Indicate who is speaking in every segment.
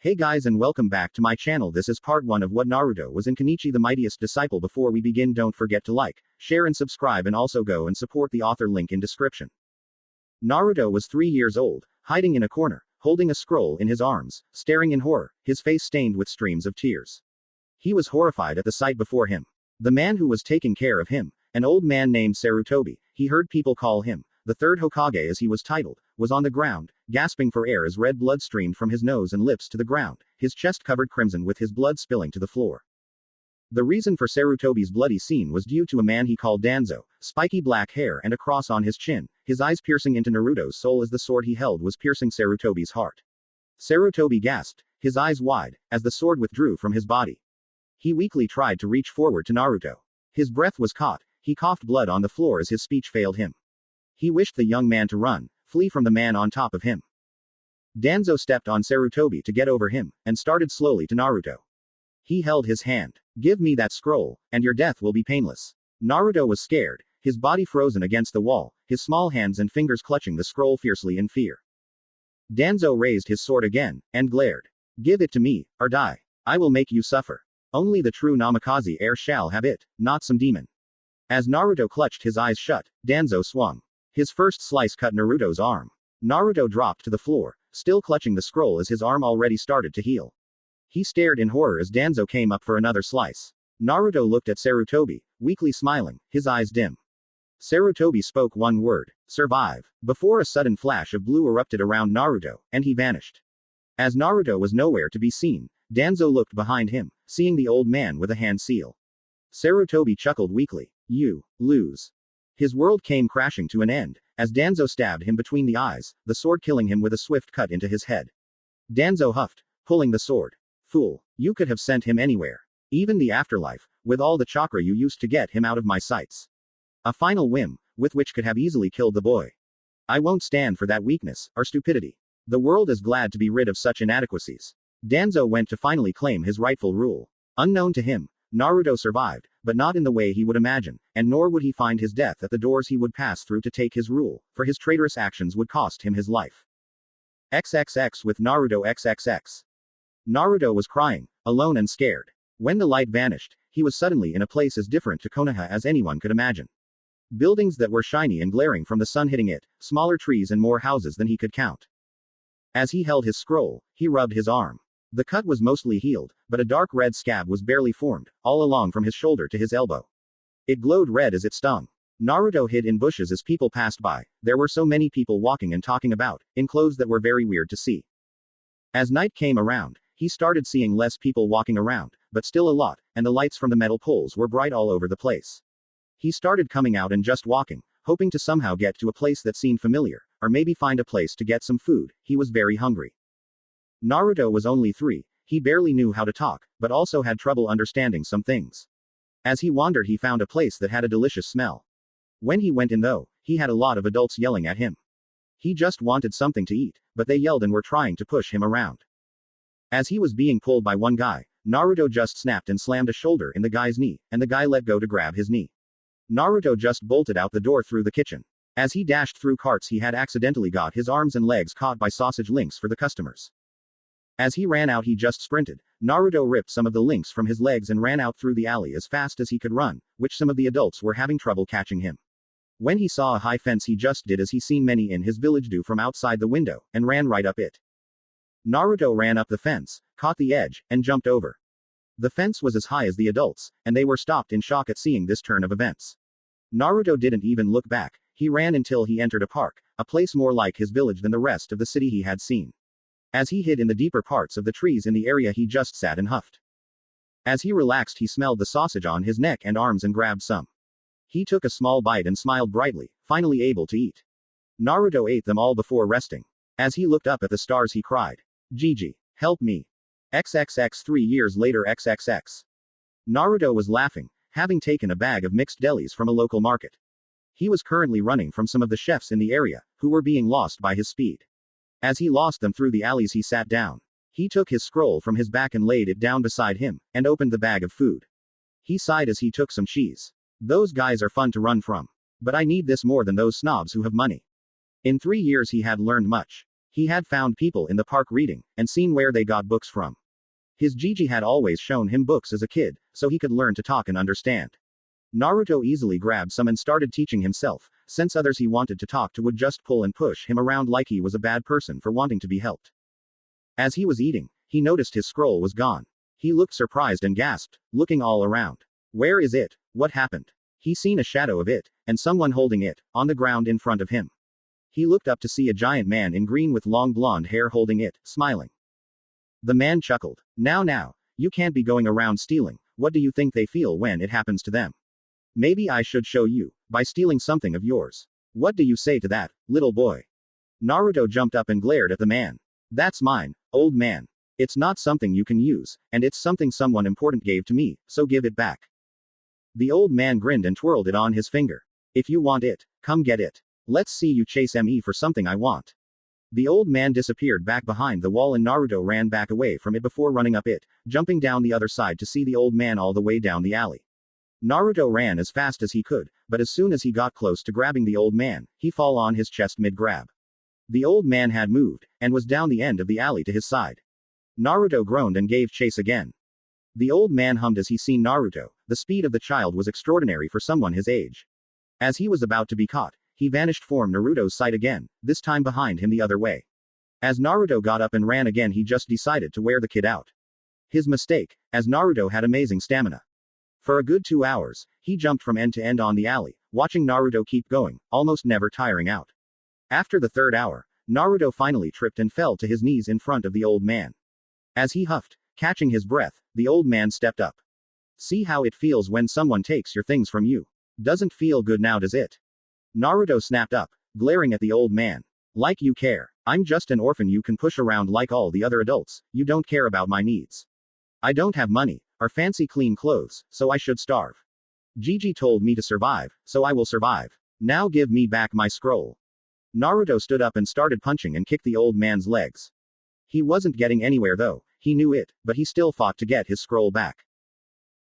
Speaker 1: Hey guys and welcome back to my channel. This is part 1 of what Naruto was in Kenichi the Mightiest disciple. Before we begin, don't forget to like, share and subscribe, and also go and support the author, link in description. Naruto was 3 years old, hiding in a corner, holding a scroll in his arms, staring in horror, his face stained with streams of tears. He was horrified at the sight before him. The man who was taking care of him, an old man named Sarutobi, he heard people call him the third Hokage as he was titled, was on the ground, gasping for air as red blood streamed from his nose and lips to the ground, his chest covered crimson with his blood spilling to the floor. The reason for Sarutobi's bloody scene was due to a man he called Danzo, spiky black hair and a cross on his chin, his eyes piercing into Naruto's soul as the sword he held was piercing Sarutobi's heart. Sarutobi gasped, his eyes wide, as the sword withdrew from his body. He weakly tried to reach forward to Naruto. His breath was caught, he coughed blood on the floor as his speech failed him. He wished the young man to run, flee from the man on top of him. Danzo stepped on Sarutobi to get over him, and started slowly to Naruto. He held his hand. Give me that scroll, and your death will be painless. Naruto was scared, his body frozen against the wall, his small hands and fingers clutching the scroll fiercely in fear. Danzo raised his sword again, and glared. Give it to me, or die. I will make you suffer. Only the true Namikaze heir shall have it, not some demon. As Naruto clutched his eyes shut, Danzo swung. His first slice cut Naruto's arm. Naruto dropped to the floor, still clutching the scroll as his arm already started to heal. He stared in horror as Danzo came up for another slice. Naruto looked at Sarutobi, weakly smiling, his eyes dim. Sarutobi spoke one word, survive, before a sudden flash of blue erupted around Naruto, and he vanished. As Naruto was nowhere to be seen, Danzo looked behind him, seeing the old man with a hand seal. Sarutobi chuckled weakly. You lose. His world came crashing to an end, as Danzo stabbed him between the eyes, the sword killing him with a swift cut into his head. Danzo huffed, pulling the sword. Fool, you could have sent him anywhere. Even the afterlife, with all the chakra you used to get him out of my sights. A final whim, with which could have easily killed the boy. I won't stand for that weakness, or stupidity. The world is glad to be rid of such inadequacies. Danzo went to finally claim his rightful rule. Unknown to him, Naruto survived, but not in the way he would imagine, and nor would he find his death at the doors he would pass through to take his rule, for his traitorous actions would cost him his life. XXX with Naruto XXX. Naruto was crying, alone and scared. When the light vanished, he was suddenly in a place as different to Konoha as anyone could imagine. Buildings that were shiny and glaring from the sun hitting it, smaller trees and more houses than he could count. As he held his scroll, he rubbed his arm. The cut was mostly healed, but a dark red scab was barely formed, all along from his shoulder to his elbow. It glowed red as it stung. Naruto hid in bushes as people passed by. There were so many people walking and talking about, in clothes that were very weird to see. As night came around, he started seeing less people walking around, but still a lot, and the lights from the metal poles were bright all over the place. He started coming out and just walking, hoping to somehow get to a place that seemed familiar, or maybe find a place to get some food. He was very hungry. Naruto was only 3, he barely knew how to talk, but also had trouble understanding some things. As he wandered, he found a place that had a delicious smell. When he went in though, he had a lot of adults yelling at him. He just wanted something to eat, but they yelled and were trying to push him around. As he was being pulled by one guy, Naruto just snapped and slammed a shoulder in the guy's knee, and the guy let go to grab his knee. Naruto just bolted out the door through the kitchen. As he dashed through carts, he had accidentally got his arms and legs caught by sausage links for the customers. As he ran out, he just sprinted. Naruto ripped some of the links from his legs and ran out through the alley as fast as he could run, which some of the adults were having trouble catching him. When he saw a high fence, he just did as he seen many in his village do from outside the window, and ran right up it. Naruto ran up the fence, caught the edge, and jumped over. The fence was as high as the adults, and they were stopped in shock at seeing this turn of events. Naruto didn't even look back. He ran until he entered a park, a place more like his village than the rest of the city he had seen. As he hid in the deeper parts of the trees in the area, he just sat and huffed. As he relaxed, he smelled the sausage on his neck and arms and grabbed some. He took a small bite and smiled brightly, finally able to eat. Naruto ate them all before resting. As he looked up at the stars, he cried, Gigi, help me. XXX 3 years later XXX. Naruto was laughing, having taken a bag of mixed delis from a local market. He was currently running from some of the chefs in the area, who were being lost by his speed. As he lost them through the alleys, he sat down. He took his scroll from his back and laid it down beside him, and opened the bag of food. He sighed as he took some cheese. Those guys are fun to run from. But I need this more than those snobs who have money. In 3 years he had learned much. He had found people in the park reading, and seen where they got books from. His Gigi had always shown him books as a kid, so he could learn to talk and understand. Naruto easily grabbed some and started teaching himself, since others he wanted to talk to would just pull and push him around like he was a bad person for wanting to be helped. As he was eating, he noticed his scroll was gone. He looked surprised and gasped, looking all around. Where is it? What happened? He seen a shadow of it, and someone holding it, on the ground in front of him. He looked up to see a giant man in green with long blonde hair holding it, smiling. The man chuckled. Now, you can't be going around stealing. What do you think they feel when it happens to them? Maybe I should show you, by stealing something of yours. What do you say to that, little boy? Naruto jumped up and glared at the man. That's mine, old man. It's not something you can use, and it's something someone important gave to me, so give it back. The old man grinned and twirled it on his finger. If you want it, come get it. Let's see you chase me for something I want. The old man disappeared back behind the wall and Naruto ran back away from it before running up it, jumping down the other side to see the old man all the way down the alley. Naruto ran as fast as he could, but as soon as he got close to grabbing the old man, he fell on his chest mid-grab. The old man had moved, and was down the end of the alley to his side. Naruto groaned and gave chase again. The old man hummed as he seen Naruto. The speed of the child was extraordinary for someone his age. As he was about to be caught, he vanished from Naruto's sight again, this time behind him the other way. As Naruto got up and ran again, he just decided to wear the kid out. His mistake, as Naruto had amazing stamina. For a good 2 hours, he jumped from end to end on the alley, watching Naruto keep going, almost never tiring out. After the 3rd hour, Naruto finally tripped and fell to his knees in front of the old man. As he huffed, catching his breath, the old man stepped up. See how it feels when someone takes your things from you. Doesn't feel good now, does it? Naruto snapped up, glaring at the old man. Like you care. I'm just an orphan you can push around like all the other adults, you don't care about my needs. I don't have money, or fancy clean clothes, so I should starve. Gigi told me to survive, so I will survive. Now give me back my scroll. Naruto stood up and started punching and kicked the old man's legs. He wasn't getting anywhere though, he knew it, but he still fought to get his scroll back.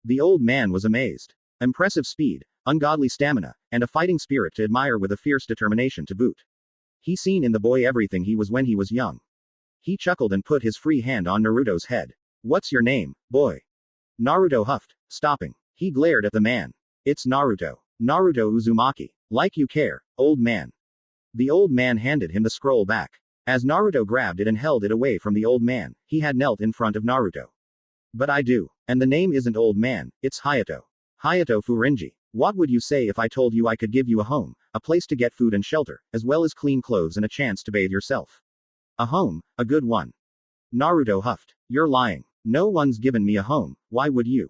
Speaker 1: The old man was amazed. Impressive speed, ungodly stamina, and a fighting spirit to admire with a fierce determination to boot. He seen in the boy everything he was when he was young. He chuckled and put his free hand on Naruto's head. What's your name, boy? Naruto huffed, stopping. He glared at the man. It's Naruto. Naruto Uzumaki. Like you care, old man. The old man handed him the scroll back. As Naruto grabbed it and held it away from the old man, he had knelt in front of Naruto. But I do. And the name isn't old man, it's Hayato. Hayato Furinji. What would you say if I told you I could give you a home, a place to get food and shelter, as well as clean clothes and a chance to bathe yourself? A home, a good one. Naruto huffed. You're lying. No one's given me a home, why would you?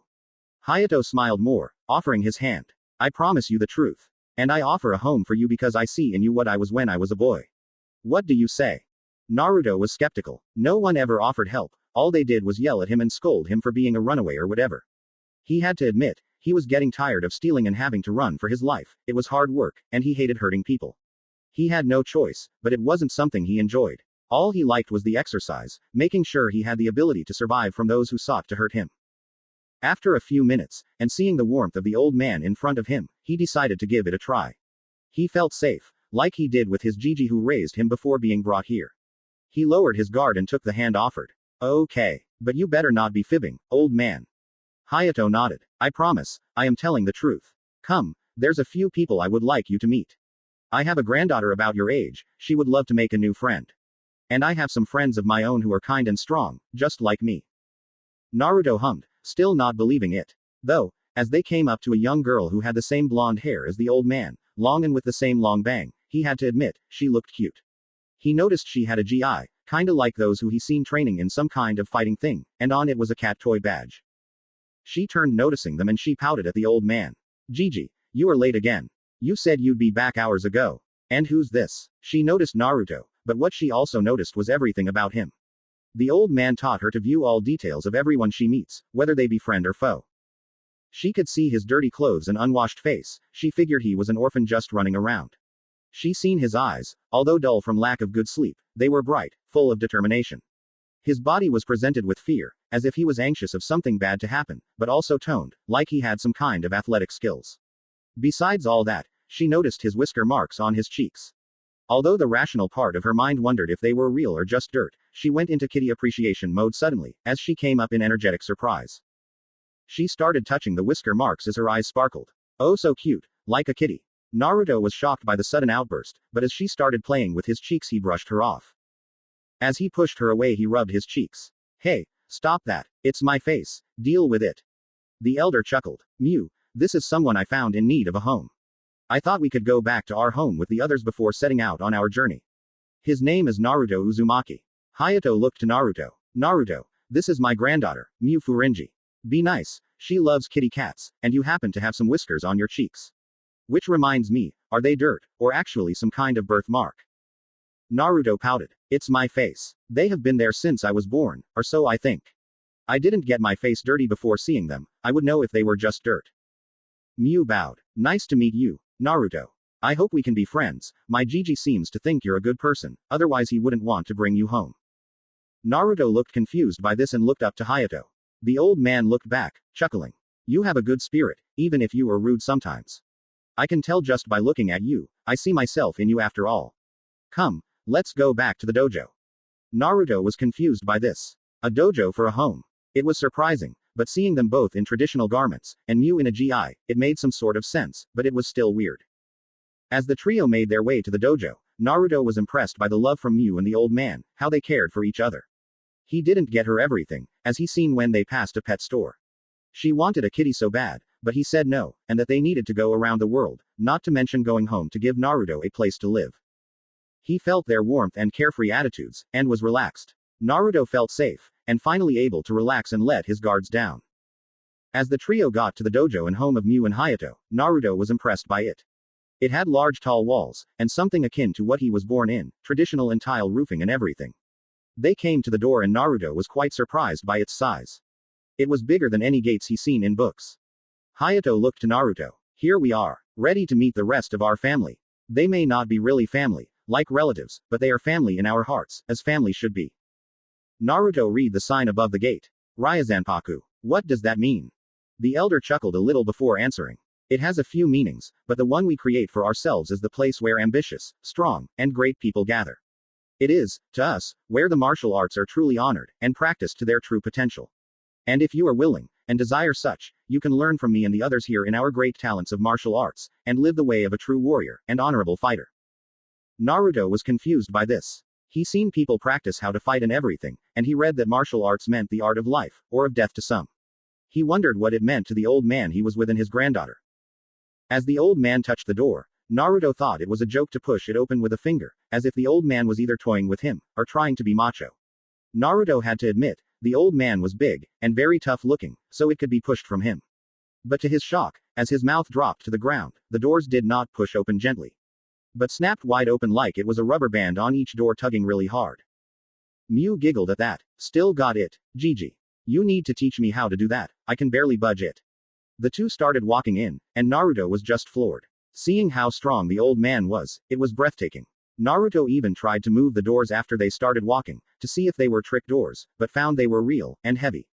Speaker 1: Hayato smiled more, offering his hand. I promise you the truth. And I offer a home for you because I see in you what I was when I was a boy. What do you say? Naruto was skeptical. No one ever offered help, all they did was yell at him and scold him for being a runaway or whatever. He had to admit, he was getting tired of stealing and having to run for his life, it was hard work, and he hated hurting people. He had no choice, but it wasn't something he enjoyed. All he liked was the exercise, making sure he had the ability to survive from those who sought to hurt him. After a few minutes, and seeing the warmth of the old man in front of him, he decided to give it a try. He felt safe, like he did with his Gigi who raised him before being brought here. He lowered his guard and took the hand offered. Okay, but you better not be fibbing, old man. Hayato nodded. I promise, I am telling the truth. Come, there's a few people I would like you to meet. I have a granddaughter about your age, she would love to make a new friend. And I have some friends of my own who are kind and strong, just like me. Naruto hummed, still not believing it. Though, as they came up to a young girl who had the same blonde hair as the old man, long and with the same long bang, he had to admit, she looked cute. He noticed she had a GI, kinda like those who he seen training in some kind of fighting thing, and on it was a cat toy badge. She turned noticing them and she pouted at the old man. Gigi, you are late again. You said you'd be back hours ago. And who's this? She noticed Naruto, but what she also noticed was everything about him. The old man taught her to view all details of everyone she meets, whether they be friend or foe. She could see his dirty clothes and unwashed face, she figured he was an orphan just running around. She seen his eyes, although dull from lack of good sleep, they were bright, full of determination. His body was presented with fear, as if he was anxious of something bad to happen, but also toned, like he had some kind of athletic skills. Besides all that, she noticed his whisker marks on his cheeks. Although the rational part of her mind wondered if they were real or just dirt, she went into kitty appreciation mode suddenly, as she came up in energetic surprise. She started touching the whisker marks as her eyes sparkled. Oh, so cute, like a kitty. Naruto was shocked by the sudden outburst, but as she started playing with his cheeks, he brushed her off. As he pushed her away, he rubbed his cheeks. Hey, stop that. It's my face. Deal with it. The elder chuckled. Mew, this is someone I found in need of a home. I thought we could go back to our home with the others before setting out on our journey. His name is Naruto Uzumaki. Hayato looked to Naruto. Naruto, this is my granddaughter, Mew Furinji. Be nice, she loves kitty cats, and you happen to have some whiskers on your cheeks. Which reminds me, are they dirt, or actually some kind of birthmark? Naruto pouted. It's my face. They have been there since I was born, or so I think. I didn't get my face dirty before seeing them, I would know if they were just dirt. Mew bowed. Nice to meet you, Naruto. I hope we can be friends. My Gigi seems to think you're a good person, otherwise he wouldn't want to bring you home. Naruto looked confused by this and looked up to Hayato. The old man looked back, chuckling. You have a good spirit, even if you are rude sometimes. I can tell just by looking at you, I see myself in you after all. Come, let's go back to the dojo. Naruto was confused by this. A dojo for a home. It was surprising, but seeing them both in traditional garments, and Mew in a GI, it made some sort of sense, but it was still weird. As the trio made their way to the dojo, Naruto was impressed by the love from Mew and the old man, how they cared for each other. He didn't get her everything, as he seen when they passed a pet store. She wanted a kitty so bad, but he said no, and that they needed to go around the world, not to mention going home to give Naruto a place to live. He felt their warmth and carefree attitudes, and was relaxed. Naruto felt safe, and finally able to relax and let his guards down. As the trio got to the dojo and home of Mew and Hayato, Naruto was impressed by it. It had large tall walls, and something akin to what he was born in, traditional and tile roofing and everything. They came to the door and Naruto was quite surprised by its size. It was bigger than any gates he's seen in books. Hayato looked to Naruto. Here we are, ready to meet the rest of our family. They may not be really family, like relatives, but they are family in our hearts, as family should be. Naruto read the sign above the gate. Ryazanpaku. What does that mean? The elder chuckled a little before answering. It has a few meanings, but the one we create for ourselves is the place where ambitious, strong, and great people gather. It is, to us, where the martial arts are truly honored, and practiced to their true potential. And if you are willing, and desire such, you can learn from me and the others here in our great talents of martial arts, and live the way of a true warrior, and honorable fighter. Naruto was confused by this. He seen people practice how to fight and everything, and he read that martial arts meant the art of life, or of death to some. He wondered what it meant to the old man he was with and his granddaughter. As the old man touched the door, Naruto thought it was a joke to push it open with a finger, as if the old man was either toying with him, or trying to be macho. Naruto had to admit, the old man was big, and very tough looking, so it could be pushed from him. But to his shock, as his mouth dropped to the ground, the doors did not push open gently, but snapped wide open like it was a rubber band on each door tugging really hard. Mew giggled at that. Still got it, Gigi. You need to teach me how to do that, I can barely budge it. The two started walking in, and Naruto was just floored. Seeing how strong the old man was, it was breathtaking. Naruto even tried to move the doors after they started walking, to see if they were trick doors, but found they were real, and heavy.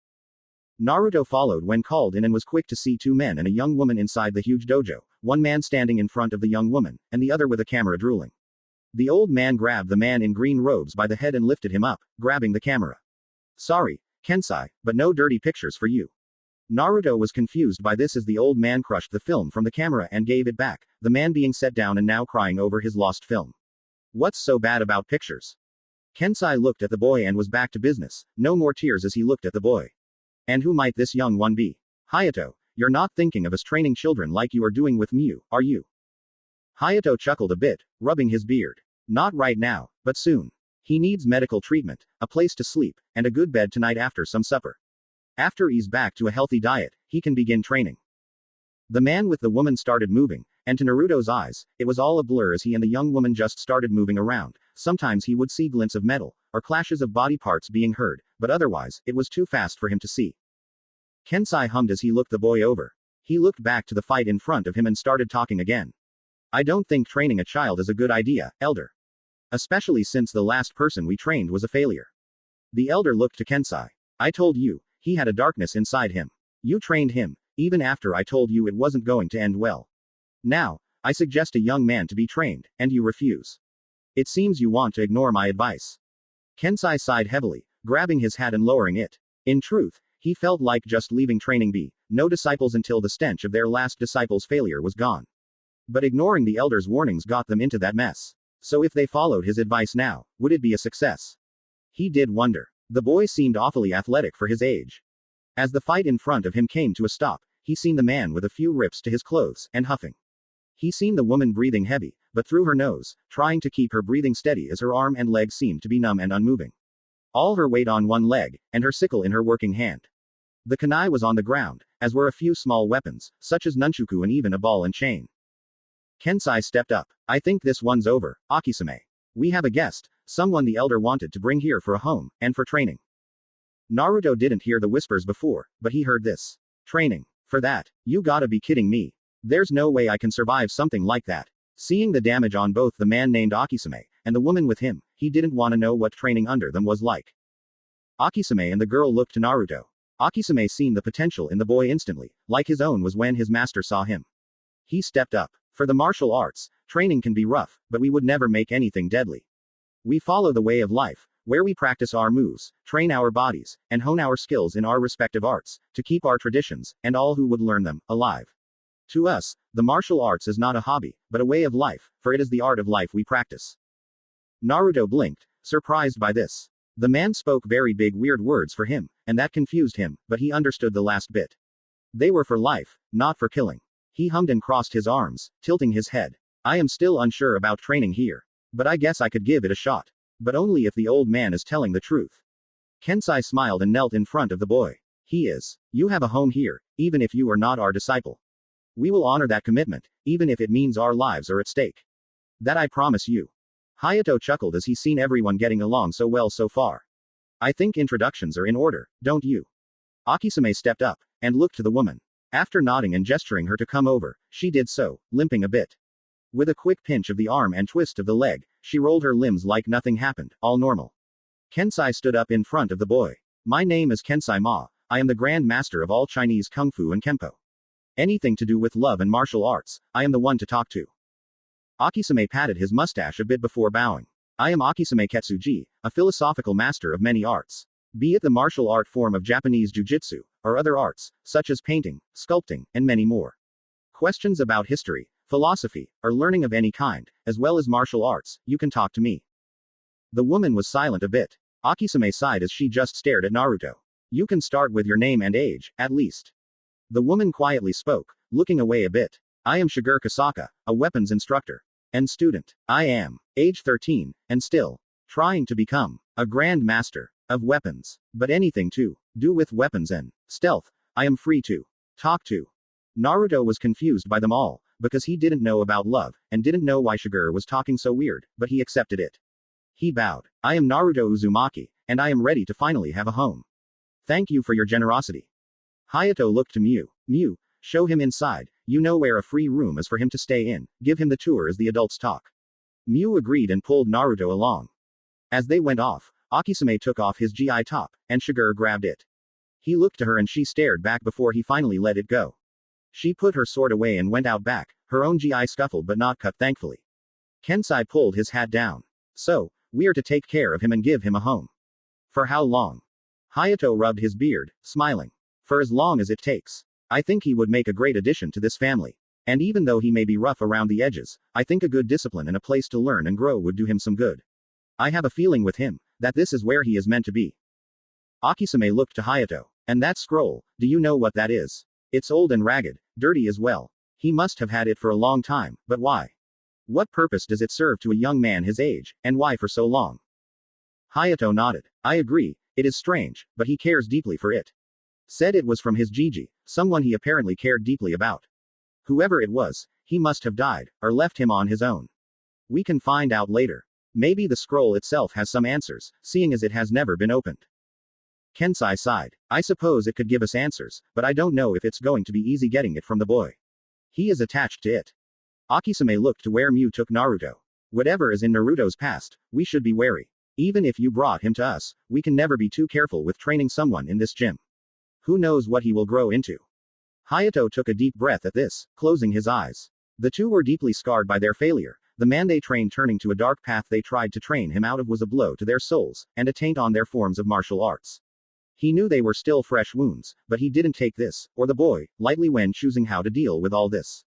Speaker 1: Naruto followed when called in and was quick to see two men and a young woman inside the huge dojo, one man standing in front of the young woman, and the other with a camera drooling. The old man grabbed the man in green robes by the head and lifted him up, grabbing the camera. Sorry, Kensai, but no dirty pictures for you. Naruto was confused by this as the old man crushed the film from the camera and gave it back, the man being set down and now crying over his lost film. What's so bad about pictures? Kensai looked at the boy and was back to business, no more tears as he looked at the boy. And who might this young one be? Hayato, you're not thinking of us training children like you are doing with Mew, are you? Hayato chuckled a bit, rubbing his beard. Not right now, but soon. He needs medical treatment, a place to sleep, and a good bed tonight after some supper. After he's back to a healthy diet, he can begin training. The man with the woman started moving, and to Naruto's eyes, it was all a blur as he and the young woman just started moving around. Sometimes he would see glints of metal, or clashes of body parts being heard, but otherwise, it was too fast for him to see. Kensai hummed as he looked the boy over. He looked back to the fight in front of him and started talking again. I don't think training a child is a good idea, elder. Especially since the last person we trained was a failure. The elder looked to Kensai. I told you, he had a darkness inside him. You trained him, even after I told you it wasn't going to end well. Now, I suggest a young man to be trained, and you refuse. It seems you want to ignore my advice. Kensai sighed heavily, grabbing his hat and lowering it. In truth, he felt like just leaving training be, no disciples until the stench of their last disciple's failure was gone. But ignoring the elder's warnings got them into that mess. So if they followed his advice now, would it be a success? He did wonder. The boy seemed awfully athletic for his age. As the fight in front of him came to a stop, he seen the man with a few rips to his clothes, and huffing. He seen the woman breathing heavy, but through her nose, trying to keep her breathing steady as her arm and leg seemed to be numb and unmoving. All her weight on one leg, and her sickle in her working hand. The kunai was on the ground, as were a few small weapons, such as nunchaku and even a ball and chain. Kensai stepped up. I think this one's over, Akisame. We have a guest, someone the elder wanted to bring here for a home, and for training. Naruto didn't hear the whispers before, but he heard this. Training. For that, you gotta be kidding me. There's no way I can survive something like that. Seeing the damage on both the man named Akisame, and the woman with him, he didn't want to know what training under them was like. Akisame and the girl looked to Naruto. Akisame seen the potential in the boy instantly, like his own was when his master saw him. He stepped up. For the martial arts, training can be rough, but we would never make anything deadly. We follow the way of life, where we practice our moves, train our bodies, and hone our skills in our respective arts, to keep our traditions, and all who would learn them, alive. To us, the martial arts is not a hobby, but a way of life, for it is the art of life we practice. Naruto blinked, surprised by this. The man spoke very big weird words for him, and that confused him, but he understood the last bit. They were for life, not for killing. He hummed and crossed his arms, tilting his head. I am still unsure about training here. But I guess I could give it a shot. But only if the old man is telling the truth. Kensai smiled and knelt in front of the boy. He is. You have a home here, even if you are not our disciple. We will honor that commitment, even if it means our lives are at stake. That I promise you. Hayato chuckled as he seen everyone getting along so well so far. I think introductions are in order, don't you? Akisame stepped up, and looked to the woman. After nodding and gesturing her to come over, she did so, limping a bit. With a quick pinch of the arm and twist of the leg, she rolled her limbs like nothing happened, all normal. Kensai stood up in front of the boy. My name is Kensai Ma, I am the Grand Master of all Chinese Kung Fu and Kempo. Anything to do with love and martial arts, I am the one to talk to. Akisame patted his mustache a bit before bowing. I am Akisame Ketsuji, a philosophical master of many arts. Be it the martial art form of Japanese jujitsu, or other arts, such as painting, sculpting, and many more. Questions about history, philosophy, or learning of any kind, as well as martial arts, you can talk to me. The woman was silent a bit. Akisame sighed as she just stared at Naruto. You can start with your name and age, at least. The woman quietly spoke, looking away a bit. I am Shigeru Kasaka, a weapons instructor. And student. I am, age 13, and still, trying to become, a grand master, of weapons. But anything to do with weapons and stealth, I am free to talk to. Naruto was confused by them all, because he didn't know about love, and didn't know why Shigeru was talking so weird, but he accepted it. He bowed. I am Naruto Uzumaki, and I am ready to finally have a home. Thank you for your generosity. Hayato looked to Mew. Mew, show him inside, you know where a free room is for him to stay in, give him the tour as the adults talk. Mew agreed and pulled Naruto along. As they went off, Akisame took off his GI top, and Shigeru grabbed it. He looked to her and she stared back before he finally let it go. She put her sword away and went out back, her own GI scuffled but not cut thankfully. Kensai pulled his hat down. So, we are to take care of him and give him a home. For how long? Hayato rubbed his beard, smiling. For as long as it takes. I think he would make a great addition to this family. And even though he may be rough around the edges, I think a good discipline and a place to learn and grow would do him some good. I have a feeling with him, that this is where he is meant to be. Akisame looked to Hayato. And that scroll, do you know what that is? It's old and ragged, dirty as well. He must have had it for a long time, but why? What purpose does it serve to a young man his age, and why for so long? Hayato nodded. I agree, it is strange, but he cares deeply for it. Said it was from his Gigi, someone he apparently cared deeply about. Whoever it was, he must have died, or left him on his own. We can find out later. Maybe the scroll itself has some answers, seeing as it has never been opened. Kensai sighed. I suppose it could give us answers, but I don't know if it's going to be easy getting it from the boy. He is attached to it. Akisame looked to where Mew took Naruto. Whatever is in Naruto's past, we should be wary. Even if you brought him to us, we can never be too careful with training someone in this gym. Who knows what he will grow into? Hayato took a deep breath at this, closing his eyes. The two were deeply scarred by their failure, the man they trained turning to a dark path they tried to train him out of was a blow to their souls, and a taint on their forms of martial arts. He knew they were still fresh wounds, but he didn't take this, or the boy, lightly when choosing how to deal with all this.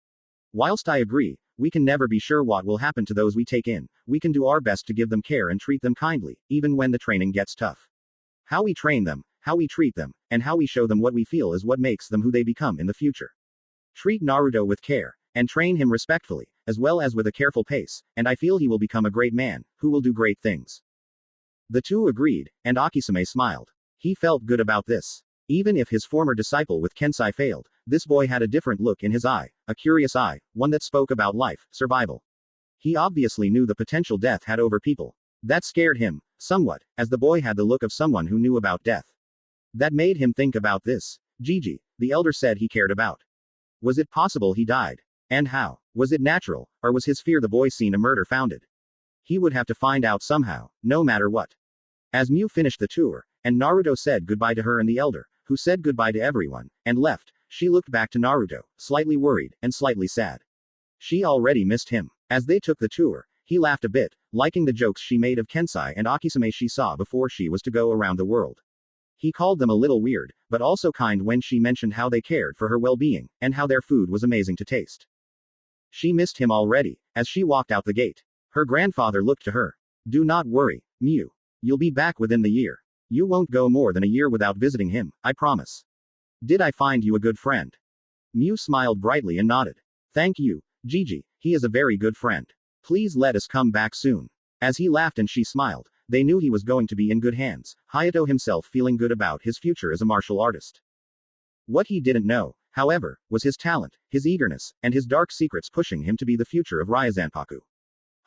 Speaker 1: Whilst I agree, we can never be sure what will happen to those we take in, we can do our best to give them care and treat them kindly, even when the training gets tough. How we train them, how we treat them, and how we show them what we feel is what makes them who they become in the future. Treat Naruto with care, and train him respectfully, as well as with a careful pace, and I feel he will become a great man, who will do great things. The two agreed, and Akisame smiled. He felt good about this. Even if his former disciple with Kensai failed, this boy had a different look in his eye, a curious eye, one that spoke about life, survival. He obviously knew the potential death had over people. That scared him, somewhat, as the boy had the look of someone who knew about death. That made him think about this. Gigi, the elder said he cared about. Was it possible he died? And how? Was it natural, or was his fear the boy seen a murder founded? He would have to find out somehow, no matter what. As Mew finished the tour, and Naruto said goodbye to her and the elder, who said goodbye to everyone, and left, she looked back to Naruto, slightly worried, and slightly sad. She already missed him. As they took the tour, he laughed a bit, liking the jokes she made of Kensai and Akisame she saw before she was to go around the world. He called them a little weird, but also kind when she mentioned how they cared for her well-being, and how their food was amazing to taste. She missed him already, as she walked out the gate. Her grandfather looked to her. Do not worry, Mew. You'll be back within the year. You won't go more than a year without visiting him, I promise. Did I find you a good friend? Mew smiled brightly and nodded. Thank you, Gigi, he is a very good friend. Please let us come back soon. As he laughed and she smiled, they knew he was going to be in good hands, Hayato himself feeling good about his future as a martial artist. What he didn't know, however, was his talent, his eagerness, and his dark secrets pushing him to be the future of Ryazanpaku.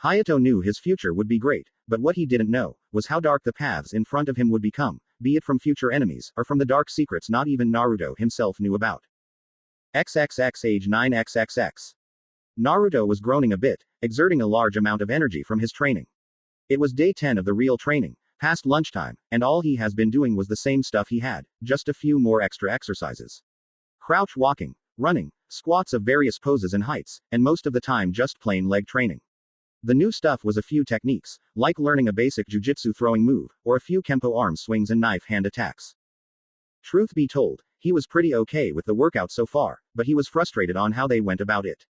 Speaker 1: Hayato knew his future would be great, but what he didn't know was how dark the paths in front of him would become, be it from future enemies, or from the dark secrets not even Naruto himself knew about. XXX age 9XXX. Naruto was groaning a bit, exerting a large amount of energy from his training. It was day 10 of the real training, past lunchtime, and all he has been doing was the same stuff he had, just a few more extra exercises. Crouch walking, running, squats of various poses and heights, and most of the time just plain leg training. The new stuff was a few techniques, like learning a basic jujitsu throwing move, or a few kempo arm swings and knife hand attacks. Truth be told, he was pretty okay with the workout so far, but he was frustrated on how they went about it.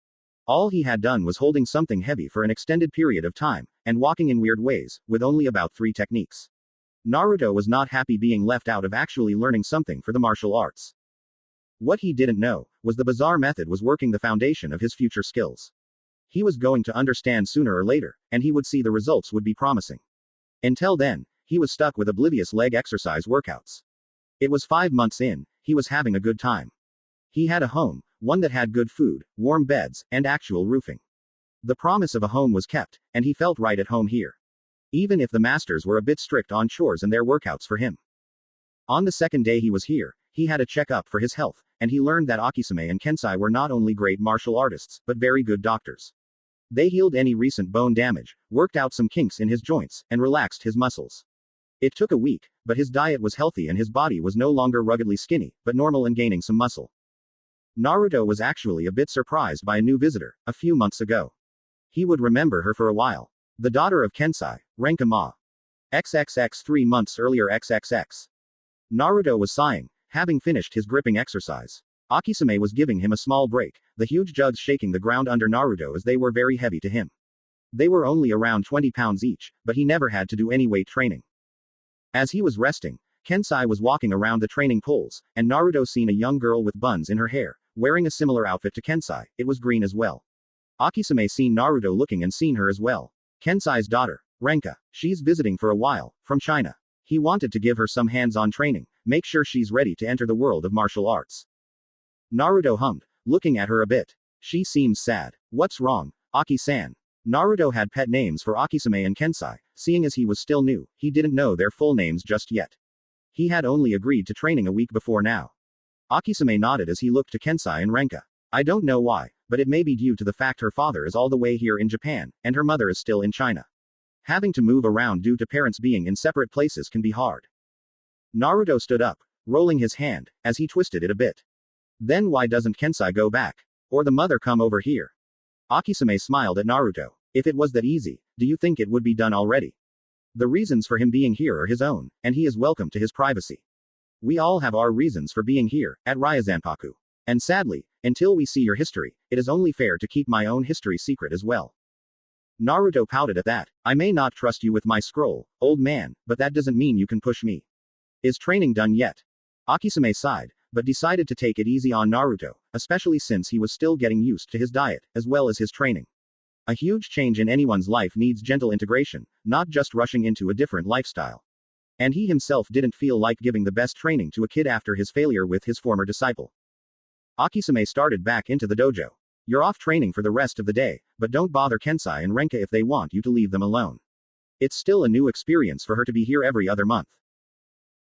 Speaker 1: All he had done was holding something heavy for an extended period of time, and walking in weird ways, with only about 3 techniques. Naruto was not happy being left out of actually learning something for the martial arts. What he didn't know was the bizarre method was working the foundation of his future skills. He was going to understand sooner or later, and he would see the results would be promising. Until then, he was stuck with oblivious leg exercise workouts. It was 5 months in, he was having a good time. He had a home, one that had good food, warm beds, and actual roofing. The promise of a home was kept, and he felt right at home here. Even if the masters were a bit strict on chores and their workouts for him. On the second day he was here, he had a checkup for his health, and he learned that Akisame and Kensai were not only great martial artists, but very good doctors. They healed any recent bone damage, worked out some kinks in his joints, and relaxed his muscles. It took a week, but his diet was healthy and his body was no longer ruggedly skinny, but normal and gaining some muscle. Naruto was actually a bit surprised by a new visitor, a few months ago. He would remember her for a while. The daughter of Kensai, Renka Ma. XXX 3 months earlier XXX. Naruto was sighing, having finished his gripping exercise. Akisame was giving him a small break, the huge jugs shaking the ground under Naruto as they were very heavy to him. They were only around 20 pounds each, but he never had to do any weight training. As he was resting, Kensai was walking around the training poles, and Naruto seen a young girl with buns in her hair, wearing a similar outfit to Kensai, it was green as well. Akisame seen Naruto looking and seen her as well. Kensai's daughter, Renka, she's visiting for a while, from China. He wanted to give her some hands-on training, make sure she's ready to enter the world of martial arts. Naruto hummed, looking at her a bit. She seems sad. What's wrong, Aki-san? Naruto had pet names for Akisame and Kensai, seeing as he was still new, he didn't know their full names just yet. He had only agreed to training a week before now. Akisame nodded as he looked to Kensai and Renka. I don't know why, but it may be due to the fact her father is all the way here in Japan, and her mother is still in China. Having to move around due to parents being in separate places can be hard. Naruto stood up, rolling his hand, as he twisted it a bit. Then why doesn't Kensai go back? Or the mother come over here? Akisame smiled at Naruto. If it was that easy, do you think it would be done already? The reasons for him being here are his own, and he is welcome to his privacy. We all have our reasons for being here, at Ryazanpaku. And sadly, until we see your history, it is only fair to keep my own history secret as well. Naruto pouted at that. I may not trust you with my scroll, old man, but that doesn't mean you can push me. Is training done yet? Akisame sighed, but decided to take it easy on Naruto, especially since he was still getting used to his diet, as well as his training. A huge change in anyone's life needs gentle integration, not just rushing into a different lifestyle. And he himself didn't feel like giving the best training to a kid after his failure with his former disciple. Akisame started back into the dojo. You're off training for the rest of the day, but don't bother Kensai and Renka if they want you to leave them alone. It's still a new experience for her to be here every other month.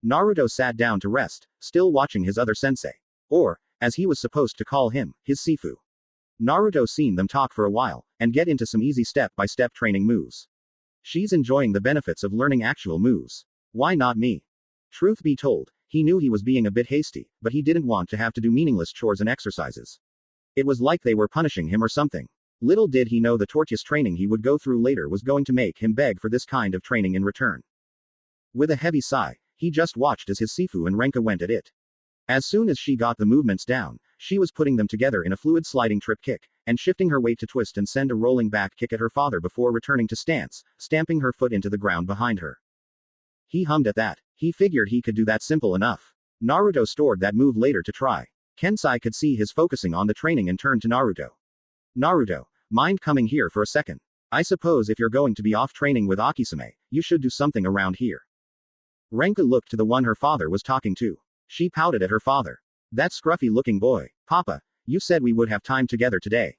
Speaker 1: Naruto sat down to rest, still watching his other sensei. Or, as he was supposed to call him, his Sifu. Naruto seen them talk for a while, and get into some easy step-by-step training moves. She's enjoying the benefits of learning actual moves. Why not me? Truth be told, he knew he was being a bit hasty, but he didn't want to have to do meaningless chores and exercises. It was like they were punishing him or something. Little did he know the torturous training he would go through later was going to make him beg for this kind of training in return. With a heavy sigh, he just watched as his Sifu and Renka went at it. As soon as she got the movements down, she was putting them together in a fluid sliding trip kick, and shifting her weight to twist and send a rolling back kick at her father before returning to stance, stamping her foot into the ground behind her. He hummed at that. He figured he could do that simple enough. Naruto stored that move later to try. Kensai could see his focusing on the training and turned to Naruto. Naruto, mind coming here for a second? I suppose if you're going to be off training with Akisame, you should do something around here. Renka looked to the one her father was talking to. She pouted at her father. That scruffy-looking boy. Papa, you said we would have time together today.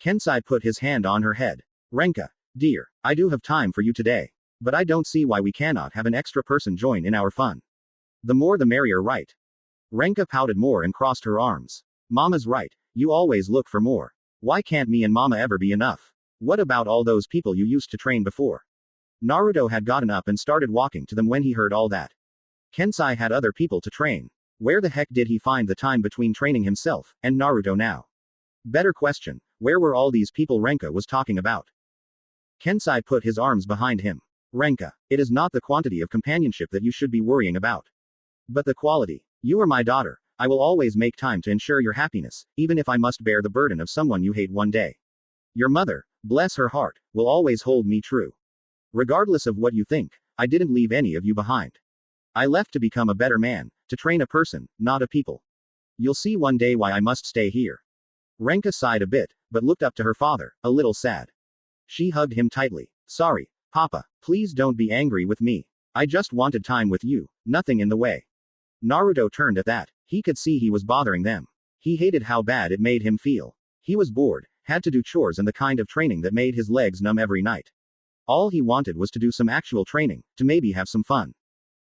Speaker 1: Kensai put his hand on her head. Renka, dear, I do have time for you today. But I don't see why we cannot have an extra person join in our fun. The more the merrier, right? Renka pouted more and crossed her arms. Mama's right, you always look for more. Why can't me and Mama ever be enough? What about all those people you used to train before? Naruto had gotten up and started walking to them when he heard all that. Kensai had other people to train. Where the heck did he find the time between training himself and Naruto now? Better question, where were all these people Renka was talking about? Kensai put his arms behind him. Renka, it is not the quantity of companionship that you should be worrying about, but the quality. You are my daughter. I will always make time to ensure your happiness, even if I must bear the burden of someone you hate one day. Your mother, bless her heart, will always hold me true. Regardless of what you think, I didn't leave any of you behind. I left to become a better man, to train a person, not a people. You'll see one day why I must stay here. Renka sighed a bit, but looked up to her father, a little sad. She hugged him tightly. Sorry, Papa, please don't be angry with me. I just wanted time with you, nothing in the way. Naruto turned at that. He could see he was bothering them. He hated how bad it made him feel. He was bored, had to do chores and the kind of training that made his legs numb every night. All he wanted was to do some actual training, to maybe have some fun.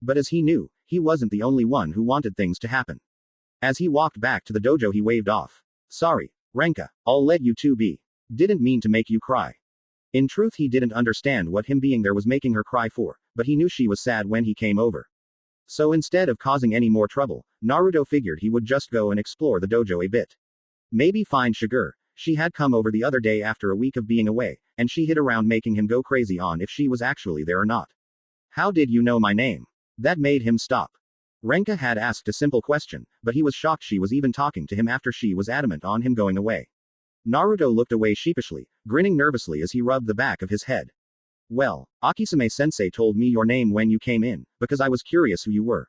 Speaker 1: But as he knew, he wasn't the only one who wanted things to happen. As he walked back to the dojo, he waved off. Sorry, Renka, I'll let you two be. Didn't mean to make you cry. In truth, he didn't understand what him being there was making her cry for, but he knew she was sad when he came over. So instead of causing any more trouble, Naruto figured he would just go and explore the dojo a bit. Maybe find Shiger. She had come over the other day after a week of being away, and she hid around making him go crazy on if she was actually there or not. How did you know my name? That made him stop. Renka had asked a simple question, but he was shocked she was even talking to him after she was adamant on him going away. Naruto looked away sheepishly, grinning nervously as he rubbed the back of his head. Well, Akisame-sensei told me your name when you came in, because I was curious who you were.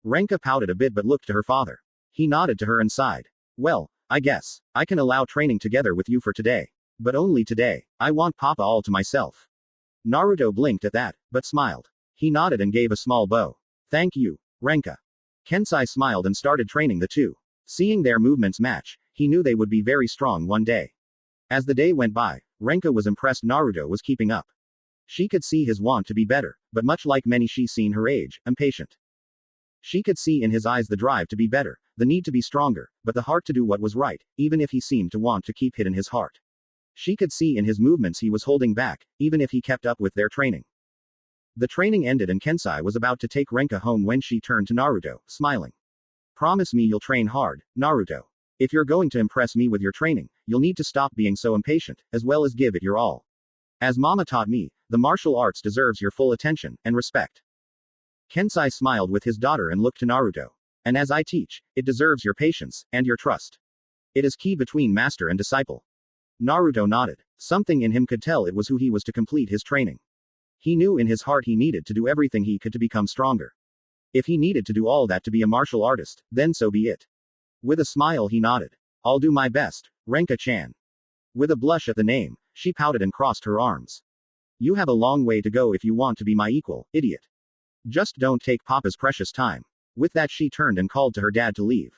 Speaker 1: Renka pouted a bit but looked to her father. He nodded to her and sighed. Well, I guess, I can allow training together with you for today. But only today. I want Papa all to myself. Naruto blinked at that, but smiled. He nodded and gave a small bow. Thank you, Renka. Kensai smiled and started training the two. Seeing their movements match, he knew they would be very strong one day. As the day went by, Renka was impressed Naruto was keeping up. She could see his want to be better, but much like many she seen her age, impatient. She could see in his eyes the drive to be better, the need to be stronger, but the heart to do what was right, even if he seemed to want to keep hidden his heart. She could see in his movements he was holding back, even if he kept up with their training. The training ended and Kensai was about to take Renka home when she turned to Naruto, smiling. Promise me you'll train hard, Naruto. If you're going to impress me with your training, you'll need to stop being so impatient, as well as give it your all. As Mama taught me, the martial arts deserves your full attention and respect. Kensai smiled with his daughter and looked to Naruto. And as I teach, it deserves your patience and your trust. It is key between master and disciple. Naruto nodded. Something in him could tell it was who he was to complete his training. He knew in his heart he needed to do everything he could to become stronger. If he needed to do all that to be a martial artist, then so be it. With a smile he nodded. I'll do my best, Renka-chan. With a blush at the name, she pouted and crossed her arms. You have a long way to go if you want to be my equal, idiot. Just don't take Papa's precious time. With that she turned and called to her dad to leave.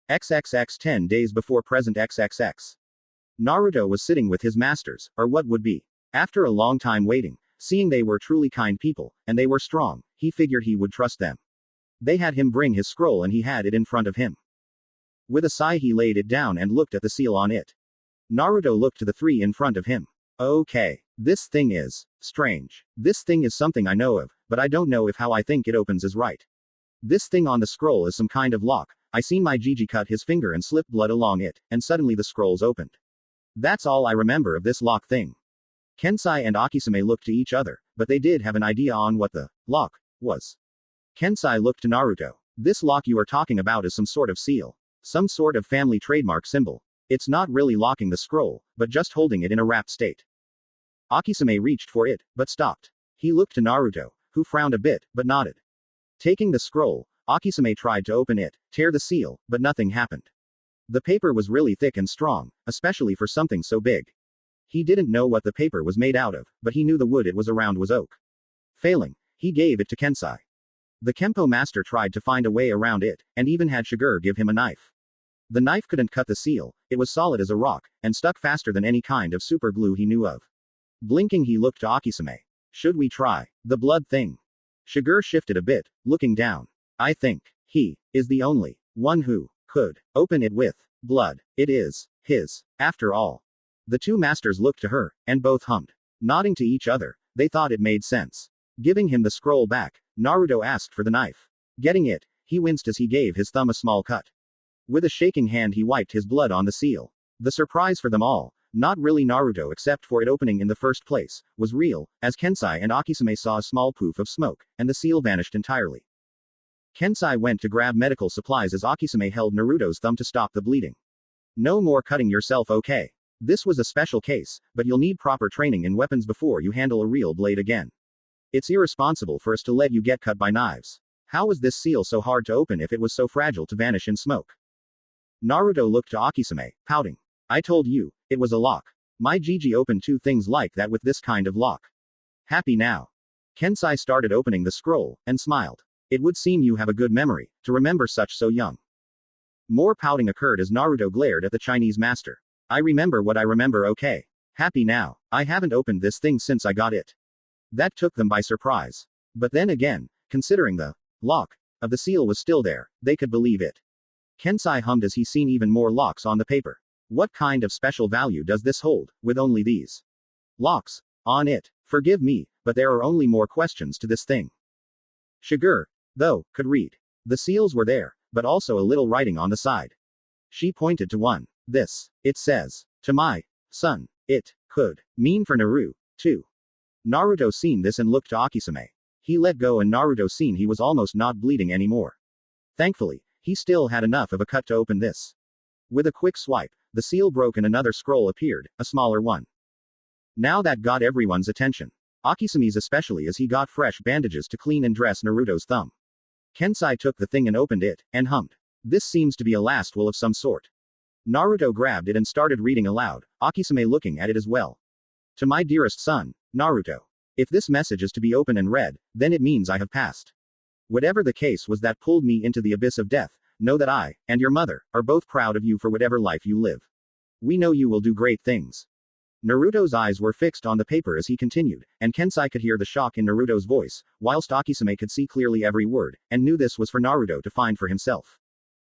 Speaker 1: XXX 10 days before present XXX. Naruto was sitting with his masters, or what would be. After a long time waiting, seeing they were truly kind people, and they were strong, he figured he would trust them. They had him bring his scroll and he had it in front of him. With a sigh he laid it down and looked at the seal on it. Naruto looked to the three in front of him. Okay. This thing is strange. This thing is something I know of, but I don't know if how I think it opens is right. This thing on the scroll is some kind of lock. I seen my Gigi cut his finger and slip blood along it, and suddenly the scrolls opened. That's all I remember of this lock thing. Kensai and Akisume looked to each other, but they did have an idea on what the lock was. Kensai looked to Naruto. This lock you are talking about is some sort of seal. Some sort of family trademark symbol. It's not really locking the scroll, but just holding it in a wrapped state. Akisume reached for it, but stopped. He looked to Naruto, who frowned a bit, but nodded. Taking the scroll, Akisume tried to open it, tear the seal, but nothing happened. The paper was really thick and strong, especially for something so big. He didn't know what the paper was made out of, but he knew the wood it was around was oak. Failing, he gave it to Kensai. The Kempo master tried to find a way around it, and even had Shiger give him a knife. The knife couldn't cut the seal, it was solid as a rock, and stuck faster than any kind of super glue he knew of. Blinking he looked to Akisume. Should we try the blood thing? Shiger shifted a bit, looking down. I think he is the only one who could open it with blood. It is his, after all. The two masters looked to her, and both hummed. Nodding to each other, they thought it made sense. Giving him the scroll back, Naruto asked for the knife. Getting it, he winced as he gave his thumb a small cut. With a shaking hand he wiped his blood on the seal. The surprise for them all, not really Naruto except for it opening in the first place, was real, as Kensai and Akisume saw a small poof of smoke, and the seal vanished entirely. Kensai went to grab medical supplies as Akisume held Naruto's thumb to stop the bleeding. No more cutting yourself, okay? This was a special case, but you'll need proper training in weapons before you handle a real blade again. It's irresponsible for us to let you get cut by knives. How was this seal so hard to open if it was so fragile to vanish in smoke? Naruto looked to Akisume, pouting. I told you, it was a lock. My Gigi opened two things like that with this kind of lock. Happy now. Kensai started opening the scroll, and smiled. It would seem you have a good memory, to remember such so young. More pouting occurred as Naruto glared at the Chinese master. I remember what I remember, okay. Happy now. I haven't opened this thing since I got it. That took them by surprise. But then again, considering the lock of the seal was still there, they could believe it. Kensai hummed as he seen even more locks on the paper. What kind of special value does this hold, with only these locks on it? Forgive me, but there are only more questions to this thing. Shiger, though, could read. The seals were there, but also a little writing on the side. She pointed to one. This, it says, to my son. It could mean for Naru, too. Naruto seen this and looked to Akisume. He let go and Naruto seen he was almost not bleeding anymore. Thankfully, he still had enough of a cut to open this. With a quick swipe, the seal broke and another scroll appeared, a smaller one. Now that got everyone's attention. Akisume's especially as he got fresh bandages to clean and dress Naruto's thumb. Kensai took the thing and opened it, and hummed. This seems to be a last will of some sort. Naruto grabbed it and started reading aloud, Akisume looking at it as well. To my dearest son, Naruto. If this message is to be open and read, then it means I have passed. Whatever the case was that pulled me into the abyss of death, know that I, and your mother, are both proud of you for whatever life you live. We know you will do great things. Naruto's eyes were fixed on the paper as he continued, and Kensai could hear the shock in Naruto's voice, whilst Akisume could see clearly every word, and knew this was for Naruto to find for himself.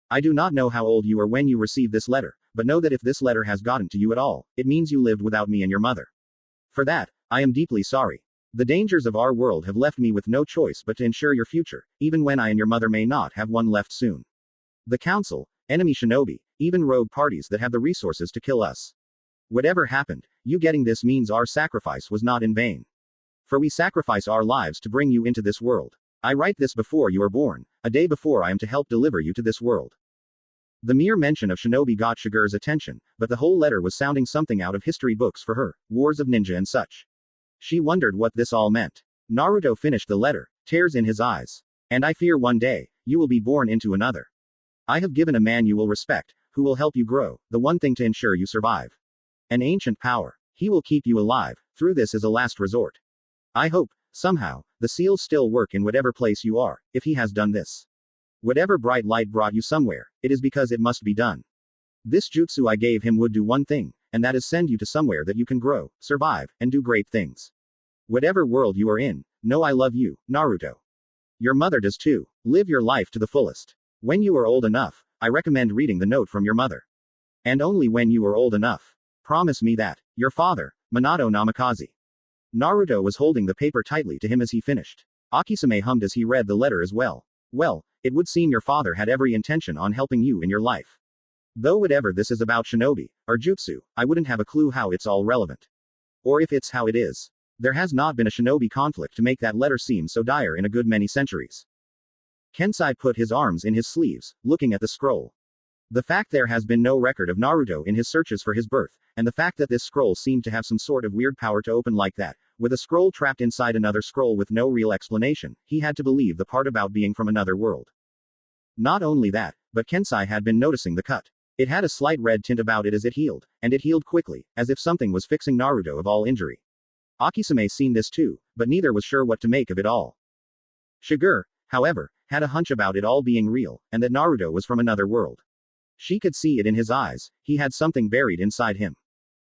Speaker 1: I do not know how old you are when you received this letter, but know that if this letter has gotten to you at all, it means you lived without me and your mother. For that, I am deeply sorry. The dangers of our world have left me with no choice but to ensure your future, even when I and your mother may not have one left soon. The council, enemy shinobi, even rogue parties that have the resources to kill us. Whatever happened, you getting this means our sacrifice was not in vain. For we sacrifice our lives to bring you into this world. I write this before you are born, a day before I am to help deliver you to this world. The mere mention of shinobi got Shigure's attention, but the whole letter was sounding something out of history books for her, wars of ninja and such. She wondered what this all meant. Naruto finished the letter, tears in his eyes. And I fear one day, you will be born into another. I have given a man you will respect, who will help you grow, the one thing to ensure you survive. An ancient power. He will keep you alive, through this as a last resort. I hope, somehow, the seals still work in whatever place you are, if he has done this. Whatever bright light brought you somewhere, it is because it must be done. This jutsu I gave him would do one thing, and that is send you to somewhere that you can grow, survive, and do great things. Whatever world you are in, know I love you, Naruto. Your mother does too. Live your life to the fullest. When you are old enough, I recommend reading the note from your mother. And only when you are old enough. Promise me that. Your father, Minato Namikaze. Naruto was holding the paper tightly to him as he finished. Akisame hummed as he read the letter as well. Well, it would seem your father had every intention on helping you in your life. Though whatever this is about shinobi, or jutsu, I wouldn't have a clue how it's all relevant. Or if it's how it is. There has not been a shinobi conflict to make that letter seem so dire in a good many centuries. Kensai put his arms in his sleeves, looking at the scroll. The fact there has been no record of Naruto in his searches for his birth, and the fact that this scroll seemed to have some sort of weird power to open like that, with a scroll trapped inside another scroll with no real explanation, he had to believe the part about being from another world. Not only that, but Kensai had been noticing the cut. It had a slight red tint about it as it healed, and it healed quickly, as if something was fixing Naruto of all injury. Akisame seen this too, but neither was sure what to make of it all. Shigure, however, had a hunch about it all being real, and that Naruto was from another world. She could see it in his eyes, he had something buried inside him.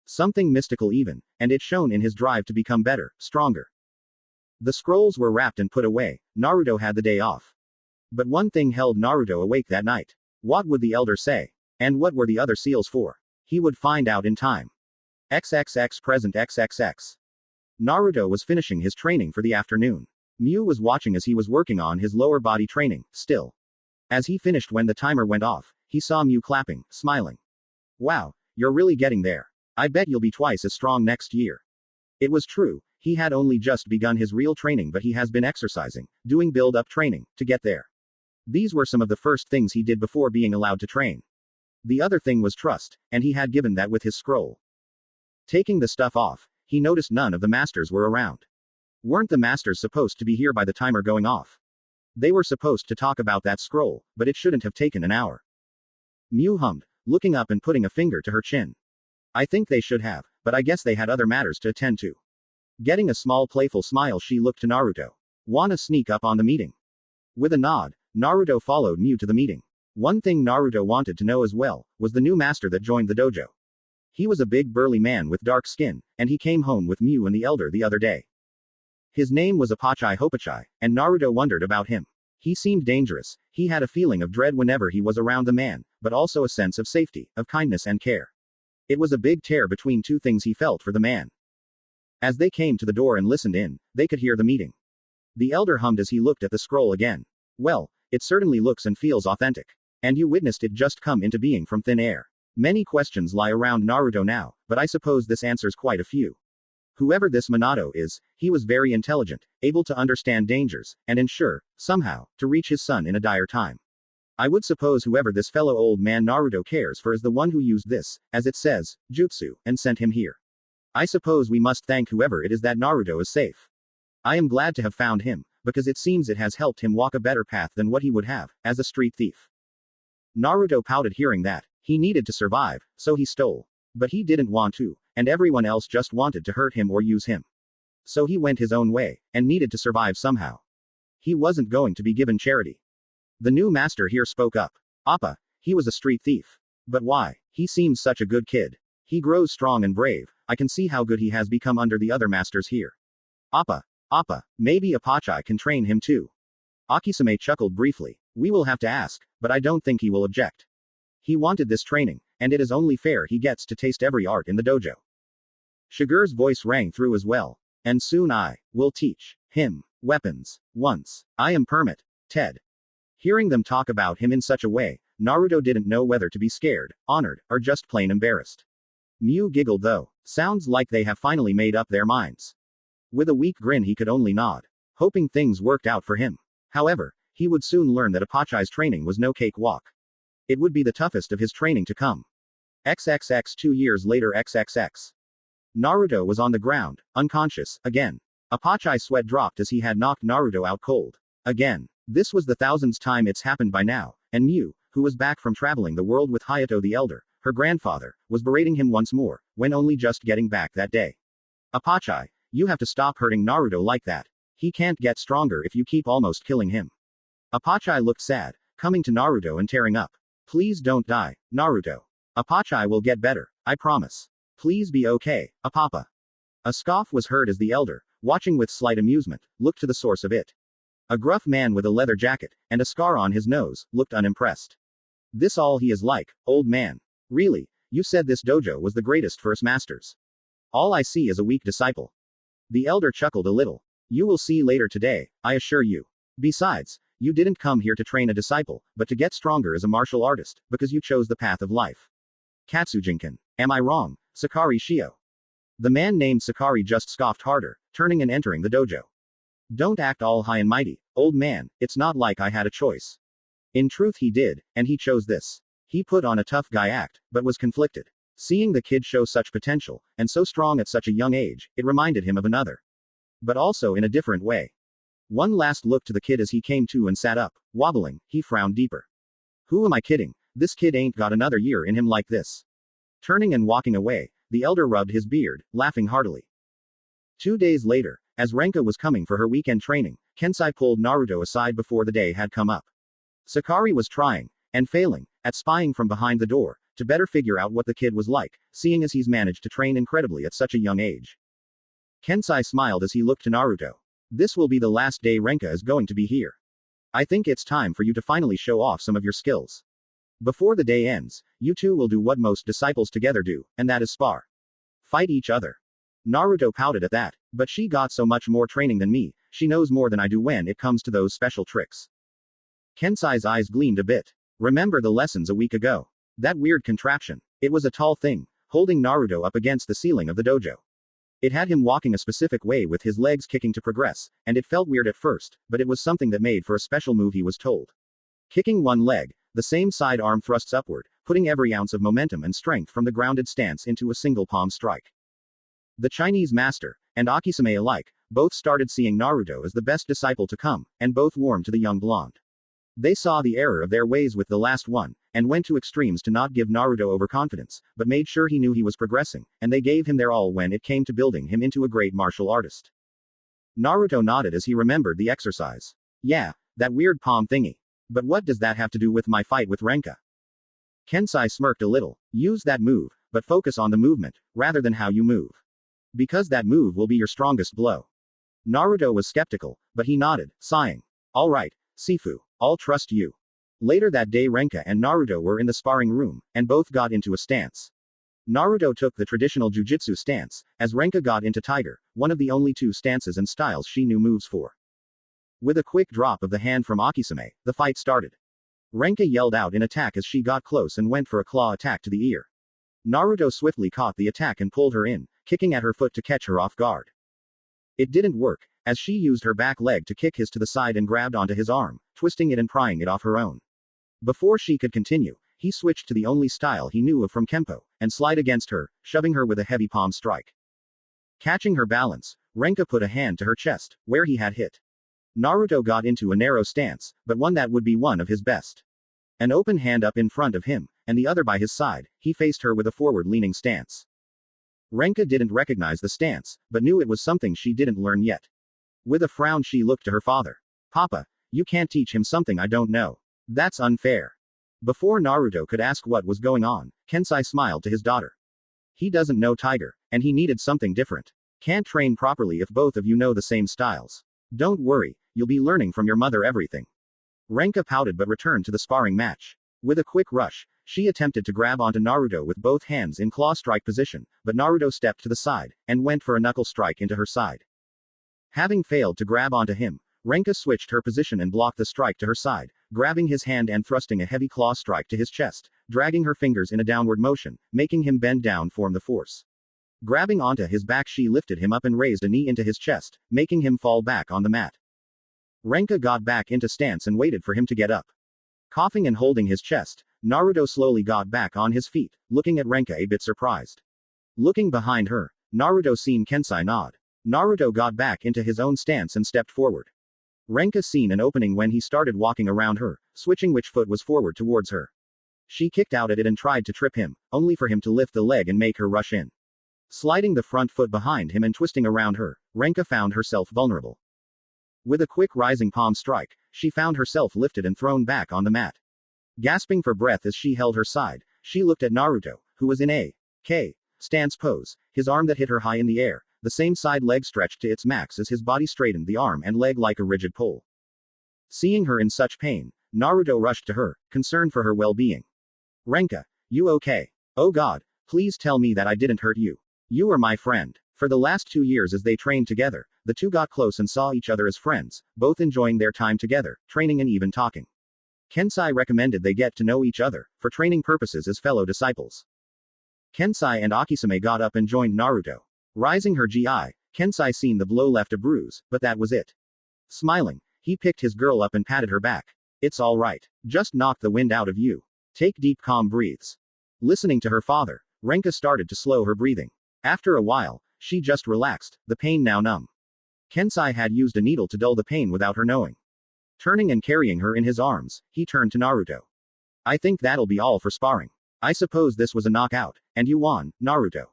Speaker 1: Something mystical even, and it shone in his drive to become better, stronger. The scrolls were wrapped and put away, Naruto had the day off. But one thing held Naruto awake that night. What would the elder say? And what were the other seals for? He would find out in time. XXX present XXX. Naruto was finishing his training for the afternoon. Mew was watching as he was working on his lower body training, still. As he finished when the timer went off, he saw Mew clapping, smiling. Wow, you're really getting there. I bet you'll be twice as strong next year. It was true, he had only just begun his real training, but he has been exercising, doing build-up training, to get there. These were some of the first things he did before being allowed to train. The other thing was trust, and he had given that with his scroll. Taking the stuff off, he noticed none of the masters were around. Weren't the masters supposed to be here by the timer going off? They were supposed to talk about that scroll, but it shouldn't have taken an hour. Mew hummed, looking up and putting a finger to her chin. I think they should have, but I guess they had other matters to attend to. Getting a small playful smile, she looked to Naruto. Wanna sneak up on the meeting? With a nod, Naruto followed Mew to the meeting. One thing Naruto wanted to know as well, was the new master that joined the dojo. He was a big burly man with dark skin, and he came home with Mew and the elder the other day. His name was Apachai Hopachai, and Naruto wondered about him. He seemed dangerous, he had a feeling of dread whenever he was around the man, but also a sense of safety, of kindness and care. It was a big tear between two things he felt for the man. As they came to the door and listened in, they could hear the meeting. The elder hummed as he looked at the scroll again. Well, it certainly looks and feels authentic. And you witnessed it just come into being from thin air. Many questions lie around Naruto now, but I suppose this answers quite a few. Whoever this Minato is, he was very intelligent, able to understand dangers, and ensure, somehow, to reach his son in a dire time. I would suppose whoever this fellow old man Naruto cares for is the one who used this, as it says, jutsu, and sent him here. I suppose we must thank whoever it is that Naruto is safe. I am glad to have found him, because it seems it has helped him walk a better path than what he would have, as a street thief. Naruto pouted hearing that. He needed to survive, so he stole. But he didn't want to, and everyone else just wanted to hurt him or use him. So he went his own way, and needed to survive somehow. He wasn't going to be given charity. The new master here spoke up. Appa, he was a street thief. But why? He seems such a good kid. He grows strong and brave, I can see how good he has become under the other masters here. Appa, maybe Apachai can train him too. Akisame chuckled briefly. We will have to ask, but I don't think he will object. He wanted this training, and it is only fair he gets to taste every art in the dojo. Shigure's voice rang through as well. And soon I will teach him weapons. Once I am Permit Ted. Hearing them talk about him in such a way, Naruto didn't know whether to be scared, honored, or just plain embarrassed. Mew giggled though. Sounds like they have finally made up their minds. With a weak grin he could only nod, hoping things worked out for him. However, he would soon learn that Apachai's training was no cakewalk. It would be the toughest of his training to come. XXX 2 years later XXX. Naruto was on the ground, unconscious, again. Apachai's sweat dropped as he had knocked Naruto out cold. Again. This was the thousandth time it's happened by now, and Mew, who was back from traveling the world with Hayato the Elder, her grandfather, was berating him once more, when only just getting back that day. Apachai, you have to stop hurting Naruto like that. He can't get stronger if you keep almost killing him. Apachai looked sad, coming to Naruto and tearing up. Please don't die, Naruto. Apachai will get better, I promise. Please be okay, Apapa. A scoff was heard as the elder, watching with slight amusement, looked to the source of it. A gruff man with a leather jacket, and a scar on his nose, looked unimpressed. This all he is like, old man. Really, you said this dojo was the greatest first masters. All I see is a weak disciple. The elder chuckled a little. You will see later today, I assure you. Besides, you didn't come here to train a disciple, but to get stronger as a martial artist, because you chose the path of life. Katsujinkan. Am I wrong, Sakari Shio? The man named Sakari just scoffed harder, turning and entering the dojo. Don't act all high and mighty, old man, it's not like I had a choice. In truth he did, and he chose this. He put on a tough guy act, but was conflicted. Seeing the kid show such potential, and so strong at such a young age, it reminded him of another. But also in a different way. One last look to the kid as he came to and sat up, wobbling, he frowned deeper. Who am I kidding? This kid ain't got another year in him like this. Turning and walking away, the elder rubbed his beard, laughing heartily. 2 days later, as Renka was coming for her weekend training, Kensai pulled Naruto aside before the day had come up. Sakari was trying, and failing, at spying from behind the door, to better figure out what the kid was like, seeing as he's managed to train incredibly at such a young age. Kensai smiled as he looked to Naruto. This will be the last day Renka is going to be here. I think it's time for you to finally show off some of your skills. Before the day ends, you two will do what most disciples together do, and that is spar. Fight each other. Naruto pouted at that, but she got so much more training than me, she knows more than I do when it comes to those special tricks. Kensai's eyes gleamed a bit. Remember the lessons a week ago. That weird contraption. It was a tall thing, holding Naruto up against the ceiling of the dojo. It had him walking a specific way with his legs kicking to progress, and it felt weird at first, but it was something that made for a special move he was told. Kicking one leg, the same side arm thrusts upward, putting every ounce of momentum and strength from the grounded stance into a single palm strike. The Chinese master, and Akisame alike, both started seeing Naruto as the best disciple to come, and both warmed to the young blonde. They saw the error of their ways with the last one, and went to extremes to not give Naruto overconfidence, but made sure he knew he was progressing, and they gave him their all when it came to building him into a great martial artist. Naruto nodded as he remembered the exercise. Yeah, that weird palm thingy. But what does that have to do with my fight with Renka? Kensai smirked a little. Use that move, but focus on the movement, rather than how you move. Because that move will be your strongest blow. Naruto was skeptical, but he nodded, sighing. Alright, Sifu, I'll trust you. Later that day Renka and Naruto were in the sparring room, and both got into a stance. Naruto took the traditional jujitsu stance, as Renka got into Tiger, one of the only two stances and styles she knew moves for. With a quick drop of the hand from Akisame, the fight started. Renka yelled out in attack as she got close and went for a claw attack to the ear. Naruto swiftly caught the attack and pulled her in, kicking at her foot to catch her off guard. It didn't work, as she used her back leg to kick his to the side and grabbed onto his arm, twisting it and prying it off her own. Before she could continue, he switched to the only style he knew of from Kempo, and slid against her, shoving her with a heavy palm strike. Catching her balance, Renka put a hand to her chest, where he had hit. Naruto got into a narrow stance, but one that would be one of his best. An open hand up in front of him, and the other by his side, he faced her with a forward-leaning stance. Renka didn't recognize the stance, but knew it was something she didn't learn yet. With a frown she looked to her father. Papa, you can't teach him something I don't know. That's unfair. Before Naruto could ask what was going on, Kensai smiled to his daughter. He doesn't know Tiger, and he needed something different. Can't train properly if both of you know the same styles. Don't worry, you'll be learning from your mother everything. Renka pouted but returned to the sparring match. With a quick rush, she attempted to grab onto Naruto with both hands in claw strike position, but Naruto stepped to the side, and went for a knuckle strike into her side. Having failed to grab onto him, Renka switched her position and blocked the strike to her side, grabbing his hand and thrusting a heavy claw strike to his chest, dragging her fingers in a downward motion, making him bend down from the force. Grabbing onto his back, she lifted him up and raised a knee into his chest, making him fall back on the mat. Renka got back into stance and waited for him to get up. Coughing and holding his chest, Naruto slowly got back on his feet, looking at Renka a bit surprised. Looking behind her, Naruto seen Kensai nod. Naruto got back into his own stance and stepped forward. Renka seen an opening when he started walking around her, switching which foot was forward towards her. She kicked out at it and tried to trip him, only for him to lift the leg and make her rush in. Sliding the front foot behind him and twisting around her, Renka found herself vulnerable. With a quick rising palm strike, she found herself lifted and thrown back on the mat. Gasping for breath as she held her side, she looked at Naruto, who was in a K stance pose, his arm that hit her high in the air, the same side leg stretched to its max as his body straightened the arm and leg like a rigid pole. Seeing her in such pain, Naruto rushed to her, concerned for her well-being. Renka, you okay? Oh God, please tell me that I didn't hurt you. You are my friend. For the last 2 years as they trained together, the two got close and saw each other as friends, both enjoying their time together, training and even talking. Kensai recommended they get to know each other, for training purposes as fellow disciples. Kensai and Akisame got up and joined Naruto. Rising her GI, Kensai seen the blow left a bruise, but that was it. Smiling, he picked his girl up and patted her back. It's all right. Just knock the wind out of you. Take deep calm breaths. Listening to her father, Renka started to slow her breathing. After a while, she just relaxed, the pain now numb. Kensai had used a needle to dull the pain without her knowing. Turning and carrying her in his arms, he turned to Naruto. I think that'll be all for sparring. I suppose this was a knockout, and you won, Naruto.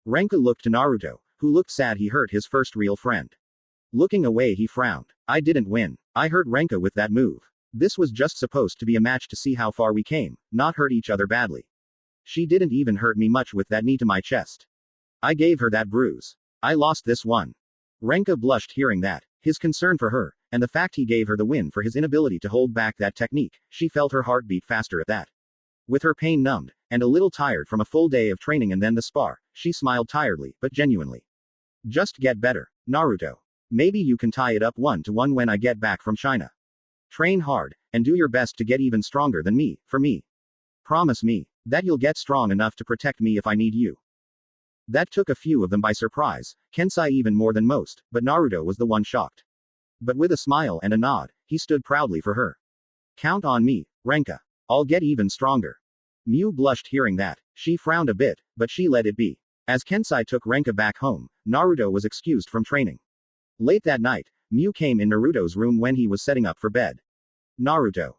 Speaker 1: Renka looked to Naruto, who looked sad he hurt his first real friend. Looking away, he frowned. I didn't win. I hurt Renka with that move. This was just supposed to be a match to see how far we came, not hurt each other badly. She didn't even hurt me much with that knee to my chest. I gave her that bruise. I lost this one. Renka blushed hearing that. His concern for her, and the fact he gave her the win for his inability to hold back that technique, she felt her heart beat faster at that. With her pain numbed, and a little tired from a full day of training and then the spar, she smiled tiredly, but genuinely. Just get better, Naruto. Maybe you can tie it up 1-1 when I get back from China. Train hard, and do your best to get even stronger than me, for me. Promise me that you'll get strong enough to protect me if I need you. That took a few of them by surprise, Kensai even more than most, but Naruto was the one shocked. But with a smile and a nod, he stood proudly for her. Count on me, Renka. I'll get even stronger. Miu blushed hearing that. She frowned a bit, but she let it be. As Kensai took Renka back home, Naruto was excused from training. Late that night, Miu came in Naruto's room when he was setting up for bed. Naruto.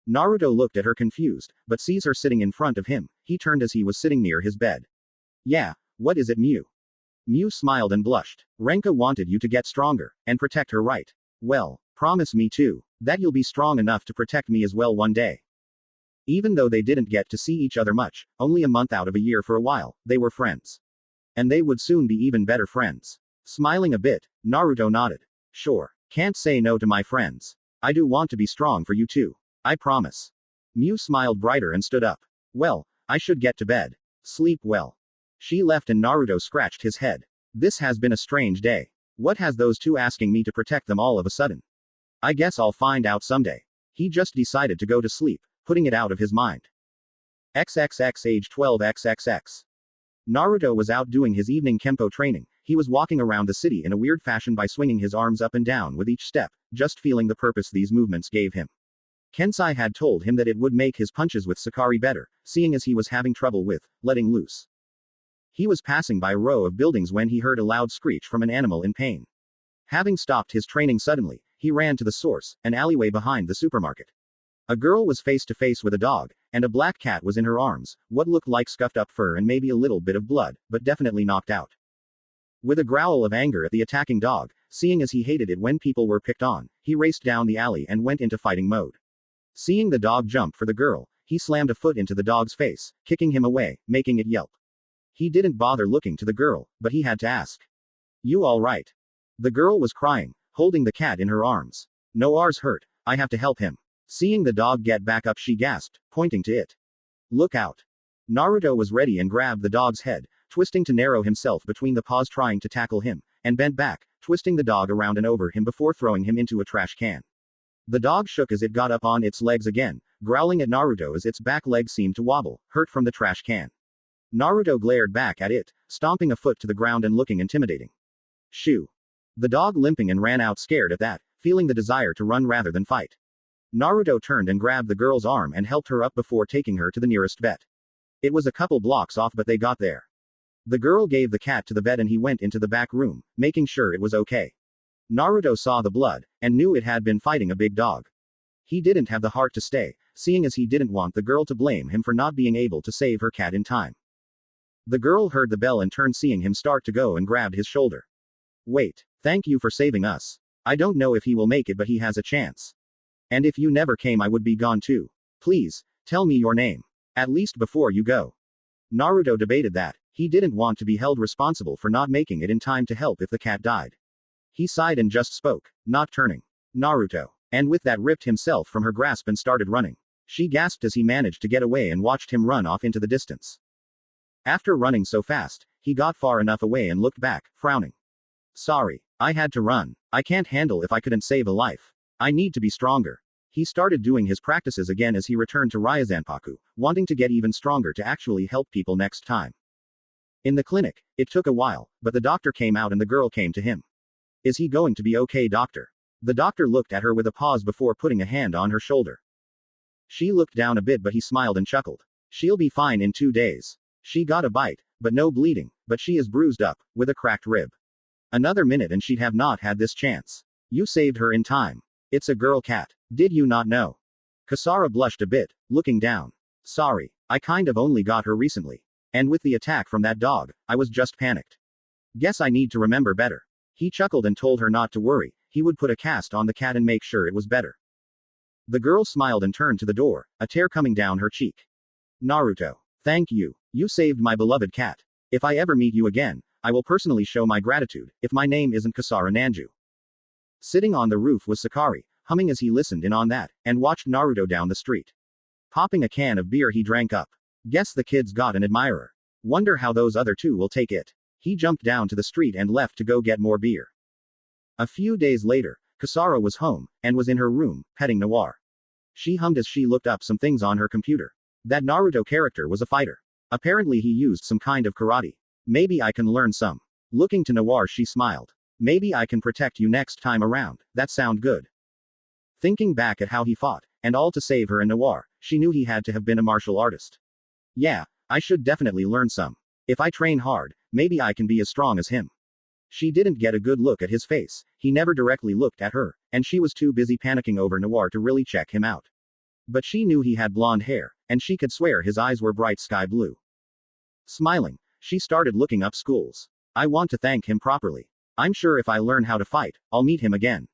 Speaker 1: Naruto looked at her confused, but sees her sitting in front of him. He turned as he was sitting near his bed. Yeah, what is it, Miu? Miu smiled and blushed. Renka wanted you to get stronger, and protect her, right? Well, promise me too, that you'll be strong enough to protect me as well one day. Even though they didn't get to see each other much, only a month out of a year for a while, they were friends. And they would soon be even better friends. Smiling a bit, Naruto nodded. Sure, can't say no to my friends. I do want to be strong for you too. I promise. Miu smiled brighter and stood up. Well, I should get to bed. Sleep well. She left and Naruto scratched his head. This has been a strange day. What has those two asking me to protect them all of a sudden? I guess I'll find out someday. He just decided to go to sleep, putting it out of his mind. XXX age 12 XXX. Naruto was out doing his evening Kempo training. He was walking around the city in a weird fashion by swinging his arms up and down with each step, just feeling the purpose these movements gave him. Kensai had told him that it would make his punches with Sakari better, seeing as he was having trouble with letting loose. He was passing by a row of buildings when he heard a loud screech from an animal in pain. Having stopped his training suddenly, he ran to the source, an alleyway behind the supermarket. A girl was face to face with a dog, and a black cat was in her arms, what looked like scuffed up fur and maybe a little bit of blood, but definitely knocked out. With a growl of anger at the attacking dog, seeing as he hated it when people were picked on, he raced down the alley and went into fighting mode. Seeing the dog jump for the girl, he slammed a foot into the dog's face, kicking him away, making it yelp. He didn't bother looking to the girl, but he had to ask. You all right? The girl was crying, holding the cat in her arms. Noir's hurt, I have to help him. Seeing the dog get back up, she gasped, pointing to it. Look out. Naruto was ready and grabbed the dog's head, twisting to narrow himself between the paws trying to tackle him, and bent back, twisting the dog around and over him before throwing him into a trash can. The dog shook as it got up on its legs again, growling at Naruto as its back leg seemed to wobble, hurt from the trash can. Naruto glared back at it, stomping a foot to the ground and looking intimidating. Shoo! The dog limping and ran out scared at that, feeling the desire to run rather than fight. Naruto turned and grabbed the girl's arm and helped her up before taking her to the nearest vet. It was a couple blocks off, but they got there. The girl gave the cat to the vet and he went into the back room, making sure it was okay. Naruto saw the blood, and knew it had been fighting a big dog. He didn't have the heart to stay, seeing as he didn't want the girl to blame him for not being able to save her cat in time. The girl heard the bell and turned, seeing him start to go, and grabbed his shoulder. Wait, thank you for saving us. I don't know if he will make it, but he has a chance. And if you never came, I would be gone too. Please, tell me your name. At least before you go. Naruto debated that. He didn't want to be held responsible for not making it in time to help if the cat died. He sighed and just spoke, not turning. Naruto. And with that ripped himself from her grasp and started running. She gasped as he managed to get away and watched him run off into the distance. After running so fast, he got far enough away and looked back, frowning. Sorry, I had to run. I can't handle if I couldn't save a life. I need to be stronger. He started doing his practices again as he returned to Ryazanpaku, wanting to get even stronger to actually help people next time. In the clinic, it took a while, but the doctor came out and the girl came to him. Is he going to be okay, doctor? The doctor looked at her with a pause before putting a hand on her shoulder. She looked down a bit, but he smiled and chuckled. She'll be fine in 2 days. She got a bite, but no bleeding, but she is bruised up, with a cracked rib. Another minute and she'd have not had this chance. You saved her in time. It's a girl cat. Did you not know? Kasara blushed a bit, looking down. Sorry, I kind of only got her recently. And with the attack from that dog, I was just panicked. Guess I need to remember better. He chuckled and told her not to worry, he would put a cast on the cat and make sure it was better. The girl smiled and turned to the door, a tear coming down her cheek. Naruto. Thank you. You saved my beloved cat. If I ever meet you again, I will personally show my gratitude, if my name isn't Kasara Nanju. Sitting on the roof was Sakari, humming as he listened in on that, and watched Naruto down the street. Popping a can of beer he drank up. Guess the kid's got an admirer. Wonder how those other two will take it. He jumped down to the street and left to go get more beer. A few days later, Kasara was home, and was in her room, petting Noir. She hummed as she looked up some things on her computer. That Naruto character was a fighter. Apparently he used some kind of karate. Maybe I can learn some. Looking to Noir she smiled. Maybe I can protect you next time around, that sound good. Thinking back at how he fought, and all to save her and Noir, she knew he had to have been a martial artist. Yeah, I should definitely learn some. If I train hard, maybe I can be as strong as him. She didn't get a good look at his face, he never directly looked at her, and she was too busy panicking over Noir to really check him out. But she knew he had blonde hair, and she could swear his eyes were bright sky blue. Smiling, she started looking up schools. I want to thank him properly. I'm sure if I learn how to fight, I'll meet him again.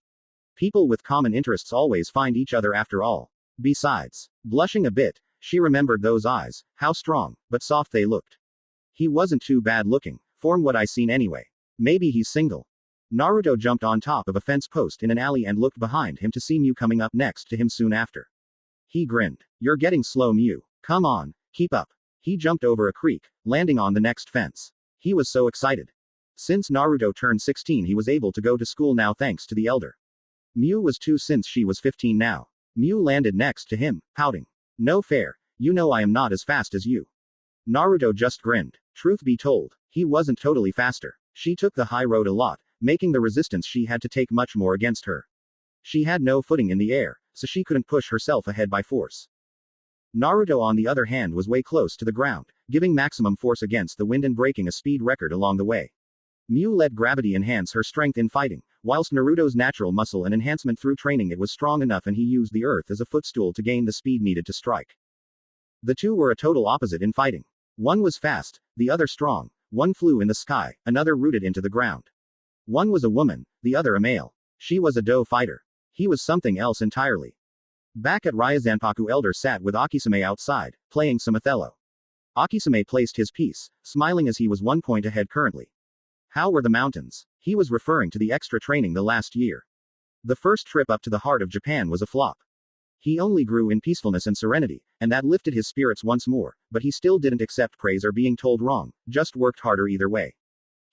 Speaker 1: People with common interests always find each other after all. Besides, blushing a bit, she remembered those eyes, how strong, but soft they looked. He wasn't too bad looking, from what I seen anyway. Maybe he's single. Naruto jumped on top of a fence post in an alley and looked behind him to see Mew coming up next to him soon after. He grinned. You're getting slow, Mew. Come on, keep up. He jumped over a creek, landing on the next fence. He was so excited. Since Naruto turned 16 he was able to go to school now thanks to the elder. Mew was 2 since she was 15 now. Mew landed next to him, pouting. No fair, you know I am not as fast as you. Naruto just grinned. Truth be told, he wasn't totally faster. She took the high road a lot, making the resistance she had to take much more against her. She had no footing in the air, so she couldn't push herself ahead by force. Naruto on the other hand was way close to the ground, giving maximum force against the wind and breaking a speed record along the way. Mew let gravity enhance her strength in fighting, whilst Naruto's natural muscle and enhancement through training it was strong enough and he used the earth as a footstool to gain the speed needed to strike. The two were a total opposite in fighting. One was fast, the other strong, one flew in the sky, another rooted into the ground. One was a woman, the other a male. She was a Do fighter. He was something else entirely. Back at Ryazanpaku elder sat with Akisame outside, playing some Othello. Akisame placed his piece, smiling as he was 1 point ahead currently. How were the mountains? He was referring to the extra training the last year. The first trip up to the heart of Japan was a flop. He only grew in peacefulness and serenity, and that lifted his spirits once more, but he still didn't accept praise or being told wrong, just worked harder either way.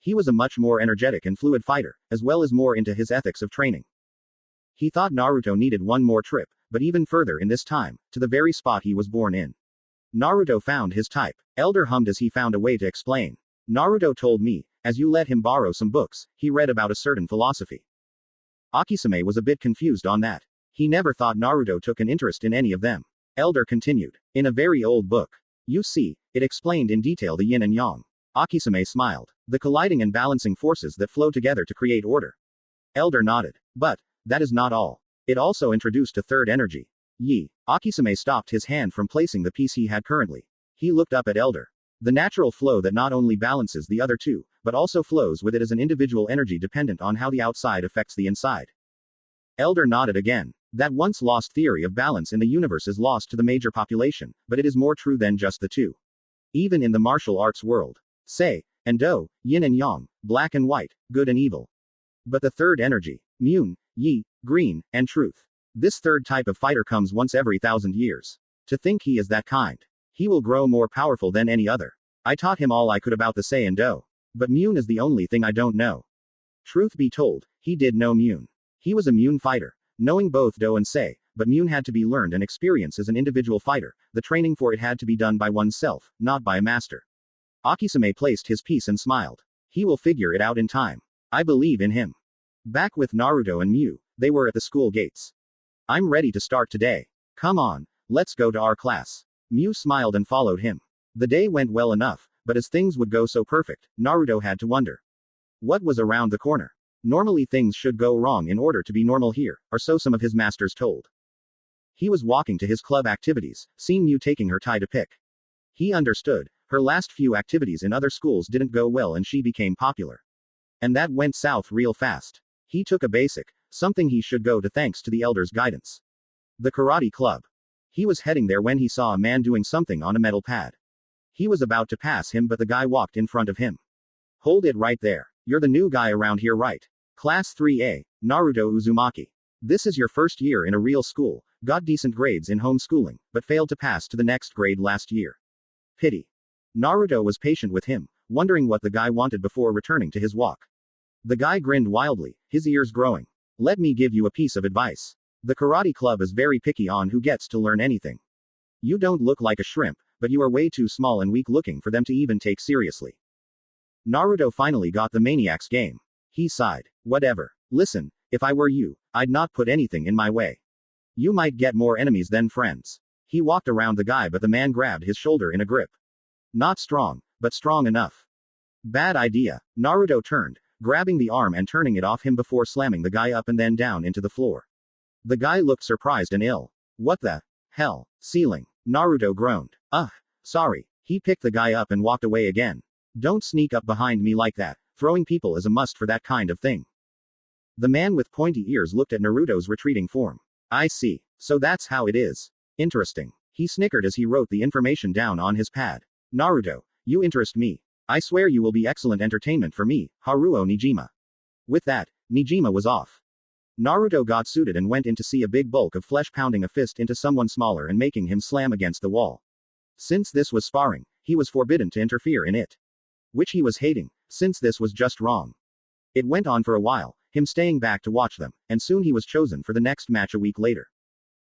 Speaker 1: He was a much more energetic and fluid fighter, as well as more into his ethics of training. He thought Naruto needed one more trip, but even further in this time, to the very spot he was born in. Naruto found his type. Elder hummed as he found a way to explain. Naruto told me, as you let him borrow some books, he read about a certain philosophy. Akisame was a bit confused on that. He never thought Naruto took an interest in any of them. Elder continued. In a very old book. You see, it explained in detail the yin and yang. Akisame smiled. The colliding and balancing forces that flow together to create order. Elder nodded. But, that is not all. It also introduced a third energy. Yi. Akisame stopped his hand from placing the piece he had currently. He looked up at Elder. The natural flow that not only balances the other two, but also flows with it as an individual energy dependent on how the outside affects the inside. Elder nodded again. That once lost theory of balance in the universe is lost to the major population, but it is more true than just the two. Even in the martial arts world. Sei and Do, yin and yang, black and white, good and evil. But the third energy, Mun, Yi, green, and truth. This third type of fighter comes once every 1,000 years. To think he is that kind. He will grow more powerful than any other. I taught him all I could about the Sei and Do. But Mun is the only thing I don't know. Truth be told, he did know Mun. He was a Mun fighter, knowing both Do and Sei, but Mun had to be learned and experienced as an individual fighter. The training for it had to be done by oneself, not by a master. Akisame placed his piece and smiled. He will figure it out in time. I believe in him. Back with Naruto and Mu, they were at the school gates. I'm ready to start today. Come on, let's go to our class. Mu smiled and followed him. The day went well enough, but as things would go so perfect, Naruto had to wonder. What was around the corner? Normally things should go wrong in order to be normal here, or so some of his masters told. He was walking to his club activities, seeing Mu taking her tie to pick. He understood. Her last few activities in other schools didn't go well and she became popular. And that went south real fast. He took a basic, something he should go to thanks to the elder's guidance. The karate club. He was heading there when he saw a man doing something on a metal pad. He was about to pass him but the guy walked in front of him. Hold it right there. You're the new guy around here, right? Class 3A, Naruto Uzumaki. This is your first year in a real school, got decent grades in homeschooling, but failed to pass to the next grade last year. Pity. Naruto was patient with him, wondering what the guy wanted before returning to his walk. The guy grinned wildly, his ears growing. Let me give you a piece of advice. The karate club is very picky on who gets to learn anything. You don't look like a shrimp, but you are way too small and weak looking for them to even take seriously. Naruto finally got the maniac's game. He sighed. Whatever. Listen, if I were you, I'd not put anything in my way. You might get more enemies than friends. He walked around the guy but the man grabbed his shoulder in a grip. Not strong, but strong enough. Bad idea. Naruto turned, grabbing the arm and turning it off him before slamming the guy up and then down into the floor. The guy looked surprised and ill. What the hell? Ceiling. Naruto groaned. Sorry. He picked the guy up and walked away again. Don't sneak up behind me like that. Throwing people is a must for that kind of thing. The man with pointy ears looked at Naruto's retreating form. I see. So that's how it is. Interesting. He snickered as he wrote the information down on his pad. Naruto, you interest me. I swear you will be excellent entertainment for me, Haruo Nijima. With that, Nijima was off. Naruto got suited and went in to see a big bulk of flesh pounding a fist into someone smaller and making him slam against the wall. Since this was sparring, he was forbidden to interfere in it. Which he was hating, since this was just wrong. It went on for a while, him staying back to watch them, and soon he was chosen for the next match a week later.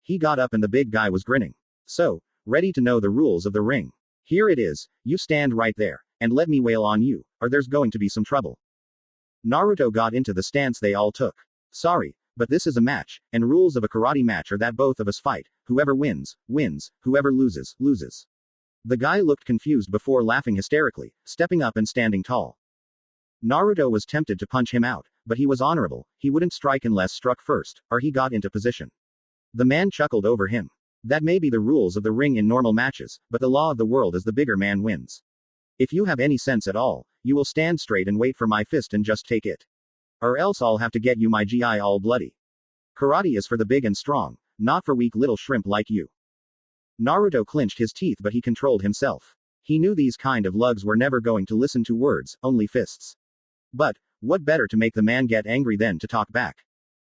Speaker 1: He got up and the big guy was grinning. So, ready to know the rules of the ring. Here it is, you stand right there, and let me wail on you, or there's going to be some trouble. Naruto got into the stance they all took. Sorry, but this is a match, and rules of a karate match are that both of us fight, whoever wins, wins, whoever loses, loses. The guy looked confused before laughing hysterically, stepping up and standing tall. Naruto was tempted to punch him out, but he was honorable, he wouldn't strike unless struck first, or he got into position. The man chuckled over him. That may be the rules of the ring in normal matches, but the law of the world is the bigger man wins. If you have any sense at all, you will stand straight and wait for my fist and just take it. Or else I'll have to get you my GI all bloody. Karate is for the big and strong, not for weak little shrimp like you. Naruto clenched his teeth but he controlled himself. He knew these kind of lugs were never going to listen to words, only fists. But, what better to make the man get angry than to talk back?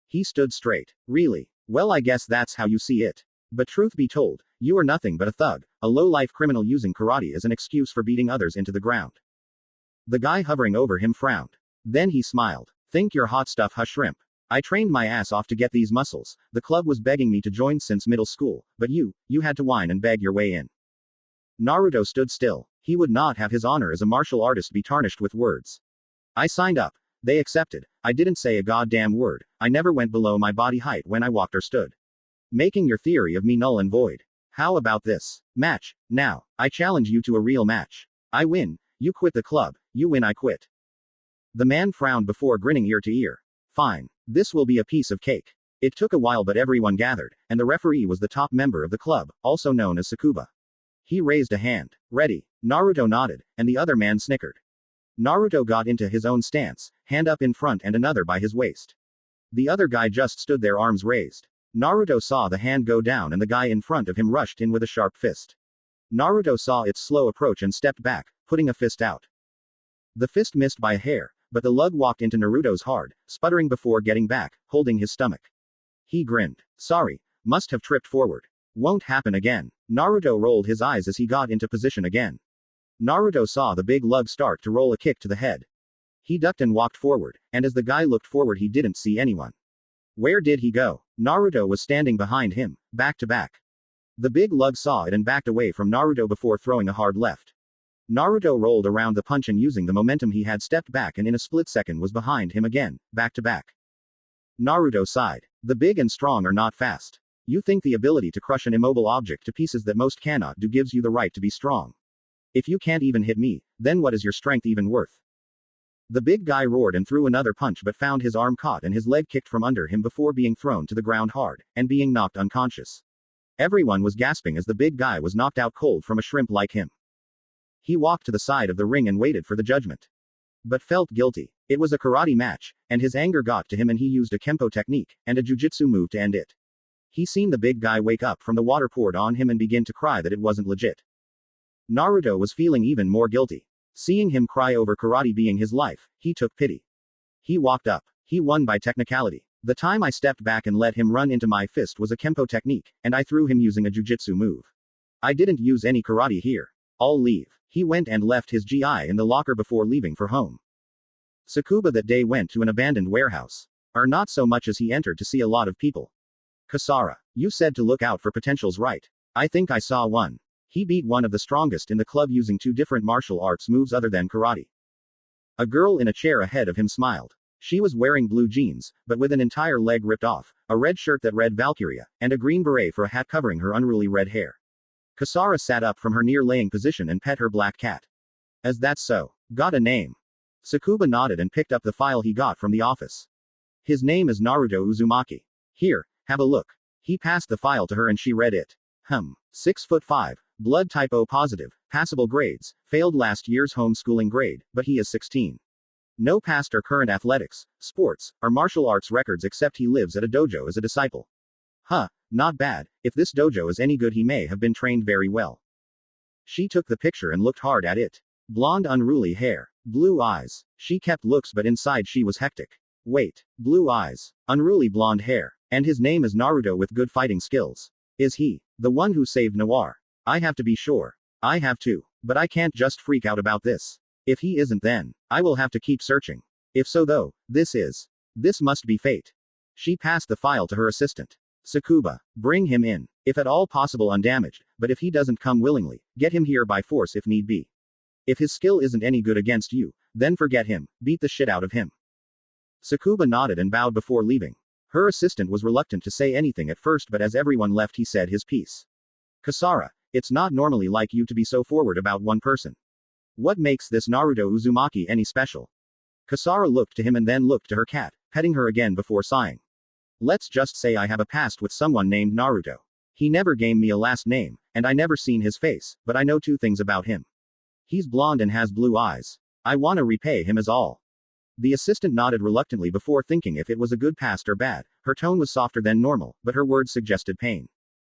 Speaker 1: He stood straight. Really? Well, I guess that's how you see it. But truth be told, you are nothing but a thug, a low-life criminal using karate as an excuse for beating others into the ground. The guy hovering over him frowned. Then he smiled. Think you're hot stuff, huh, shrimp? I trained my ass off to get these muscles. The club was begging me to join since middle school, but you had to whine and beg your way in. Naruto stood still. He would not have his honor as a martial artist be tarnished with words. I signed up. They accepted. I didn't say a goddamn word. I never went below my body height when I walked or stood. Making your theory of me null and void. How about this? Match. Now. I challenge you to a real match. I win. You quit the club. You win, I quit. The man frowned before grinning ear to ear. Fine. This will be a piece of cake. It took a while, but everyone gathered, and the referee was the top member of the club, also known as Tsukuba. He raised a hand. Ready. Naruto nodded, and the other man snickered. Naruto got into his own stance, hand up in front and another by his waist. The other guy just stood there, arms raised. Naruto saw the hand go down and the guy in front of him rushed in with a sharp fist. Naruto saw its slow approach and stepped back, putting a fist out. The fist missed by a hair, but the lug walked into Naruto's hard, sputtering before getting back, holding his stomach. He grinned. Sorry, must have tripped forward. Won't happen again. Naruto rolled his eyes as he got into position again. Naruto saw the big lug start to roll a kick to the head. He ducked and walked forward, and as the guy looked forward he didn't see anyone. Where did he go? Naruto was standing behind him, back to back. The big lug saw it and backed away from Naruto before throwing a hard left. Naruto rolled around the punch and using the momentum he had stepped back and in a split second was behind him again, back to back. Naruto sighed. The big and strong are not fast. You think the ability to crush an immobile object to pieces that most cannot do gives you the right to be strong. If you can't even hit me, then what is your strength even worth? The big guy roared and threw another punch but found his arm caught and his leg kicked from under him before being thrown to the ground hard, and being knocked unconscious. Everyone was gasping as the big guy was knocked out cold from a shrimp like him. He walked to the side of the ring and waited for the judgment. But felt guilty. It was a karate match, and his anger got to him and he used a kempo technique, and a jujitsu move to end it. He seen the big guy wake up from the water poured on him and begin to cry that it wasn't legit. Naruto was feeling even more guilty. Seeing him cry over karate being his life, he took pity. He walked up. He won by technicality. The time I stepped back and let him run into my fist was a kempo technique, and I threw him using a jujitsu move. I didn't use any karate here. I'll leave. He went and left his GI in the locker before leaving for home. Tsukuba that day went to an abandoned warehouse. Or not so much as he entered to see a lot of people. Kasara, you said to look out for potentials, right? I think I saw one. He beat one of the strongest in the club using 2 different martial arts moves other than karate. A girl in a chair ahead of him smiled. She was wearing blue jeans, but with an entire leg ripped off, a red shirt that read Valkyria, and a green beret for a hat covering her unruly red hair. Kasara sat up from her near-laying position and pet her black cat. As that's so. Got a name? Tsukuba nodded and picked up the file he got from the office. His name is Naruto Uzumaki. Here, have a look. He passed the file to her and she read it. 6'5", blood type O positive, passable grades, failed last year's homeschooling grade, but he is 16. No past or current athletics, sports, or martial arts records except he lives at a dojo as a disciple. Not bad. If this dojo is any good he may have been trained very well. She took the picture and looked hard at it. Blonde unruly hair. Blue eyes. She kept looks but inside she was hectic. Wait. Blue eyes. Unruly blonde hair. And his name is Naruto with good fighting skills. Is he the one who saved Noir? I have to be sure. I have to. But I can't just freak out about this. If he isn't, then I will have to keep searching. If so though, this must be fate. She passed the file to her assistant. Tsukuba, bring him in. If at all possible undamaged, but if he doesn't come willingly, get him here by force if need be. If his skill isn't any good against you, then forget him, beat the shit out of him. Tsukuba nodded and bowed before leaving. Her assistant was reluctant to say anything at first, but as everyone left he said his piece. Kasara, it's not normally like you to be so forward about one person. What makes this Naruto Uzumaki any special? Kasara looked to him and then looked to her cat, petting her again before sighing. Let's just say I have a past with someone named Naruto. He never gave me a last name, and I never seen his face, but I know 2 things about him. He's blonde and has blue eyes. I wanna repay him as all. The assistant nodded reluctantly before thinking if it was a good past or bad. Her tone was softer than normal, but her words suggested pain.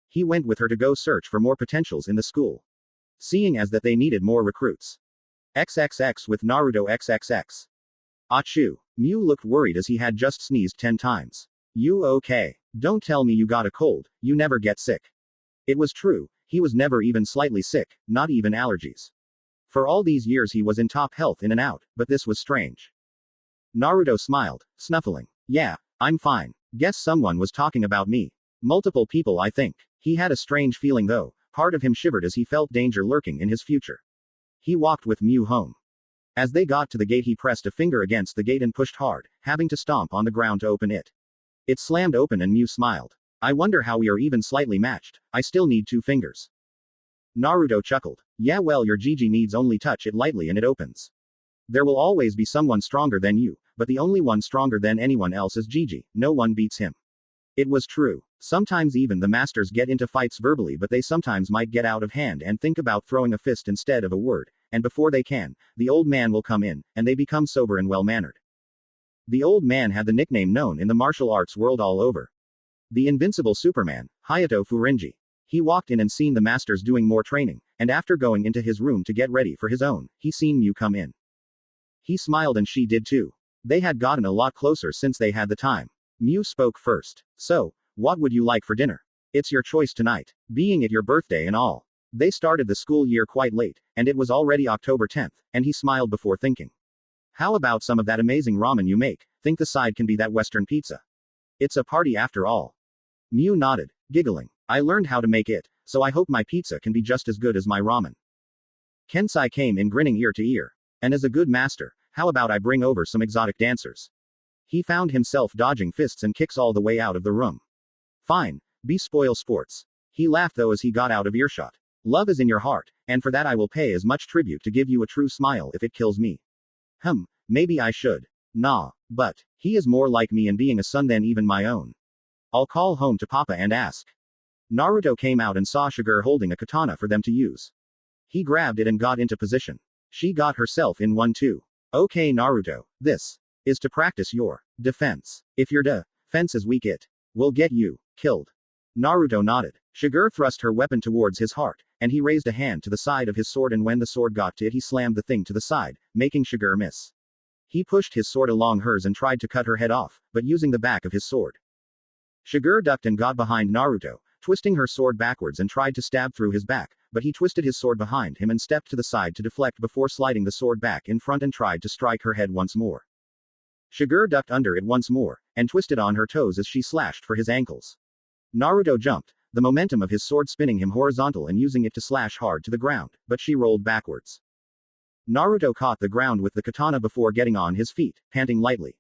Speaker 1: He went with her to go search for more potentials in the school. Seeing as that they needed more recruits. XXX with Naruto XXX. Achoo. Mew looked worried as he had just sneezed 10 times. You okay? Don't tell me you got a cold, you never get sick. It was true, he was never even slightly sick, not even allergies. For all these years he was in top health in and out, but this was strange. Naruto smiled, snuffling. Yeah, I'm fine. Guess someone was talking about me. Multiple people, I think. He had a strange feeling though. Part of him shivered as he felt danger lurking in his future. He walked with Mew home. As they got to the gate, he pressed a finger against the gate and pushed hard, having to stomp on the ground to open it. It slammed open and Mew smiled. I wonder how we are even slightly matched. I still need 2 fingers. Naruto chuckled. Yeah, well, your Gigi needs only touch it lightly and it opens. There will always be someone stronger than you, but the only one stronger than anyone else is Gigi. No one beats him. It was true. Sometimes even the masters get into fights verbally, but they sometimes might get out of hand and think about throwing a fist instead of a word, and before they can, the old man will come in, and they become sober and well-mannered. The old man had the nickname known in the martial arts world all over. The invincible Superman, Hayato Furinji. He walked in and seen the masters doing more training, and after going into his room to get ready for his own, he seen Mew come in. He smiled and she did too. They had gotten a lot closer since they had the time. Mew spoke first. So, what would you like for dinner? It's your choice tonight. Being it your birthday and all. They started the school year quite late, and it was already October 10th, and he smiled before thinking. How about some of that amazing ramen you make? Think the side can be that Western pizza. It's a party after all. Mew nodded, giggling. I learned how to make it, so I hope my pizza can be just as good as my ramen. Kensai came in grinning ear to ear. And as a good master, how about I bring over some exotic dancers? He found himself dodging fists and kicks all the way out of the room. Fine, be spoil sports. He laughed though as he got out of earshot. Love is in your heart, and for that I will pay as much tribute to give you a true smile if it kills me. Maybe I should. Nah, but he is more like me in being a son than even my own. I'll call home to Papa and ask. Naruto came out and saw Shigure holding a katana for them to use. He grabbed it and got into position. She got herself in one too. Okay Naruto, this is to practice your defense. If your defense is weak it will get you killed. Naruto nodded. Shigure thrust her weapon towards his heart, and he raised a hand to the side of his sword, and when the sword got to it he slammed the thing to the side, making Shigure miss. He pushed his sword along hers and tried to cut her head off, but using the back of his sword. Shigure ducked and got behind Naruto, twisting her sword backwards and tried to stab through his back, but he twisted his sword behind him and stepped to the side to deflect before sliding the sword back in front and tried to strike her head once more. Shigure ducked under it once more, and twisted on her toes as she slashed for his ankles. Naruto jumped, the momentum of his sword spinning him horizontal and using it to slash hard to the ground, but she rolled backwards. Naruto caught the ground with the katana before getting on his feet, panting lightly.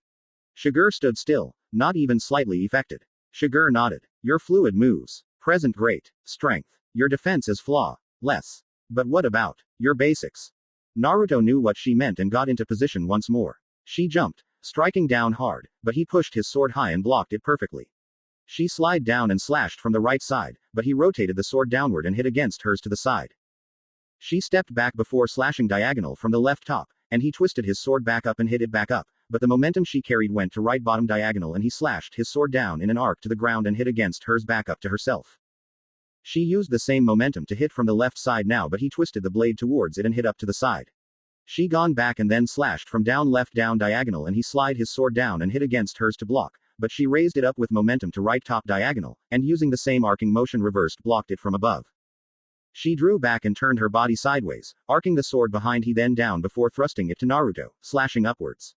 Speaker 1: Shigure stood still, not even slightly affected. Shigure nodded. Your fluid moves. Present great. Strength. Your defense is flawless. But what about your basics? Naruto knew what she meant and got into position once more. She jumped, striking down hard, but he pushed his sword high and blocked it perfectly. She slid down and slashed from the right side, but he rotated the sword downward and hit against hers to the side. She stepped back before slashing diagonal from the left top, and he twisted his sword back up and hit it back up, but the momentum she carried went to right bottom diagonal and he slashed his sword down in an arc to the ground and hit against hers back up to herself. She used the same momentum to hit from the left side now, but he twisted the blade towards it and hit up to the side. She gone back and then slashed from down left down diagonal and he slid his sword down and hit against hers to block, but she raised it up with momentum to right top diagonal, and using the same arcing motion reversed blocked it from above. She drew back and turned her body sideways, arcing the sword behind he then down before thrusting it to Naruto, slashing upwards.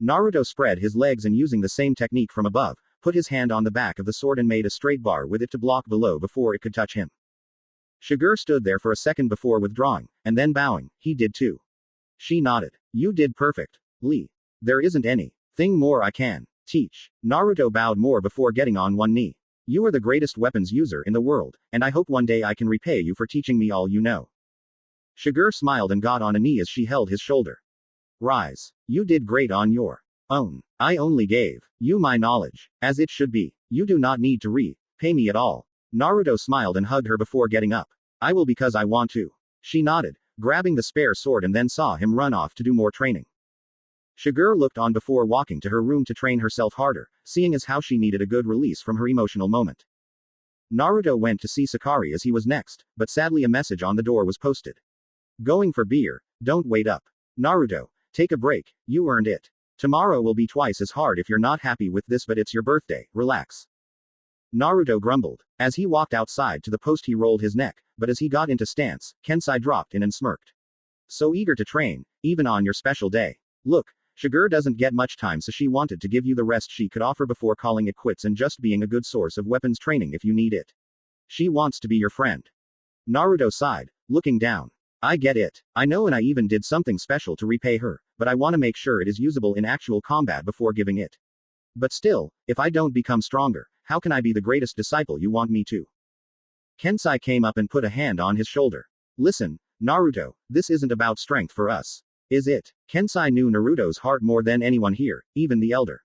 Speaker 1: Naruto spread his legs and using the same technique from above, put his hand on the back of the sword and made a straight bar with it to block below before it could touch him. Shigure stood there for a second before withdrawing, and then bowing. He did too. She nodded. You did perfectly. There isn't anything more I can teach. Naruto bowed more before getting on one knee. You are the greatest weapons user in the world, and I hope one day I can repay you for teaching me all you know. Shigure smiled and got on a knee as she held his shoulder. Rise. You did great on your own. I only gave you my knowledge, as it should be. You do not need to repay me at all. Naruto smiled and hugged her before getting up. I will because I want to. She nodded, grabbing the spare sword, and then saw him run off to do more training. Shigure looked on before walking to her room to train herself harder, seeing as how she needed a good release from her emotional moment. Naruto went to see Sakari as he was next, but sadly a message on the door was posted. Going for beer, don't wait up. Naruto, take a break, you earned it. Tomorrow will be twice as hard if you're not happy with this, but it's your birthday, relax. Naruto grumbled. As he walked outside to the post he rolled his neck, but as he got into stance, Kensai dropped in and smirked. So eager to train, even on your special day. Look, Shigure doesn't get much time, so she wanted to give you the rest she could offer before calling it quits and just being a good source of weapons training if you need it. She wants to be your friend. Naruto sighed, looking down. I get it. I know, and I even did something special to repay her, but I want to make sure it is usable in actual combat before giving it. But still, if I don't become stronger, how can I be the greatest disciple you want me to? Kensai came up and put a hand on his shoulder. Listen, Naruto, this isn't about strength for us. Is it? Kensai knew Naruto's heart more than anyone here, even the elder.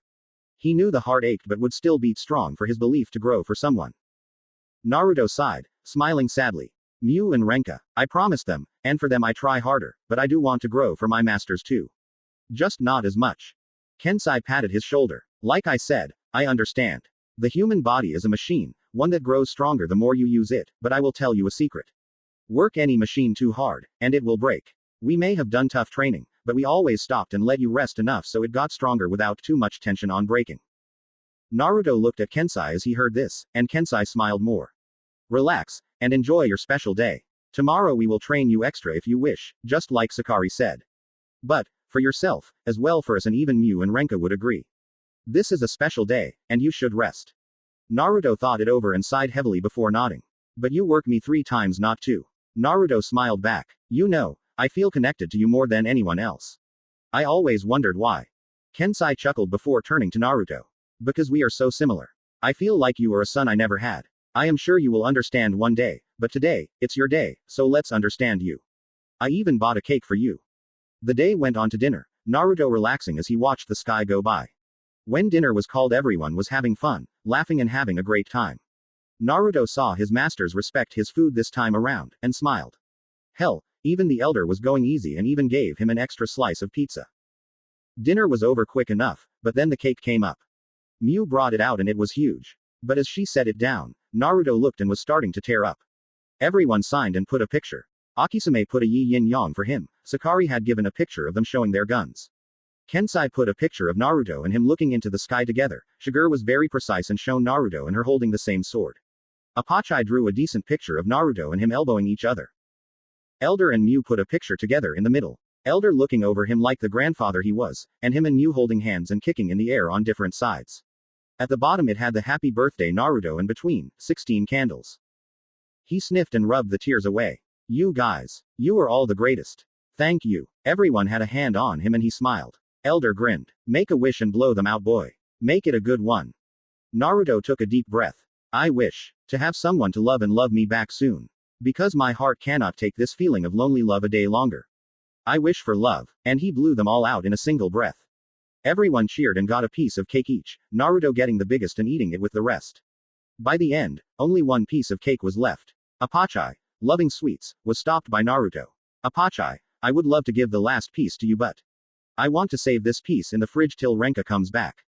Speaker 1: He knew the heart ached but would still beat strong for his belief to grow for someone. Naruto sighed, smiling sadly. Mew and Renka, I promise them, and for them I try harder, but I do want to grow for my masters too. Just not as much. Kensai patted his shoulder. Like I said, I understand. The human body is a machine, one that grows stronger the more you use it, but I will tell you a secret. Work any machine too hard, and it will break. We may have done tough training, but we always stopped and let you rest enough so it got stronger without too much tension on breaking. Naruto looked at Kensai as he heard this, and Kensai smiled more. Relax, and enjoy your special day. Tomorrow we will train you extra if you wish, just like Sakari said. But, for yourself, as well for us, and even Mew and Renka would agree. This is a special day, and you should rest. Naruto thought it over and sighed heavily before nodding. But you work me 3 times, not 2. Naruto smiled back. You know, I feel connected to you more than anyone else. I always wondered why. Kensai chuckled before turning to Naruto. Because we are so similar. I feel like you are a son I never had. I am sure you will understand one day, but today, it's your day, so let's understand you. I even bought a cake for you. The day went on to dinner, Naruto relaxing as he watched the sky go by. When dinner was called, everyone was having fun, laughing and having a great time. Naruto saw his masters respect his food this time around, and smiled. Hell, even the elder was going easy and even gave him an extra slice of pizza. Dinner was over quick enough, but then the cake came up. Mew brought it out and it was huge. But as she set it down, Naruto looked and was starting to tear up. Everyone signed and put a picture. Akisume put a yin yang for him, Sakari had given a picture of them showing their guns. Kensai put a picture of Naruto and him looking into the sky together. Shigure was very precise and shown Naruto and her holding the same sword. Apachai drew a decent picture of Naruto and him elbowing each other. Elder and Mew put a picture together in the middle. Elder looking over him like the grandfather he was, and him and Mew holding hands and kicking in the air on different sides. At the bottom it had the happy birthday Naruto and between, 16 candles. He sniffed and rubbed the tears away. You guys. You are all the greatest. Thank you. Everyone had a hand on him and he smiled. Elder grinned. Make a wish and blow them out, boy. Make it a good one. Naruto took a deep breath. I wish to have someone to love and love me back soon. Because my heart cannot take this feeling of lonely love a day longer. I wish for love. And he blew them all out in a single breath. Everyone cheered and got a piece of cake each, Naruto getting the biggest and eating it with the rest. By the end, only one piece of cake was left. Apachai, loving sweets, was stopped by Naruto. Apachai, I would love to give the last piece to you, but I want to save this piece in the fridge till Renka comes back.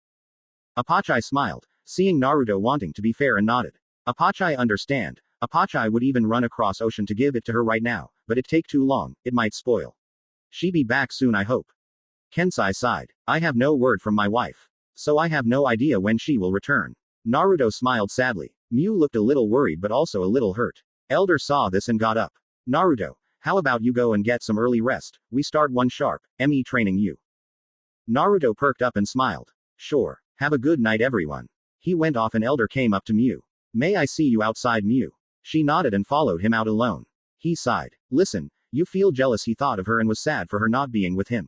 Speaker 1: Apachai smiled, seeing Naruto wanting to be fair, and nodded. Apachai understand. Apachai would even run across ocean to give it to her right now, but it take too long, it might spoil. She be back soon, I hope. Kensai sighed. I have no word from my wife. So I have no idea when she will return. Naruto smiled sadly. Mew looked a little worried but also a little hurt. Elder saw this and got up. Naruto, how about you go and get some early rest, we start 1 sharp, me training you. Naruto perked up and smiled. Sure. Have a good night, everyone. He went off and Elder came up to Mew. May I see you outside, Mew? She nodded and followed him out alone. He sighed. Listen, you feel jealous, he thought of her and was sad for her not being with him.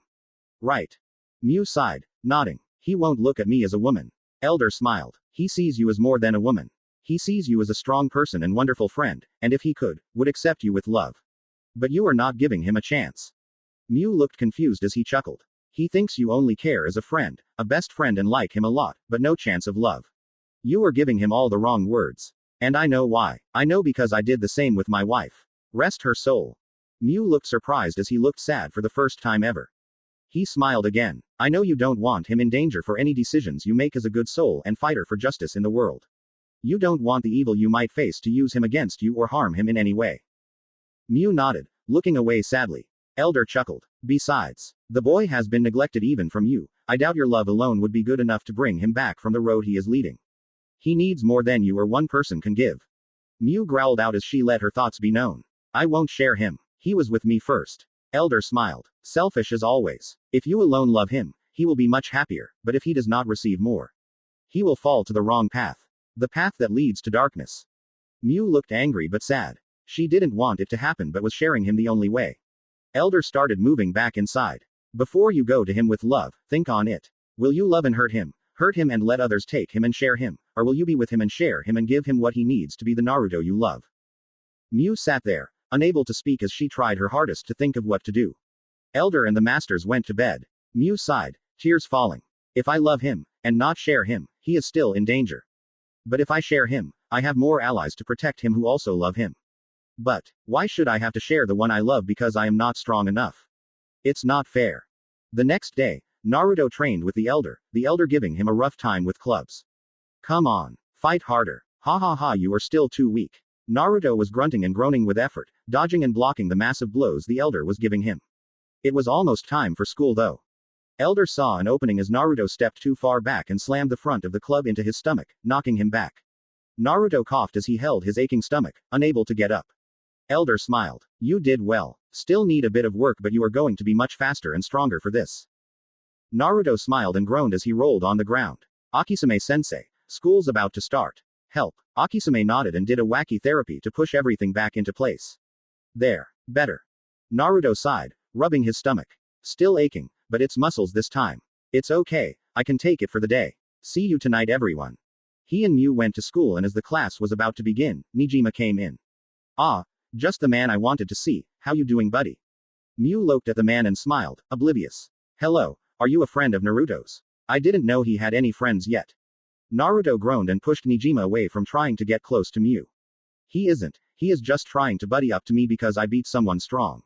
Speaker 1: Right. Mew sighed, nodding. He won't look at me as a woman. Elder smiled. He sees you as more than a woman. He sees you as a strong person and wonderful friend, and if he could, would accept you with love. But you are not giving him a chance. Mew looked confused as he chuckled. He thinks you only care as a friend, a best friend, and like him a lot, but no chance of love. You are giving him all the wrong words. And I know why. I know because I did the same with my wife. Rest her soul. Mew looked surprised as he looked sad for the first time ever. He smiled again. I know you don't want him in danger for any decisions you make as a good soul and fighter for justice in the world. You don't want the evil you might face to use him against you or harm him in any way. Mew nodded, looking away sadly. Elder chuckled. Besides, the boy has been neglected even from you. I doubt your love alone would be good enough to bring him back from the road he is leading. He needs more than you or one person can give. Mew growled out as she let her thoughts be known. I won't share him. He was with me first. Elder smiled. Selfish as always. If you alone love him, he will be much happier, but if he does not receive more, he will fall to the wrong path. The path that leads to darkness. Mew looked angry but sad. She didn't want it to happen but was sharing him the only way. Elder started moving back inside. Before you go to him with love, think on it. Will you love and hurt him and let others take him and share him, or will you be with him and share him and give him what he needs to be the Naruto you love? Mew sat there, unable to speak as she tried her hardest to think of what to do. Elder and the masters went to bed. Mew sighed, tears falling. If I love him, and not share him, he is still in danger. But if I share him, I have more allies to protect him who also love him. But, why should I have to share the one I love because I am not strong enough? It's not fair. The next day, Naruto trained with the elder giving him a rough time with clubs. Come on, fight harder. Ha ha ha, you are still too weak. Naruto was grunting and groaning with effort, dodging and blocking the massive blows the elder was giving him. It was almost time for school though. Elder saw an opening as Naruto stepped too far back and slammed the front of the club into his stomach, knocking him back. Naruto coughed as he held his aching stomach, unable to get up. Elder smiled. You did well. Still need a bit of work but you are going to be much faster and stronger for this. Naruto smiled and groaned as he rolled on the ground. Akisame-sensei, school's about to start. Help. Akisame nodded and did a wacky therapy to push everything back into place. There. Better. Naruto sighed, rubbing his stomach. Still aching, but it's muscles this time. It's okay, I can take it for the day. See you tonight everyone. He and Mew went to school and as the class was about to begin, Nijima came in. Ah, just the man I wanted to see. How you doing buddy? Mew looked at the man and smiled, oblivious. Hello, are you a friend of Naruto's? I didn't know he had any friends yet. Naruto groaned and pushed Nijima away from trying to get close to Mew. He isn't, he is just trying to buddy up to me because I beat someone strong.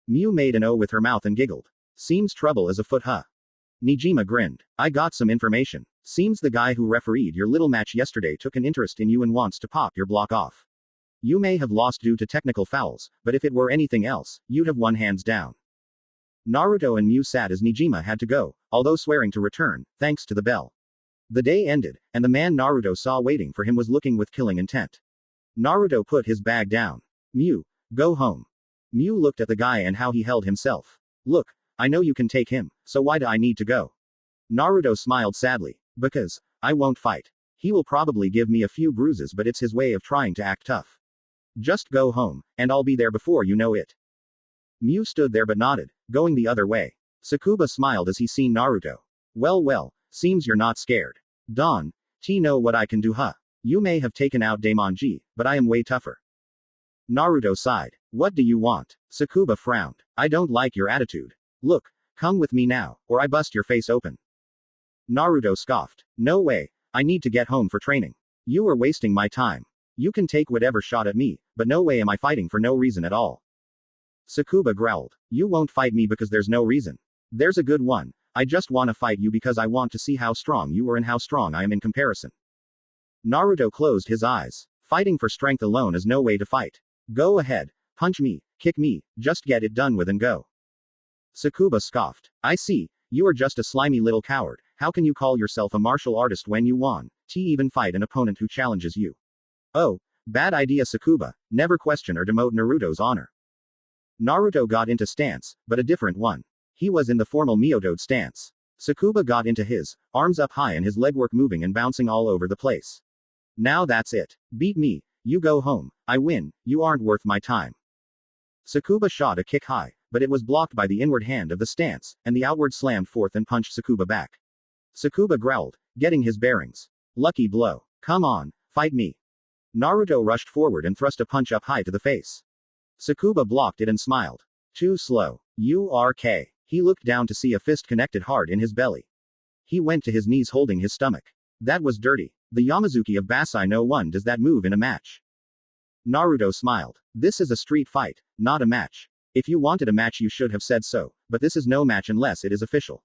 Speaker 1: Mew made an O with her mouth and giggled. Seems trouble is afoot huh? Nijima grinned. I got some information. Seems the guy who refereed your little match yesterday took an interest in you and wants to pop your block off. You may have lost due to technical fouls, but if it were anything else, you'd have won hands down. Naruto and Mew sat as Nijima had to go, although swearing to return, thanks to the bell. The day ended, and the man Naruto saw waiting for him was looking with killing intent. Naruto put his bag down. Mew, go home. Mew looked at the guy and how he held himself. Look, I know you can take him, so why do I need to go? Naruto smiled sadly. Because, I won't fight. He will probably give me a few bruises but it's his way of trying to act tough. Just go home, and I'll be there before you know it. Mew stood there but nodded, going the other way. Tsukuba smiled as he seen Naruto. Well, seems you're not scared. Don, know what I can do huh? You may have taken out Daemonji, but I am way tougher. Naruto sighed. What do you want? Tsukuba frowned. I don't like your attitude. Look, come with me now, or I bust your face open. Naruto scoffed. No way, I need to get home for training. You are wasting my time. You can take whatever shot at me, but no way am I fighting for no reason at all. Tsukuba growled. You won't fight me because there's no reason. There's a good one. I just wanna fight you because I want to see how strong you are and how strong I am in comparison. Naruto closed his eyes. Fighting for strength alone is no way to fight. Go ahead. Punch me, kick me, just get it done with and go. Tsukuba scoffed. I see, you are just a slimy little coward. How can you call yourself a martial artist when you won? Even fight an opponent who challenges you. Oh, bad idea Tsukuba, never question or demote Naruto's honor. Naruto got into stance, but a different one. He was in the formal Myotoad stance. Tsukuba got into his, arms up high and his legwork moving and bouncing all over the place. Now that's it. Beat me, you go home, I win, you aren't worth my time. Tsukuba shot a kick high, but it was blocked by the inward hand of the stance, and the outward slammed forth and punched Tsukuba back. Tsukuba growled, getting his bearings. Lucky blow. Come on, fight me. Naruto rushed forward and thrust a punch up high to the face. Tsukuba blocked it and smiled. Too slow. URK. He looked down to see a fist connected hard in his belly. He went to his knees holding his stomach. That was dirty. The Yamazuki of Basai no one does that move in a match. Naruto smiled. This is a street fight, not a match. If you wanted a match you should have said so, but this is no match unless it is official.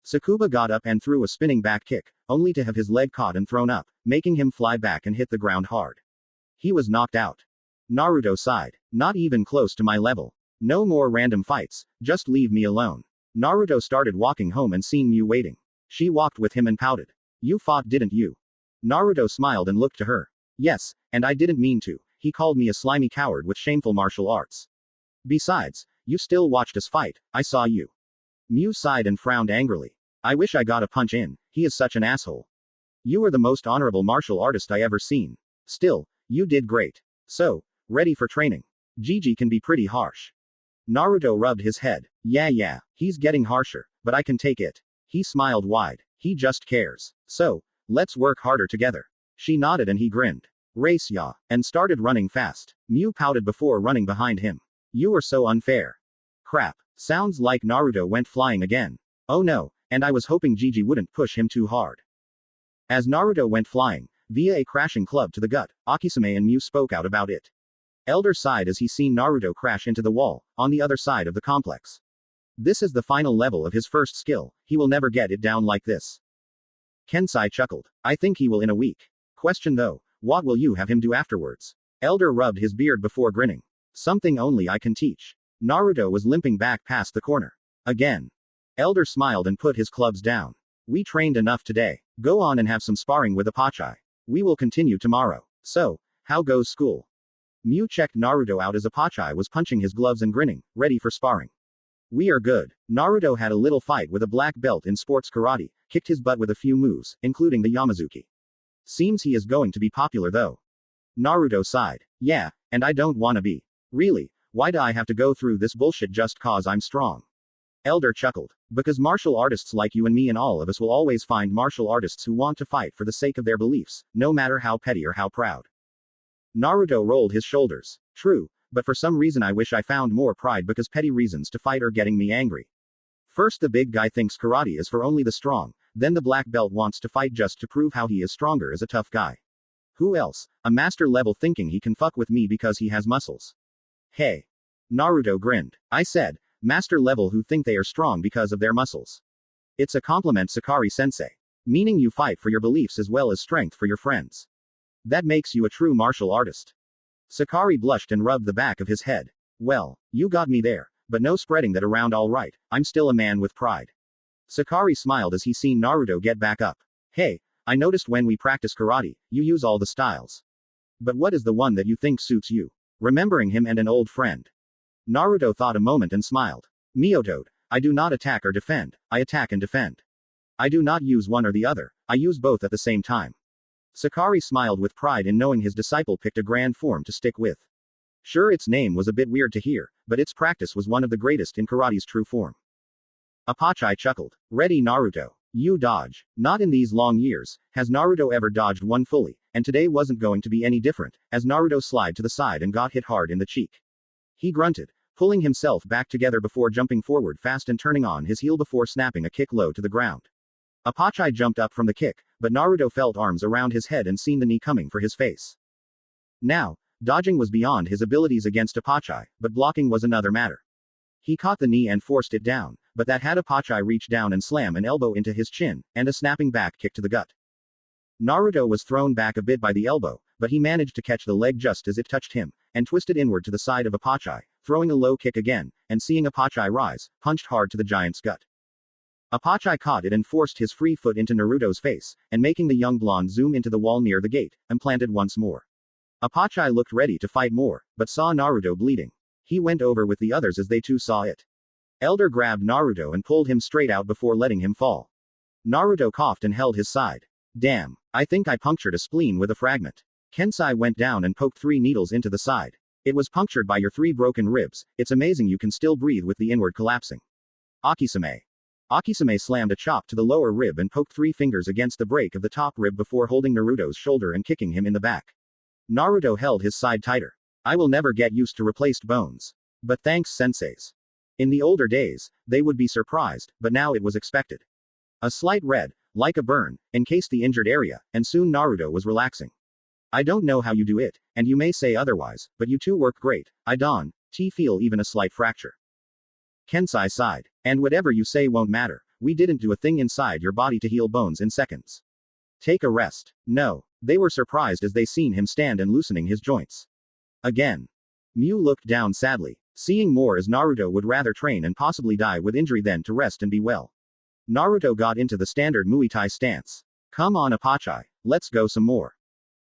Speaker 1: Tsukuba got up and threw a spinning back kick, only to have his leg caught and thrown up, making him fly back and hit the ground hard. He was knocked out. Naruto sighed. Not even close to my level. No more random fights, just leave me alone. Naruto started walking home and seen Mew waiting. She walked with him and pouted. You fought didn't you? Naruto smiled and looked to her. Yes, and I didn't mean to. He called me a slimy coward with shameful martial arts. Besides, you still watched us fight, I saw you. Mew sighed and frowned angrily. I wish I got a punch in, he is such an asshole. You are the most honorable martial artist I ever seen. Still, you did great. So, ready for training. Gigi can be pretty harsh. Naruto rubbed his head. Yeah, he's getting harsher, but I can take it. He smiled wide. He just cares. So, let's work harder together. She nodded and he grinned. Race ya, and started running fast. Mew pouted before running behind him. You are so unfair. Crap. Sounds like Naruto went flying again. Oh no, and I was hoping Gigi wouldn't push him too hard. As Naruto went flying, via a crashing club to the gut, Akisame and Mew spoke out about it. Elder sighed as he seen Naruto crash into the wall, on the other side of the complex. This is the final level of his first skill, he will never get it down like this. Kensai chuckled. I think he will in a week. Question though, what will you have him do afterwards? Elder rubbed his beard before grinning. Something only I can teach. Naruto was limping back past the corner. Again. Elder smiled and put his clubs down. We trained enough today. Go on and have some sparring with Apachai. We will continue tomorrow. So, how goes school? Mew checked Naruto out as Apachai was punching his gloves and grinning, ready for sparring. We are good. Naruto had a little fight with a black belt in sports karate, kicked his butt with a few moves, including the Yamazuki. Seems he is going to be popular though. Naruto sighed. Yeah, and I don't wanna be. Really, why do I have to go through this bullshit just cause I'm strong? Elder chuckled. Because martial artists like you and me and all of us will always find martial artists who want to fight for the sake of their beliefs, no matter how petty or how proud. Naruto rolled his shoulders. True, but for some reason I wish I found more pride because petty reasons to fight are getting me angry. First the big guy thinks karate is for only the strong, then the black belt wants to fight just to prove how he is stronger as a tough guy. Who else? A master level thinking he can fuck with me because he has muscles. Hey. Naruto grinned. I said, master level who think they are strong because of their muscles. It's a compliment Sakari-sensei. Meaning you fight for your beliefs as well as strength for your friends. That makes you a true martial artist. Sakari blushed and rubbed the back of his head. Well, you got me there, but no spreading that around all right, I'm still a man with pride. Sakari smiled as he seen Naruto get back up. Hey, I noticed when we practice karate, you use all the styles. But what is the one that you think suits you? Remembering him and an old friend. Naruto thought a moment and smiled. Miyotode, I do not attack or defend, I attack and defend. I do not use one or the other, I use both at the same time. Sakari smiled with pride in knowing his disciple picked a grand form to stick with. Sure, its name was a bit weird to hear, but its practice was one of the greatest in karate's true form. Apachai chuckled. Ready Naruto. You dodge. Not in these long years, has Naruto ever dodged one fully, and today wasn't going to be any different, as Naruto slid to the side and got hit hard in the cheek. He grunted, pulling himself back together before jumping forward fast and turning on his heel before snapping a kick low to the ground. Apachai jumped up from the kick, but Naruto felt arms around his head and seen the knee coming for his face. Now, dodging was beyond his abilities against Apachai, but blocking was another matter. He caught the knee and forced it down, but that had Apachai reach down and slam an elbow into his chin, and a snapping back kick to the gut. Naruto was thrown back a bit by the elbow, but he managed to catch the leg just as it touched him, and twisted inward to the side of Apachai, throwing a low kick again, and seeing Apachai rise, punched hard to the giant's gut. Apachai caught it and forced his free foot into Naruto's face, and making the young blonde zoom into the wall near the gate, and planted once more. Apachai looked ready to fight more, but saw Naruto bleeding. He went over with the others as they too saw it. Elder grabbed Naruto and pulled him straight out before letting him fall. Naruto coughed and held his side. Damn, I think I punctured a spleen with a fragment. Kensai went down and poked 3 needles into the side. It was punctured by your 3 broken ribs, it's amazing you can still breathe with the inward collapsing. Akisame. Akisame slammed a chop to the lower rib and poked 3 fingers against the break of the top rib before holding Naruto's shoulder and kicking him in the back. Naruto held his side tighter. I will never get used to replaced bones. But thanks senseis. In the older days, they would be surprised, but now it was expected. A slight red, like a burn, encased the injured area, and soon Naruto was relaxing. I don't know how you do it, and you may say otherwise, but you two work great, I don't feel even a slight fracture. Kensai sighed. And whatever you say won't matter, we didn't do a thing inside your body to heal bones in seconds. Take a rest. No. They were surprised as they seen him stand and loosening his joints. Again. Mew looked down sadly, seeing more as Naruto would rather train and possibly die with injury than to rest and be well. Naruto got into the standard Muay Thai stance. Come on Apachai, let's go some more.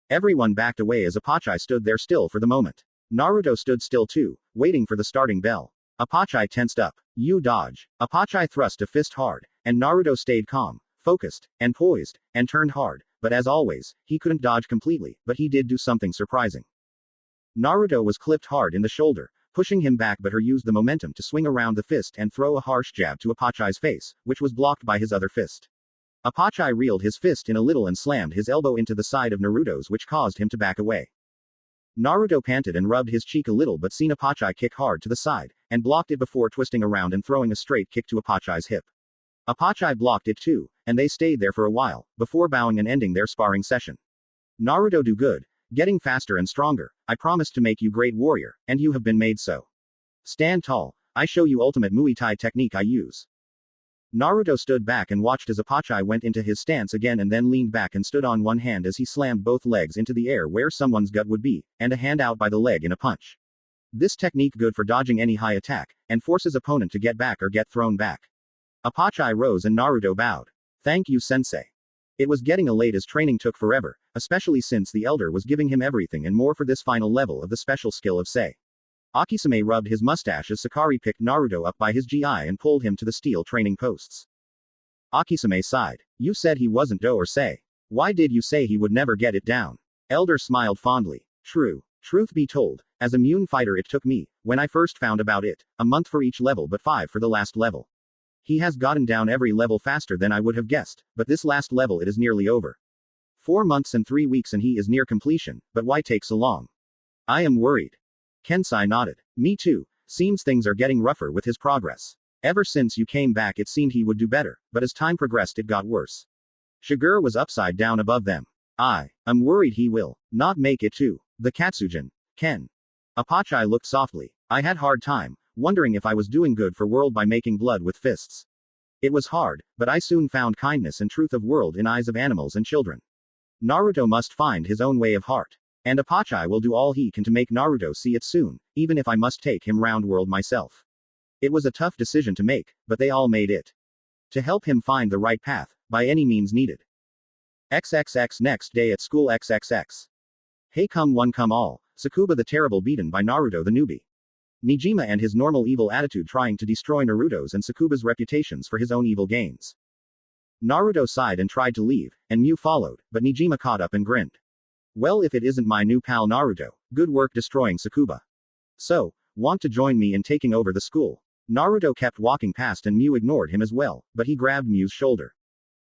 Speaker 1: Everyone backed away as Apachai stood there still for the moment. Naruto stood still too, waiting for the starting bell. Apachai tensed up. You dodge. Apachai thrust a fist hard, and Naruto stayed calm, focused, and poised, and turned hard, but as always, he couldn't dodge completely, but he did do something surprising. Naruto was clipped hard in the shoulder, pushing him back, but her used the momentum to swing around the fist and throw a harsh jab to Apachai's face, which was blocked by his other fist. Apachai reeled his fist in a little and slammed his elbow into the side of Naruto's, which caused him to back away. Naruto panted and rubbed his cheek a little, but seen Apachai kick hard to the side, and blocked it before twisting around and throwing a straight kick to Apachai's hip. Apachai blocked it too, and they stayed there for a while, before bowing and ending their sparring session. Naruto, do good. Getting faster and stronger. I promised to make you great warrior, and you have been made so. Stand tall. I show you ultimate Muay Thai technique I use. Naruto stood back and watched as Apachai went into his stance again and then leaned back and stood on one hand as he slammed both legs into the air where someone's gut would be, and a hand out by the leg in a punch. This technique good for dodging any high attack, and forces opponent to get back or get thrown back. Apachai rose and Naruto bowed. Thank you, sensei. It was getting late as training took forever, especially since the elder was giving him everything and more for this final level of the special skill of Sei. Akisame rubbed his mustache as Sakari picked Naruto up by his GI and pulled him to the steel training posts. Akisame sighed. You said he wasn't Do or Sei. Why did you say he would never get it down? Elder smiled fondly. True. Truth be told, as a Mune fighter it took me, when I first found about it, a month for each level but 5 for the last level. He has gotten down every level faster than I would have guessed, but this last level it is nearly over. 4 months and 3 weeks and he is near completion, but why take so long? I am worried. Kensai nodded. Me too, seems things are getting rougher with his progress. Ever since you came back it seemed he would do better, but as time progressed it got worse. Shiger was upside down above them. I'm worried he will not make it to the Katsujin. Ken. Apachai looked softly. I had hard time, wondering if I was doing good for world by making blood with fists. It was hard, but I soon found kindness and truth of world in eyes of animals and children. Naruto must find his own way of heart. And Apachai will do all he can to make Naruto see it soon, even if I must take him round world myself. It was a tough decision to make, but they all made it. To help him find the right path, by any means needed. XXX next day at school XXX. Hey come one come all, Tsukuba the terrible beaten by Naruto the newbie. Nijima and his normal evil attitude trying to destroy Naruto's and Tsukuba's reputations for his own evil gains. Naruto sighed and tried to leave, and Mew followed, but Nijima caught up and grinned. Well, if it isn't my new pal Naruto, good work destroying Tsukuba. So, want to join me in taking over the school? Naruto kept walking past and Mew ignored him as well, but he grabbed Mew's shoulder.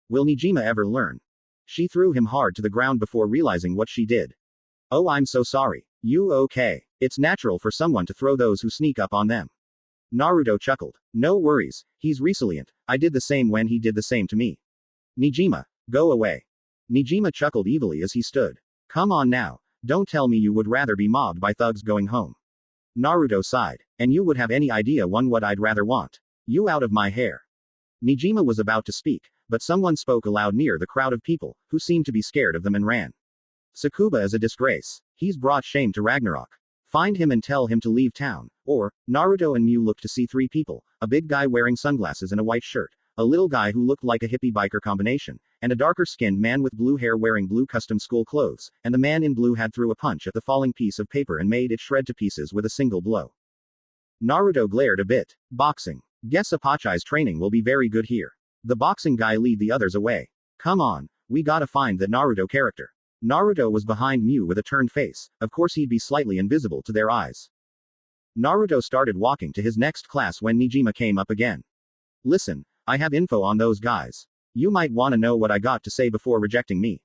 Speaker 1: Will Nijima ever learn? She threw him hard to the ground before realizing what she did. Oh, I'm so sorry. You okay? It's natural for someone to throw those who sneak up on them. Naruto chuckled. No worries, he's resilient. I did the same when he did the same to me. Nijima, go away. Nijima chuckled evilly as he stood. Come on now, don't tell me you would rather be mobbed by thugs going home. Naruto sighed. And you would have any idea what I'd rather want. You out of my hair. Nijima was about to speak, but someone spoke aloud near the crowd of people, who seemed to be scared of them and ran. Tsukuba is a disgrace. He's brought shame to Ragnarok. Find him and tell him to leave town. Or, Naruto and Mew looked to see 3 people, a big guy wearing sunglasses and a white shirt, a little guy who looked like a hippie biker combination, and a darker-skinned man with blue hair wearing blue custom school clothes, and the man in blue had threw a punch at the falling piece of paper and made it shred to pieces with a single blow. Naruto glared a bit. Boxing. Guess Apachai's training will be very good here. The boxing guy lead the others away. Come on, we gotta find that Naruto character. Naruto was behind Mew with a turned face, of course he'd be slightly invisible to their eyes. Naruto started walking to his next class when Nijima came up again. Listen, I have info on those guys. You might wanna know what I got to say before rejecting me.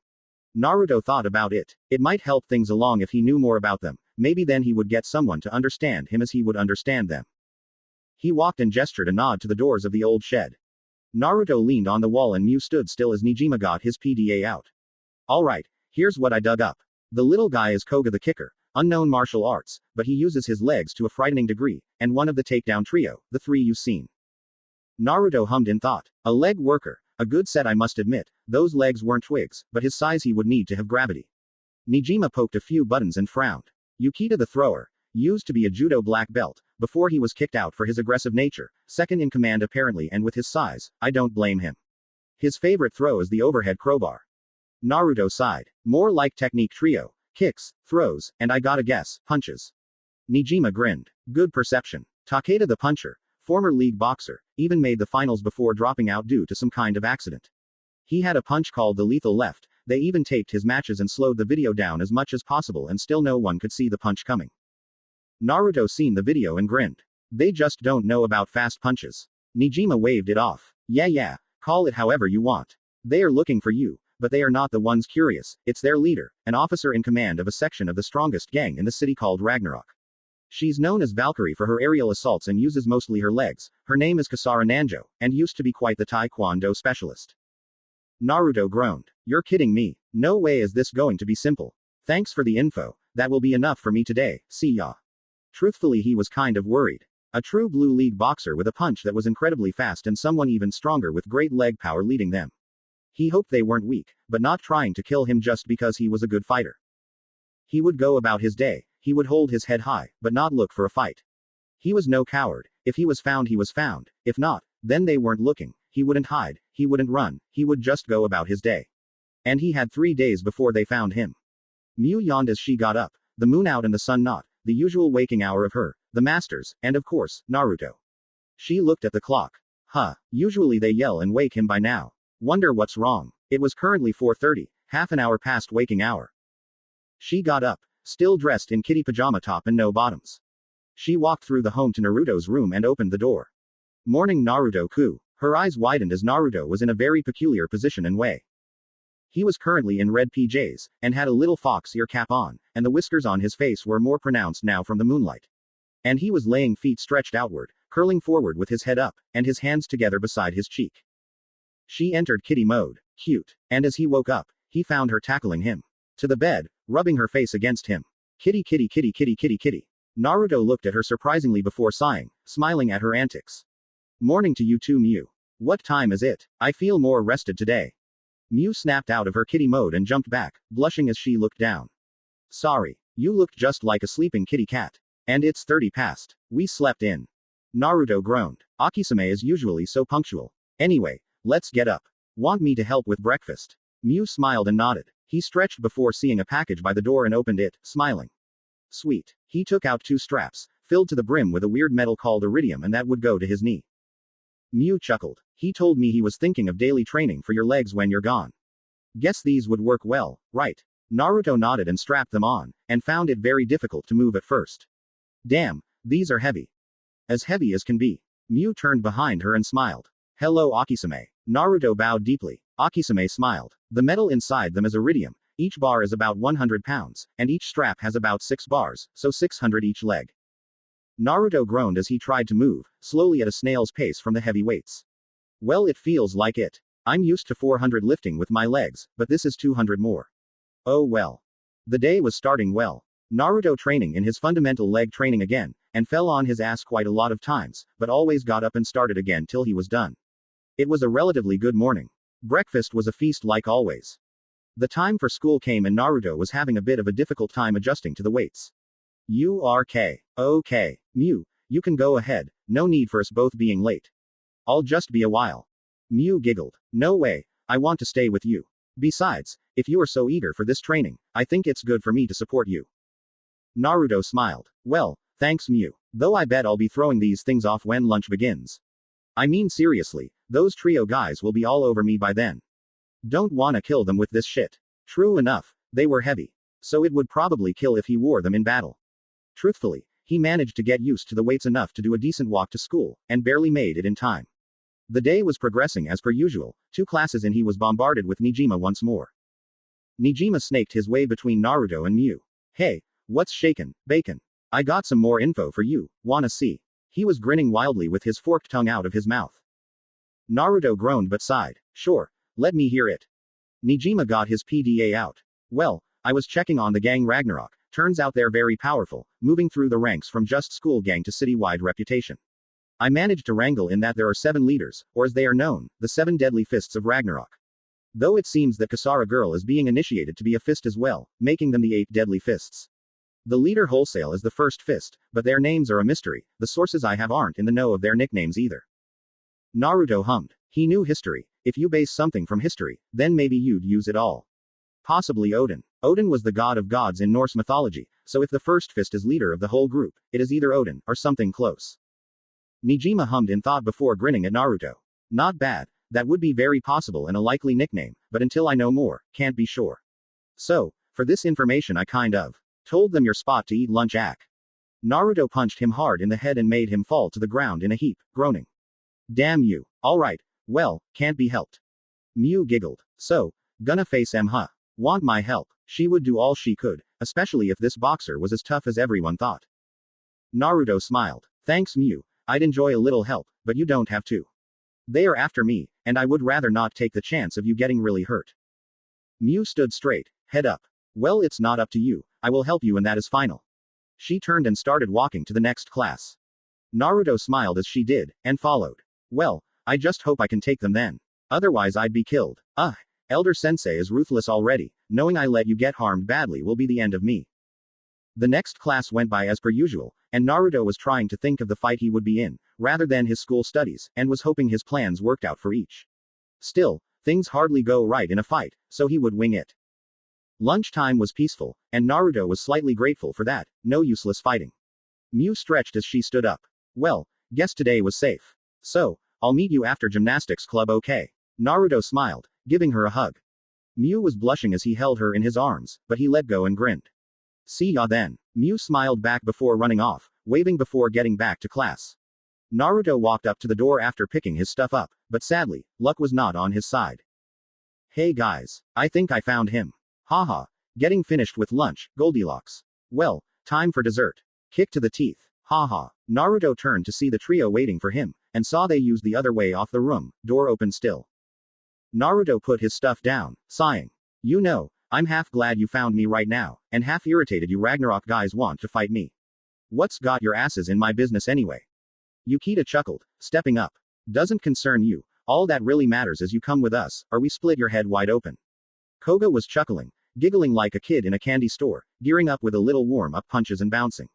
Speaker 1: Naruto thought about it. It might help things along if he knew more about them, maybe then he would get someone to understand him as he would understand them. He walked and gestured a nod to the doors of the old shed. Naruto leaned on the wall and Mew stood still as Nijima got his PDA out. Alright, here's what I dug up. The little guy is Koga the kicker, unknown martial arts, but he uses his legs to a frightening degree, and one of the takedown trio, the 3 you've seen. Naruto hummed in thought. A leg worker, a good set I must admit, those legs weren't twigs, but his size he would need to have gravity. Nijima poked a few buttons and frowned. Yukita the thrower, used to be a judo black belt, before he was kicked out for his aggressive nature, second in command apparently and with his size, I don't blame him. His favorite throw is the overhead crowbar. Naruto sighed. More like technique trio, kicks, throws, and I gotta guess, punches. Nijima grinned. Good perception. Takeda the puncher, Former league boxer, even made the finals before dropping out due to some kind of accident. He had a punch called the lethal left. They even taped his matches and slowed the video down as much as possible, and still no one could see the punch coming. Naruto seen the video and grinned. They just don't know about fast punches. Nijima waved it off. Yeah, call it however you want. They are looking for you, but they are not the ones curious, it's their leader, an officer in command of a section of the strongest gang in the city called Ragnarok. She's known as Valkyrie for her aerial assaults and uses mostly her legs. Her name is Kasara Nanjo, and used to be quite the taekwondo specialist. Naruto groaned. You're kidding me. No way is this going to be simple. Thanks for the info, that will be enough for me today, see ya. Truthfully, he was kind of worried. A true blue league boxer with a punch that was incredibly fast and someone even stronger with great leg power leading them. He hoped they weren't weak, but not trying to kill him just because he was a good fighter. He would go about his day, he would hold his head high, but not look for a fight. He was no coward. If he was found, he was found. If not, then they weren't looking. He wouldn't hide, he wouldn't run, he would just go about his day. And he had 3 days before they found him. Miu yawned as she got up, the moon out and the sun not, the usual waking hour of her, the masters, and of course, Naruto. She looked at the clock. Usually they yell and wake him by now. Wonder what's wrong. It was currently 4:30, half an hour past waking hour. She got up, still dressed in kitty pajama top and no bottoms. She walked through the home to Naruto's room and opened the door. Morning Naruto-ku. Her eyes widened as Naruto was in a very peculiar position and way. He was currently in red PJs, and had a little fox ear cap on, and the whiskers on his face were more pronounced now from the moonlight. And he was laying feet stretched outward, curling forward with his head up, and his hands together beside his cheek. She entered kitty mode. Cute. And as he woke up, he found her tackling him to the bed, rubbing her face against him. Kitty kitty kitty kitty kitty kitty. Naruto looked at her surprisingly before sighing, smiling at her antics. Morning to you too, Miu. What time is it? I feel more rested today. Miu snapped out of her kitty mode and jumped back, blushing as she looked down. Sorry. You looked just like a sleeping kitty cat. And it's 30 past. We slept in. Naruto groaned. Akisame is usually so punctual. Anyway, let's get up. Want me to help with breakfast? Miu smiled and nodded. He stretched before seeing a package by the door and opened it, smiling. Sweet. He took out 2 straps, filled to the brim with a weird metal called iridium, and that would go to his knee. Miu chuckled. He told me he was thinking of daily training for your legs when you're gone. Guess these would work well, right? Naruto nodded and strapped them on, and found it very difficult to move at first. Damn, these are heavy. As heavy as can be. Miu turned behind her and smiled. Hello Akisame. Naruto bowed deeply. Akisame smiled. The metal inside them is iridium. Each bar is about 100 pounds, and each strap has about 6 bars, so 600 each leg. Naruto groaned as he tried to move, slowly at a snail's pace from the heavy weights. Well, it feels like it. I'm used to 400 lifting with my legs, but this is 200 more. Oh well. The day was starting well. Naruto training in his fundamental leg training again, and fell on his ass quite a lot of times, but always got up and started again till he was done. It was a relatively good morning. Breakfast was a feast like always. The time for school came and Naruto was having a bit of a difficult time adjusting to the weights. Okay, Miu, you can go ahead, no need for us both being late. I'll just be a while. Miu giggled. No way, I want to stay with you. Besides, if you are so eager for this training, I think it's good for me to support you. Naruto smiled. Well, thanks Miu. Though I bet I'll be throwing these things off when lunch begins. I mean seriously, those trio guys will be all over me by then. Don't wanna kill them with this shit. True enough, they were heavy. So it would probably kill if he wore them in battle. Truthfully, he managed to get used to the weights enough to do a decent walk to school, and barely made it in time. The day was progressing as per usual. 2 classes in he was bombarded with Nijima once more. Nijima snaked his way between Naruto and Miu. Hey, what's shaken, bacon? I got some more info for you, wanna see? He was grinning wildly with his forked tongue out of his mouth. Naruto groaned but sighed. Sure, let me hear it. Nijima got his PDA out. Well, I was checking on the gang Ragnarok. Turns out they're very powerful, moving through the ranks from just school gang to citywide reputation. I managed to wrangle in that there are 7 leaders, or as they are known, the 7 deadly fists of Ragnarok. Though it seems that Kasara girl is being initiated to be a fist as well, making them the 8 deadly fists. The leader wholesale is the first fist, but their names are a mystery. The sources I have aren't in the know of their nicknames either. Naruto hummed. He knew history. If you base something from history, then maybe you'd use it all. Possibly Odin. Odin was the god of gods in Norse mythology, so if the first fist is leader of the whole group, it is either Odin, or something close. Nijima hummed in thought before grinning at Naruto. Not bad. That would be very possible and a likely nickname, but until I know more, can't be sure. So, for this information I kind of told them your spot to eat lunch at. Naruto punched him hard in the head and made him fall to the ground in a heap, groaning. Damn you. Alright, well, can't be helped. Mew giggled. So, gonna face huh? Want my help? She would do all she could, especially if this boxer was as tough as everyone thought. Naruto smiled. Thanks Mew, I'd enjoy a little help, but you don't have to. They are after me, and I would rather not take the chance of you getting really hurt. Mew stood straight, head up. Well, it's not up to you, I will help you and that is final. She turned and started walking to the next class. Naruto smiled as she did, and followed. Well, I just hope I can take them then. Otherwise I'd be killed. Elder Sensei is ruthless already, knowing I let you get harmed badly will be the end of me. The next class went by as per usual, and Naruto was trying to think of the fight he would be in, rather than his school studies, and was hoping his plans worked out for each. Still, things hardly go right in a fight, so he would wing it. Lunchtime was peaceful, and Naruto was slightly grateful for that, no useless fighting. Mew stretched as she stood up. Well, guess today was safe. So, I'll meet you after gymnastics club okay? Naruto smiled, giving her a hug. Mew was blushing as he held her in his arms, but he let go and grinned. See ya then. Mew smiled back before running off, waving before getting back to class. Naruto walked up to the door after picking his stuff up, but sadly, luck was not on his side. Hey guys, I think I found him. Haha, getting finished with lunch, Goldilocks. Well, time for dessert. Kick to the teeth. Haha. Naruto turned to see the trio waiting for him, and saw they used the other way off the room, door open still. Naruto put his stuff down, sighing. You know, I'm half glad you found me right now, and half irritated you Ragnarok guys want to fight me. What's got your asses in my business anyway? Yukita chuckled, stepping up. Doesn't concern you, all that really matters is you come with us, or we split your head wide open. Koga was chuckling, giggling like a kid in a candy store, gearing up with a little warm-up punches and bouncing.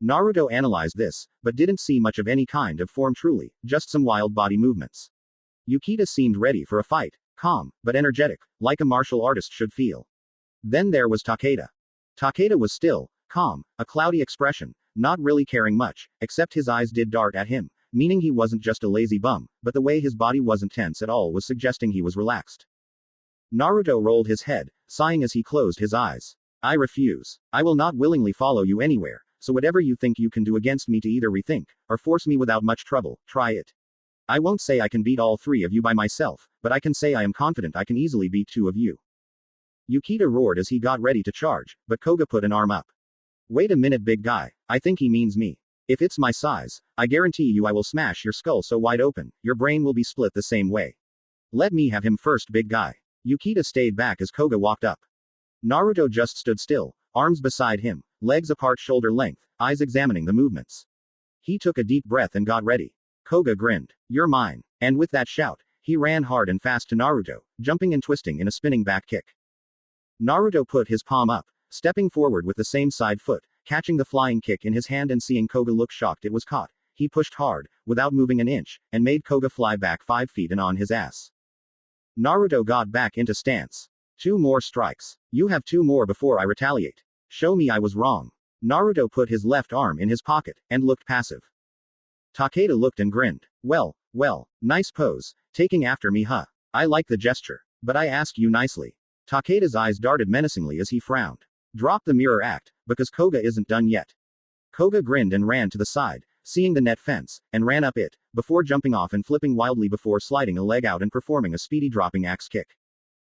Speaker 1: Naruto analyzed this, but didn't see much of any kind of form truly, just some wild body movements. Yukita seemed ready for a fight, calm, but energetic, like a martial artist should feel. Then there was Takeda. Takeda was still, calm, a cloudy expression, not really caring much, except his eyes did dart at him, meaning he wasn't just a lazy bum, but the way his body wasn't tense at all was suggesting he was relaxed. Naruto rolled his head, sighing as he closed his eyes. I refuse. I will not willingly follow you anywhere, so whatever you think you can do against me to either rethink, or force me without much trouble, try it. I won't say I can beat all three of you by myself, but I can say I am confident I can easily beat two of you. Yukita roared as he got ready to charge, but Koga put an arm up. Wait a minute big guy, I think he means me. If it's my size, I guarantee you I will smash your skull so wide open, your brain will be split the same way. Let me have him first big guy. Yukita stayed back as Koga walked up. Naruto just stood still, arms beside him, legs apart shoulder length, eyes examining the movements. He took a deep breath and got ready. Koga grinned. You're mine. And with that shout, he ran hard and fast to Naruto, jumping and twisting in a spinning back kick. Naruto put his palm up, stepping forward with the same side foot, catching the flying kick in his hand and seeing Koga look shocked it was caught. He pushed hard, without moving an inch, and made Koga fly back 5 feet and on his ass. Naruto got back into stance. 2 more strikes. You have 2 more before I retaliate. Show me I was wrong. Naruto put his left arm in his pocket, and looked passive. Takeda looked and grinned. Well, nice pose, taking after me huh? I like the gesture. But I ask you nicely. Takeda's eyes darted menacingly as he frowned. Drop the mirror act, because Koga isn't done yet. Koga grinned and ran to the side, seeing the net fence, and ran up it, before jumping off and flipping wildly before sliding a leg out and performing a speedy dropping axe kick.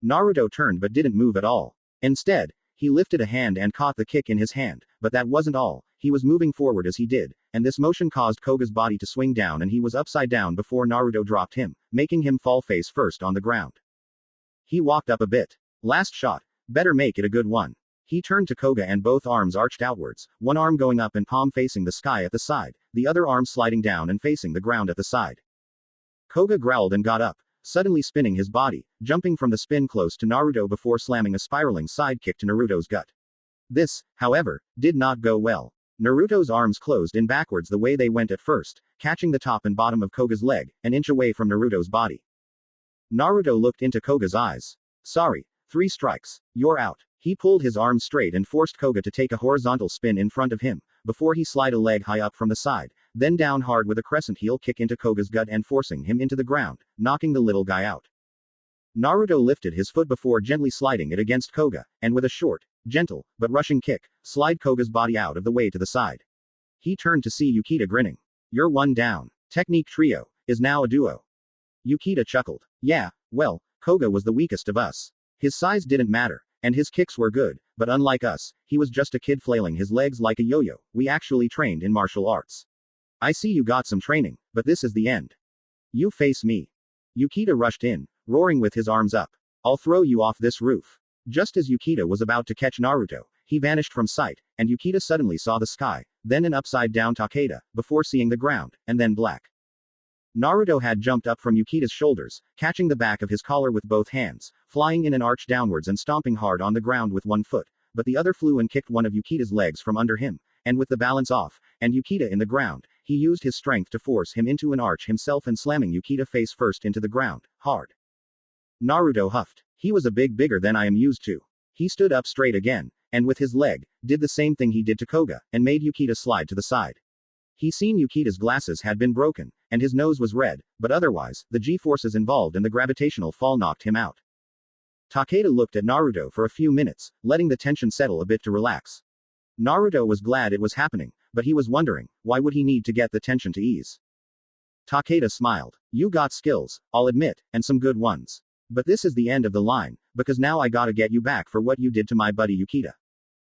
Speaker 1: Naruto turned but didn't move at all. Instead, he lifted a hand and caught the kick in his hand, but that wasn't all, he was moving forward as he did, and this motion caused Koga's body to swing down and he was upside down before Naruto dropped him, making him fall face first on the ground. He walked up a bit. Last shot. Better make it a good one. He turned to Koga and both arms arched outwards, one arm going up and palm facing the sky at the side, the other arm sliding down and facing the ground at the side. Koga growled and got up, suddenly spinning his body, jumping from the spin close to Naruto before slamming a spiraling side kick to Naruto's gut. This, however, did not go well. Naruto's arms closed in backwards the way they went at first, catching the top and bottom of Koga's leg, an inch away from Naruto's body. Naruto looked into Koga's eyes. Sorry, 3 strikes. You're out. He pulled his arms straight and forced Koga to take a horizontal spin in front of him, before he slid a leg high up from the side, then down hard with a crescent heel kick into Koga's gut and forcing him into the ground, knocking the little guy out. Naruto lifted his foot before gently sliding it against Koga, and with a short, gentle, but rushing kick, slide Koga's body out of the way to the side. He turned to see Yukita grinning. You're one down. Technique trio is now a duo. Yukita chuckled. Yeah, well, Koga was the weakest of us. His size didn't matter, and his kicks were good, but unlike us, he was just a kid flailing his legs like a yo-yo. We actually trained in martial arts. I see you got some training, but this is the end. You face me. Yukita rushed in, roaring with his arms up. I'll throw you off this roof. Just as Yukita was about to catch Naruto, he vanished from sight, and Yukita suddenly saw the sky, then an upside-down Takeda, before seeing the ground, and then black. Naruto had jumped up from Yukita's shoulders, catching the back of his collar with both hands, flying in an arch downwards and stomping hard on the ground with one foot, but the other flew and kicked one of Yukita's legs from under him, and with the balance off, and Yukita in the ground, he used his strength to force him into an arch himself and slamming Yukita face first into the ground, hard. Naruto huffed. He was a bigger than I am used to. He stood up straight again, and with his leg, did the same thing he did to Koga, and made Yukita slide to the side. He seen Yukita's glasses had been broken, and his nose was red, but otherwise, the G-forces involved in the gravitational fall knocked him out. Takeda looked at Naruto for a few minutes, letting the tension settle a bit to relax. Naruto was glad it was happening, but he was wondering, why would he need to get the tension to ease? Takeda smiled. You got skills, I'll admit, and some good ones. But this is the end of the line, because now I gotta get you back for what you did to my buddy Yukita.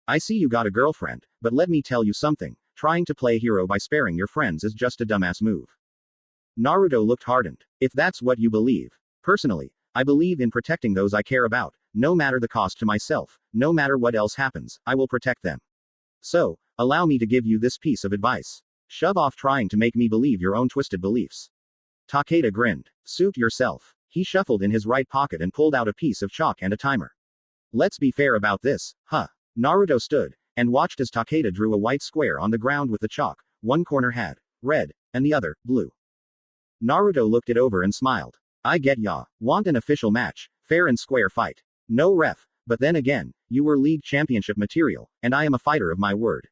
Speaker 1: I see you got a girlfriend, but let me tell you something, trying to play hero by sparing your friends is just a dumbass move. Naruto looked hardened. If that's what you believe. Personally, I believe in protecting those I care about, no matter the cost to myself, no matter what else happens, I will protect them. So, allow me to give you this piece of advice. Shove off trying to make me believe your own twisted beliefs. Takeda grinned. Suit yourself. He shuffled in his right pocket and pulled out a piece of chalk and a timer. Let's be fair about this, huh? Naruto stood, and watched as Takeda drew a white square on the ground with the chalk. One corner had red, and the other, blue. Naruto looked it over and smiled. I get ya. Want an official match, fair and square fight. No ref, but then again, you were league championship material, and I am a fighter of my word.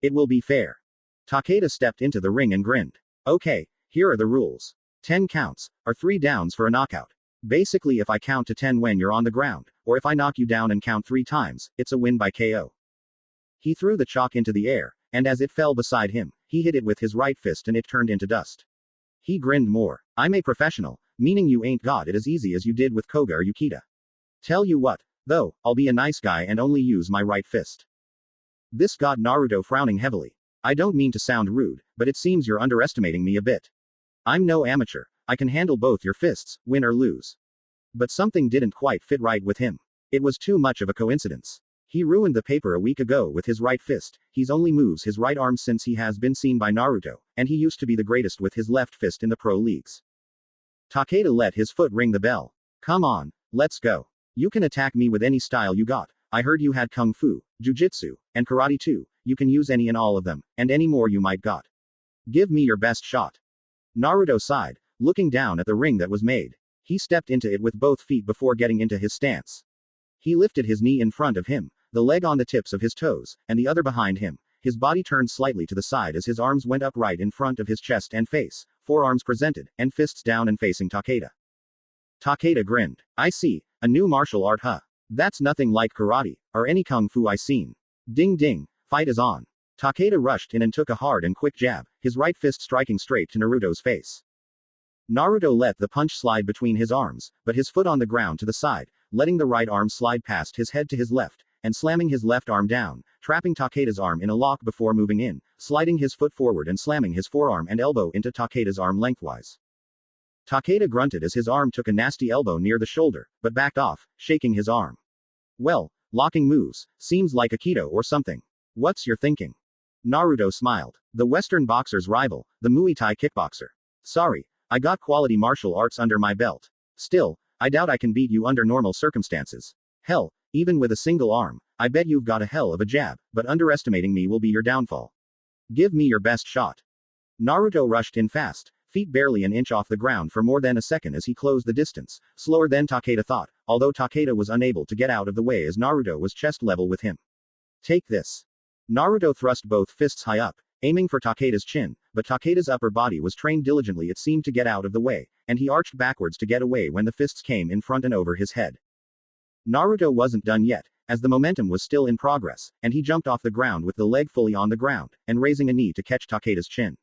Speaker 1: It will be fair. Takeda stepped into the ring and grinned. Okay, here are the rules. 10 counts, or 3 downs for a knockout. Basically if I count to 10 when you're on the ground, or if I knock you down and count 3 times, it's a win by KO. He threw the chalk into the air, and as it fell beside him, he hit it with his right fist and it turned into dust. He grinned more. I'm a professional, meaning you ain't got it as easy as you did with Koga or Yukita. Tell you what, though, I'll be a nice guy and only use my right fist. This got Naruto frowning heavily. I don't mean to sound rude, but it seems you're underestimating me a bit. I'm no amateur, I can handle both your fists, win or lose. But something didn't quite fit right with him. It was too much of a coincidence. He ruined the paper a week ago with his right fist, he's only moves his right arm since he has been seen by Naruto, and he used to be the greatest with his left fist in the pro leagues. Takeda let his foot ring the bell. Come on, let's go. You can attack me with any style you got. I heard you had kung fu, jujitsu, and karate too. You can use any and all of them, and any more you might got. Give me your best shot. Naruto sighed, looking down at the ring that was made. He stepped into it with both feet before getting into his stance. He lifted his knee in front of him, the leg on the tips of his toes, and the other behind him. His body turned slightly to the side as his arms went upright in front of his chest and face, forearms presented, and fists down and facing Takeda. Takeda grinned. I see, a new martial art huh? That's nothing like karate, or any kung fu I seen. Ding ding, fight is on. Takeda rushed in and took a hard and quick jab, his right fist striking straight to Naruto's face. Naruto let the punch slide between his arms, but his foot on the ground to the side, letting the right arm slide past his head to his left, and slamming his left arm down, trapping Takeda's arm in a lock before moving in, sliding his foot forward and slamming his forearm and elbow into Takeda's arm lengthwise. Takeda grunted as his arm took a nasty elbow near the shoulder, but backed off, shaking his arm. Well, locking moves, seems like Aikido or something. What's your thinking? Naruto smiled. The Western boxer's rival, the Muay Thai kickboxer. Sorry, I got quality martial arts under my belt. Still, I doubt I can beat you under normal circumstances. Hell, even with a single arm, I bet you've got a hell of a jab, but underestimating me will be your downfall. Give me your best shot. Naruto rushed in fast, feet barely an inch off the ground for more than a second as he closed the distance, slower than Takeda thought, although Takeda was unable to get out of the way as Naruto was chest level with him. Take this. Naruto thrust both fists high up, aiming for Takeda's chin, but Takeda's upper body was trained diligently. It seemed to get out of the way, and he arched backwards to get away when the fists came in front and over his head. Naruto wasn't done yet, as the momentum was still in progress, and he jumped off the ground with the leg fully on the ground, and raising a knee to catch Takeda's chin.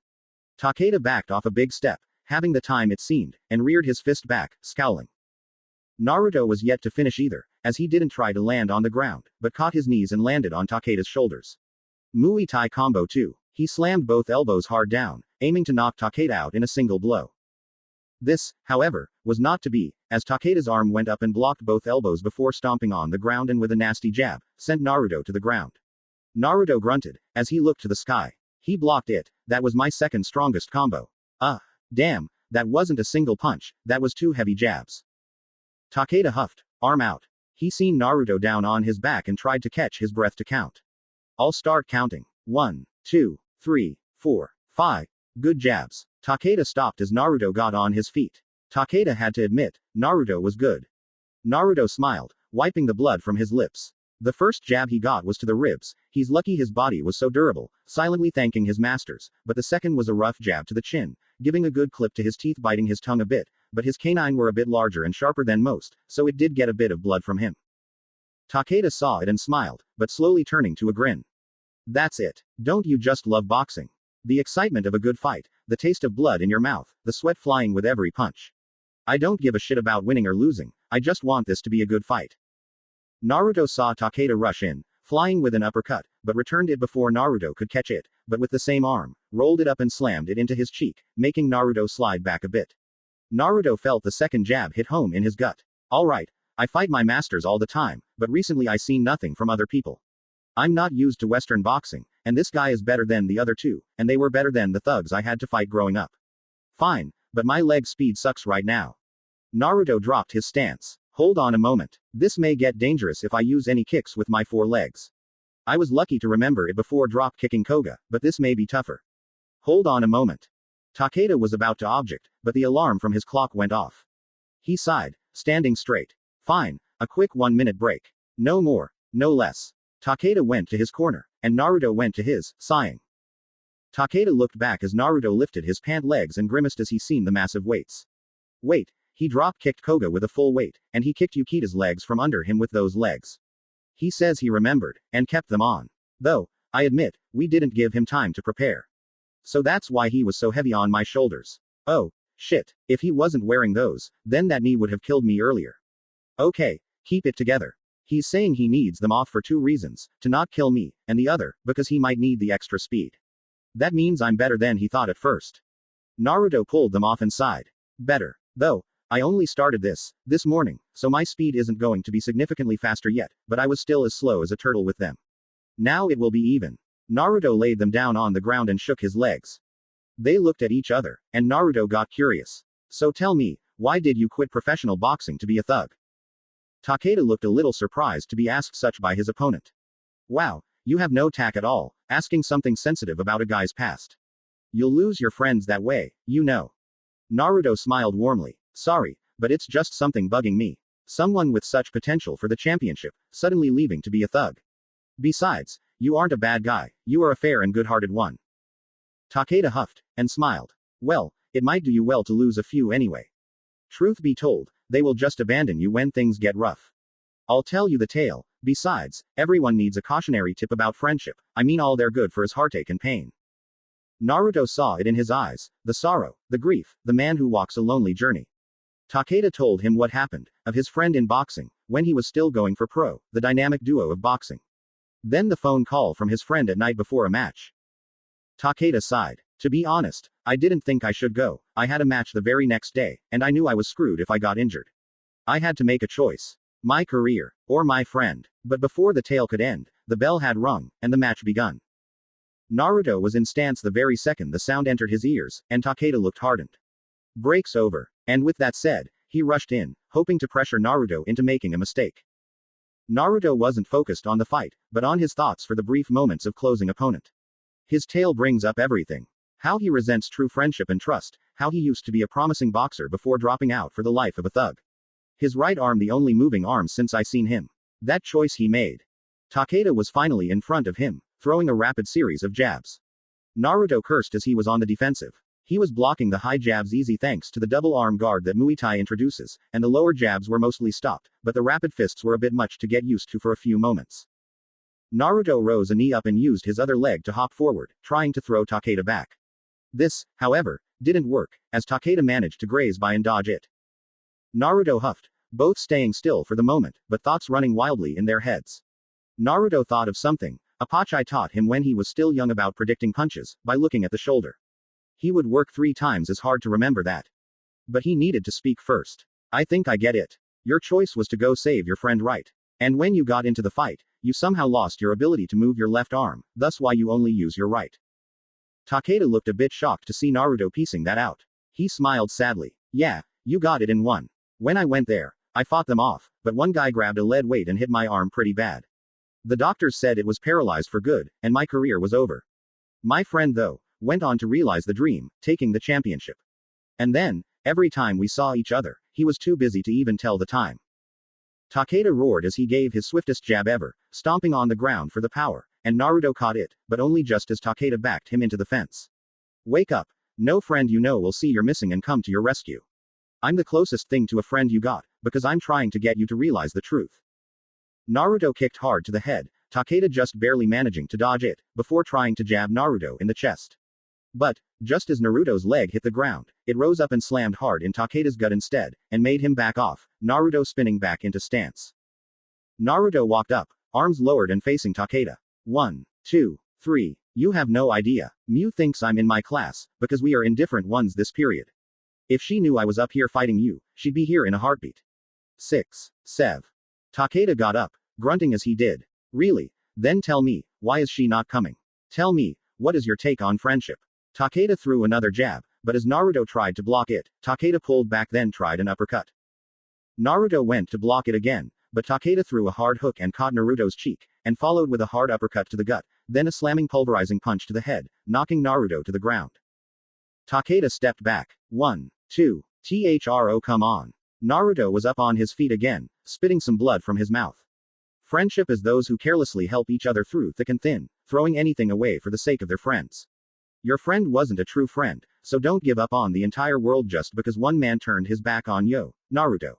Speaker 1: Takeda backed off a big step, having the time it seemed, and reared his fist back, scowling. Naruto was yet to finish either, as he didn't try to land on the ground, but caught his knees and landed on Takeda's shoulders. Muay Thai combo 2. He slammed both elbows hard down, aiming to knock Takeda out in a single blow. This, however, was not to be, as Takeda's arm went up and blocked both elbows before stomping on the ground and with a nasty jab, sent Naruto to the ground. Naruto grunted, as he looked to the sky. He blocked it. That was my second strongest combo. Damn, that wasn't a single punch, that was 2 heavy jabs. Takeda huffed, arm out. He seen Naruto down on his back and tried to catch his breath to count. I'll start counting. 1, 2, 3, 4, 5. Good jabs. Takeda stopped as Naruto got on his feet. Takeda had to admit, Naruto was good. Naruto smiled, wiping the blood from his lips. The first jab he got was to the ribs. He's lucky his body was so durable, silently thanking his masters, but the second was a rough jab to the chin, giving a good clip to his teeth, biting his tongue a bit, but his canine were a bit larger and sharper than most, so it did get a bit of blood from him. Takeda saw it and smiled, but slowly turning to a grin. That's it. Don't you just love boxing? The excitement of a good fight, the taste of blood in your mouth, the sweat flying with every punch. I don't give a shit about winning or losing, I just want this to be a good fight. Naruto saw Takeda rush in, flying with an uppercut, but returned it before Naruto could catch it, but with the same arm, rolled it up and slammed it into his cheek, making Naruto slide back a bit. Naruto felt the second jab hit home in his gut. Alright, I fight my masters all the time, but recently I seen nothing from other people. I'm not used to Western boxing, and this guy is better than the other two, and they were better than the thugs I had to fight growing up. Fine, but my leg speed sucks right now. Naruto dropped his stance. Hold on a moment. This may get dangerous if I use any kicks with my 4 legs. I was lucky to remember it before drop kicking Koga, but this may be tougher. Hold on a moment. Takeda was about to object, but the alarm from his clock went off. He sighed, standing straight. Fine, a quick 1-minute break. No more, no less. Takeda went to his corner, and Naruto went to his, sighing. Takeda looked back as Naruto lifted his pant legs and grimaced as he seen the massive weights. Wait, he drop-kicked Koga with a full weight, and he kicked Yukita's legs from under him with those legs. He says he remembered, and kept them on. Though, I admit, we didn't give him time to prepare. So that's why he was so heavy on my shoulders. Oh, shit, if he wasn't wearing those, then that knee would have killed me earlier. Okay, keep it together. He's saying he needs them off for 2 reasons, to not kill me, and the other, because he might need the extra speed. That means I'm better than he thought at first. Naruto pulled them off and sighed. Better. Though, I only started this morning, so my speed isn't going to be significantly faster yet, but I was still as slow as a turtle with them. Now it will be even. Naruto laid them down on the ground and shook his legs. They looked at each other, and Naruto got curious. So tell me, why did you quit professional boxing to be a thug? Takeda looked a little surprised to be asked such by his opponent. Wow, you have no tact at all, asking something sensitive about a guy's past. You'll lose your friends that way, you know. Naruto smiled warmly. Sorry, but it's just something bugging me. Someone with such potential for the championship, suddenly leaving to be a thug. Besides, you aren't a bad guy, you are a fair and good-hearted one. Takeda huffed, and smiled. Well, it might do you well to lose a few anyway. Truth be told, they will just abandon you when things get rough. I'll tell you the tale. Besides, everyone needs a cautionary tip about friendship. I mean, all they're good for is heartache and pain. Naruto saw it in his eyes, the sorrow, the grief, the man who walks a lonely journey. Takeda told him what happened, of his friend in boxing, when he was still going for pro, the dynamic duo of boxing. Then the phone call from his friend at night before a match. Takeda sighed. To be honest, I didn't think I should go. I had a match the very next day, and I knew I was screwed if I got injured. I had to make a choice. My career, or my friend. But before the tale could end, the bell had rung, and the match begun. Naruto was in stance the very second the sound entered his ears, and Takeda looked hardened. Break's over. And with that said, he rushed in, hoping to pressure Naruto into making a mistake. Naruto wasn't focused on the fight, but on his thoughts for the brief moments of closing opponent. His tale brings up everything. How he resents true friendship and trust, how he used to be a promising boxer before dropping out for the life of a thug. His right arm the only moving arm since I seen him. That choice he made. Takeda was finally in front of him, throwing a rapid series of jabs. Naruto cursed as he was on the defensive. He was blocking the high jabs easy thanks to the double arm guard that Muay Thai introduces, and the lower jabs were mostly stopped, but the rapid fists were a bit much to get used to for a few moments. Naruto rose a knee up and used his other leg to hop forward, trying to throw Takeda back. This, however, didn't work, as Takeda managed to graze by and dodge it. Naruto huffed, both staying still for the moment, but thoughts running wildly in their heads. Naruto thought of something Apachai taught him when he was still young about predicting punches, by looking at the shoulder. He would work 3 times as hard to remember that. But he needed to speak first. I think I get it. Your choice was to go save your friend, right? And when you got into the fight, you somehow lost your ability to move your left arm, thus why you only use your right. Takeda looked a bit shocked to see Naruto piecing that out. He smiled sadly. Yeah, you got it in one. When I went there, I fought them off, but one guy grabbed a lead weight and hit my arm pretty bad. The doctors said it was paralyzed for good, and my career was over. My friend, though, went on to realize the dream, taking the championship. And then, every time we saw each other, he was too busy to even tell the time. Takeda roared as he gave his swiftest jab ever, stomping on the ground for the power, and Naruto caught it, but only just as Takeda backed him into the fence. Wake up. No friend you know will see you're missing and come to your rescue. I'm the closest thing to a friend you got, because I'm trying to get you to realize the truth. Naruto kicked hard to the head, Takeda just barely managing to dodge it, before trying to jab Naruto in the chest. But, just as Naruto's leg hit the ground, it rose up and slammed hard in Takeda's gut instead, and made him back off, Naruto spinning back into stance. Naruto walked up, arms lowered and facing Takeda. 1, 2, 3. You have no idea. Mew thinks I'm in my class, because we are in different ones this period. If she knew I was up here fighting you, she'd be here in a heartbeat. 6. Sev. Takeda got up, grunting as he did. Really? Then tell me, why is she not coming? Tell me, what is your take on friendship? Takeda threw another jab, but as Naruto tried to block it, Takeda pulled back then tried an uppercut. Naruto went to block it again, but Takeda threw a hard hook and caught Naruto's cheek, and followed with a hard uppercut to the gut, then a slamming pulverizing punch to the head, knocking Naruto to the ground. Takeda stepped back. 1, 2, thro come on. Naruto was up on his feet again, spitting some blood from his mouth. Friendship is those who carelessly help each other through thick and thin, throwing anything away for the sake of their friends. Your friend wasn't a true friend, so don't give up on the entire world just because one man turned his back on you, Naruto.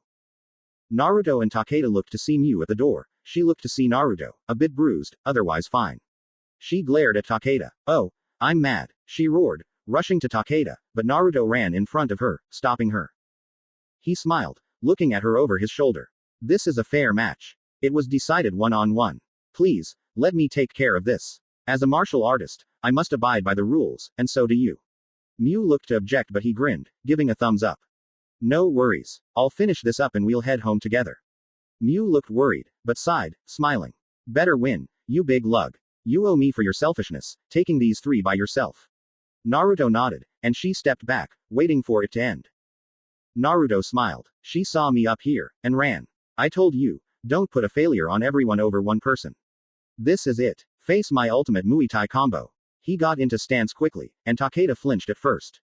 Speaker 1: Naruto and Takeda looked to see Mew at the door. She looked to see Naruto, a bit bruised, otherwise fine. She glared at Takeda. Oh, I'm mad, she roared, rushing to Takeda, but Naruto ran in front of her, stopping her. He smiled, looking at her over his shoulder. This is a fair match. It was decided one-on-one. Please, let me take care of this. As a martial artist, I must abide by the rules, and so do you. Mew looked to object but he grinned, giving a thumbs up. No worries. I'll finish this up and we'll head home together. Mew looked worried, but sighed, smiling. Better win, you big lug. You owe me for your selfishness, taking these 3 by yourself. Naruto nodded, and she stepped back, waiting for it to end. Naruto smiled. She saw me up here, and ran. I told you, don't put a failure on everyone over one person. This is it. Face my ultimate Muay Thai combo. He got into stance quickly, and Takeda flinched at first.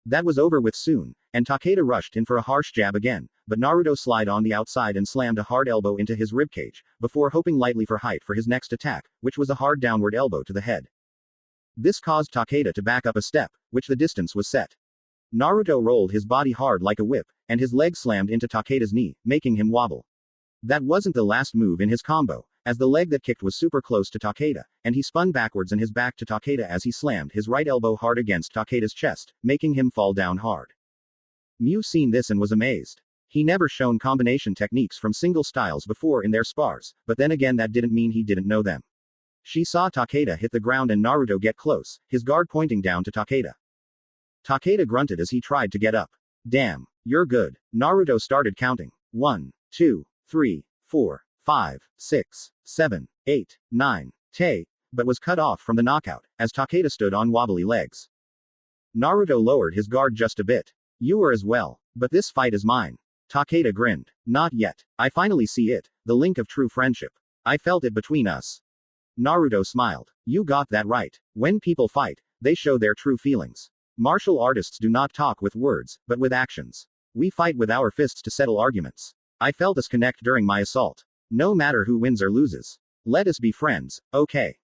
Speaker 1: That was over with soon, and Takeda rushed in for a harsh jab again, but Naruto slid on the outside and slammed a hard elbow into his ribcage, before hoping lightly for height for his next attack, which was a hard downward elbow to the head. This caused Takeda to back up a step, which the distance was set. Naruto rolled his body hard like a whip, and his leg slammed into Takeda's knee, making him wobble. That wasn't the last move in his combo, as the leg that kicked was super close to Takeda, and he spun backwards and his back to Takeda as he slammed his right elbow hard against Takeda's chest, making him fall down hard. Mew seen this and was amazed. He never shown combination techniques from single styles before in their spars, but then again that didn't mean he didn't know them. She saw Takeda hit the ground and Naruto get close, his guard pointing down to Takeda. Takeda grunted as he tried to get up. Damn, you're good. Naruto started counting. 1, 2, 3, 4, 5, 6, 7, 8, 9, 10, but was cut off from the knockout, as Takeda stood on wobbly legs. Naruto lowered his guard just a bit. You are as well, but this fight is mine. Takeda grinned. Not yet. I finally see it, the link of true friendship. I felt it between us. Naruto smiled. You got that right. When people fight, they show their true feelings. Martial artists do not talk with words, but with actions. We fight with our fists to settle arguments. I felt us connect during my assault. No matter who wins or loses. Let us be friends, okay?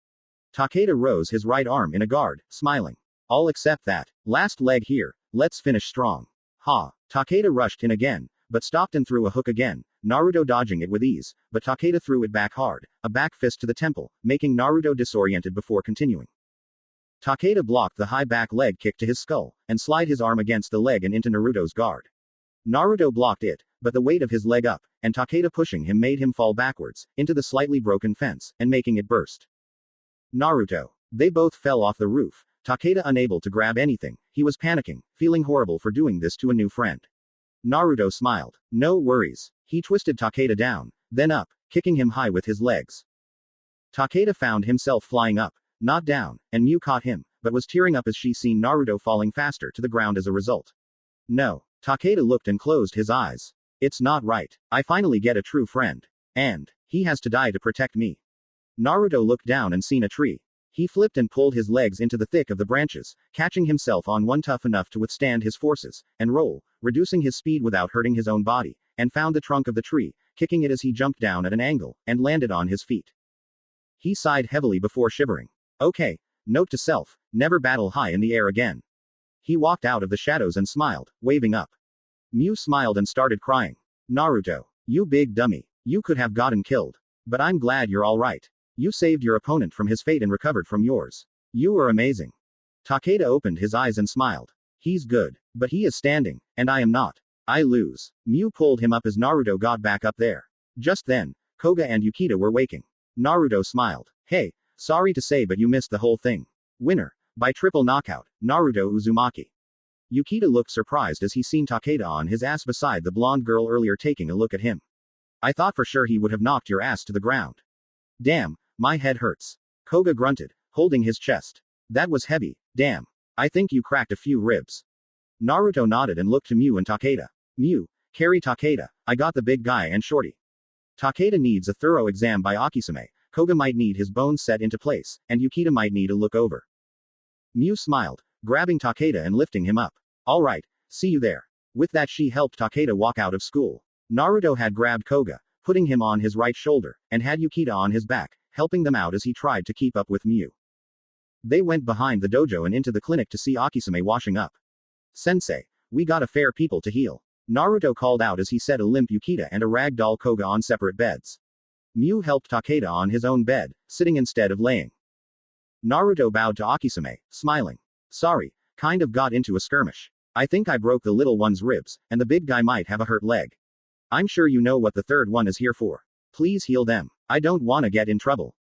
Speaker 1: Takeda rose his right arm in a guard, smiling. I'll accept that. Last leg here, let's finish strong. Ha! Takeda rushed in again, but stopped and threw a hook again, Naruto dodging it with ease, but Takeda threw it back hard, a back fist to the temple, making Naruto disoriented before continuing. Takeda blocked the high back leg kick to his skull, and slid his arm against the leg and into Naruto's guard. Naruto blocked it, but the weight of his leg up, and Takeda pushing him made him fall backwards, into the slightly broken fence, and making it burst. Naruto. They both fell off the roof, Takeda unable to grab anything, he was panicking, feeling horrible for doing this to a new friend. Naruto smiled. No worries. He twisted Takeda down, then up, kicking him high with his legs. Takeda found himself flying up, not down, and Miu caught him, but was tearing up as she seen Naruto falling faster to the ground as a result. No. Takeda looked and closed his eyes. It's not right. I finally get a true friend. And he has to die to protect me. Naruto looked down and seen a tree. He flipped and pulled his legs into the thick of the branches, catching himself on one tough enough to withstand his forces, and roll, reducing his speed without hurting his own body, and found the trunk of the tree, kicking it as he jumped down at an angle, and landed on his feet. He sighed heavily before shivering. Okay, note to self, never battle high in the air again. He walked out of the shadows and smiled, waving up. Miu smiled and started crying. Naruto, you big dummy, you could have gotten killed. But I'm glad you're alright. You saved your opponent from his fate and recovered from yours. You are amazing. Takeda opened his eyes and smiled. He's good. But he is standing, and I am not. I lose. Miu pulled him up as Naruto got back up there. Just then, Koga and Yukita were waking. Naruto smiled. Hey, sorry to say but you missed the whole thing. Winner. By triple knockout, Naruto Uzumaki. Yukita looked surprised as he seen Takeda on his ass beside the blonde girl earlier taking a look at him. I thought for sure he would have knocked your ass to the ground. Damn, my head hurts. Koga grunted, holding his chest. That was heavy, damn. I think you cracked a few ribs. Naruto nodded and looked to Miu and Takeda. Miu, carry Takeda, I got the big guy and shorty. Takeda needs a thorough exam by Akisame, Koga might need his bones set into place, and Yukita might need a look over. Miu smiled, grabbing Takeda and lifting him up. Alright, see you there. With that she helped Takeda walk out of school. Naruto had grabbed Koga, putting him on his right shoulder, and had Yukita on his back, helping them out as he tried to keep up with Miu. They went behind the dojo and into the clinic to see Akisame washing up. Sensei, we got a fair people to heal. Naruto called out as he set a limp Yukita and a ragdoll Koga on separate beds. Miu helped Takeda on his own bed, sitting instead of laying. Naruto bowed to Akisame, smiling. Sorry, kind of got into a skirmish. I think I broke the little one's ribs, and the big guy might have a hurt leg. I'm sure you know what the third one is here for. Please heal them. I don't wanna get in trouble.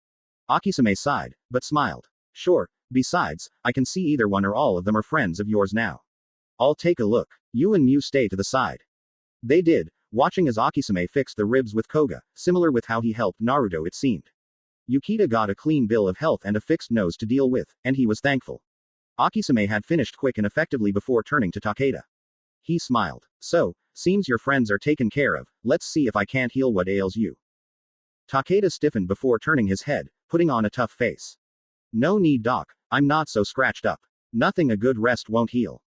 Speaker 1: Akisame sighed, but smiled. Sure, besides, I can see either one or all of them are friends of yours now. I'll take a look. You and Miu stay to the side. They did, watching as Akisame fixed the ribs with Koga, similar with how he helped Naruto it seemed. Yukita got a clean bill of health and a fixed nose to deal with, and he was thankful. Akisame had finished quick and effectively before turning to Takeda. He smiled. So, seems your friends are taken care of, let's see if I can't heal what ails you. Takeda stiffened before turning his head, putting on a tough face. No need doc, I'm not so scratched up. Nothing a good rest won't heal.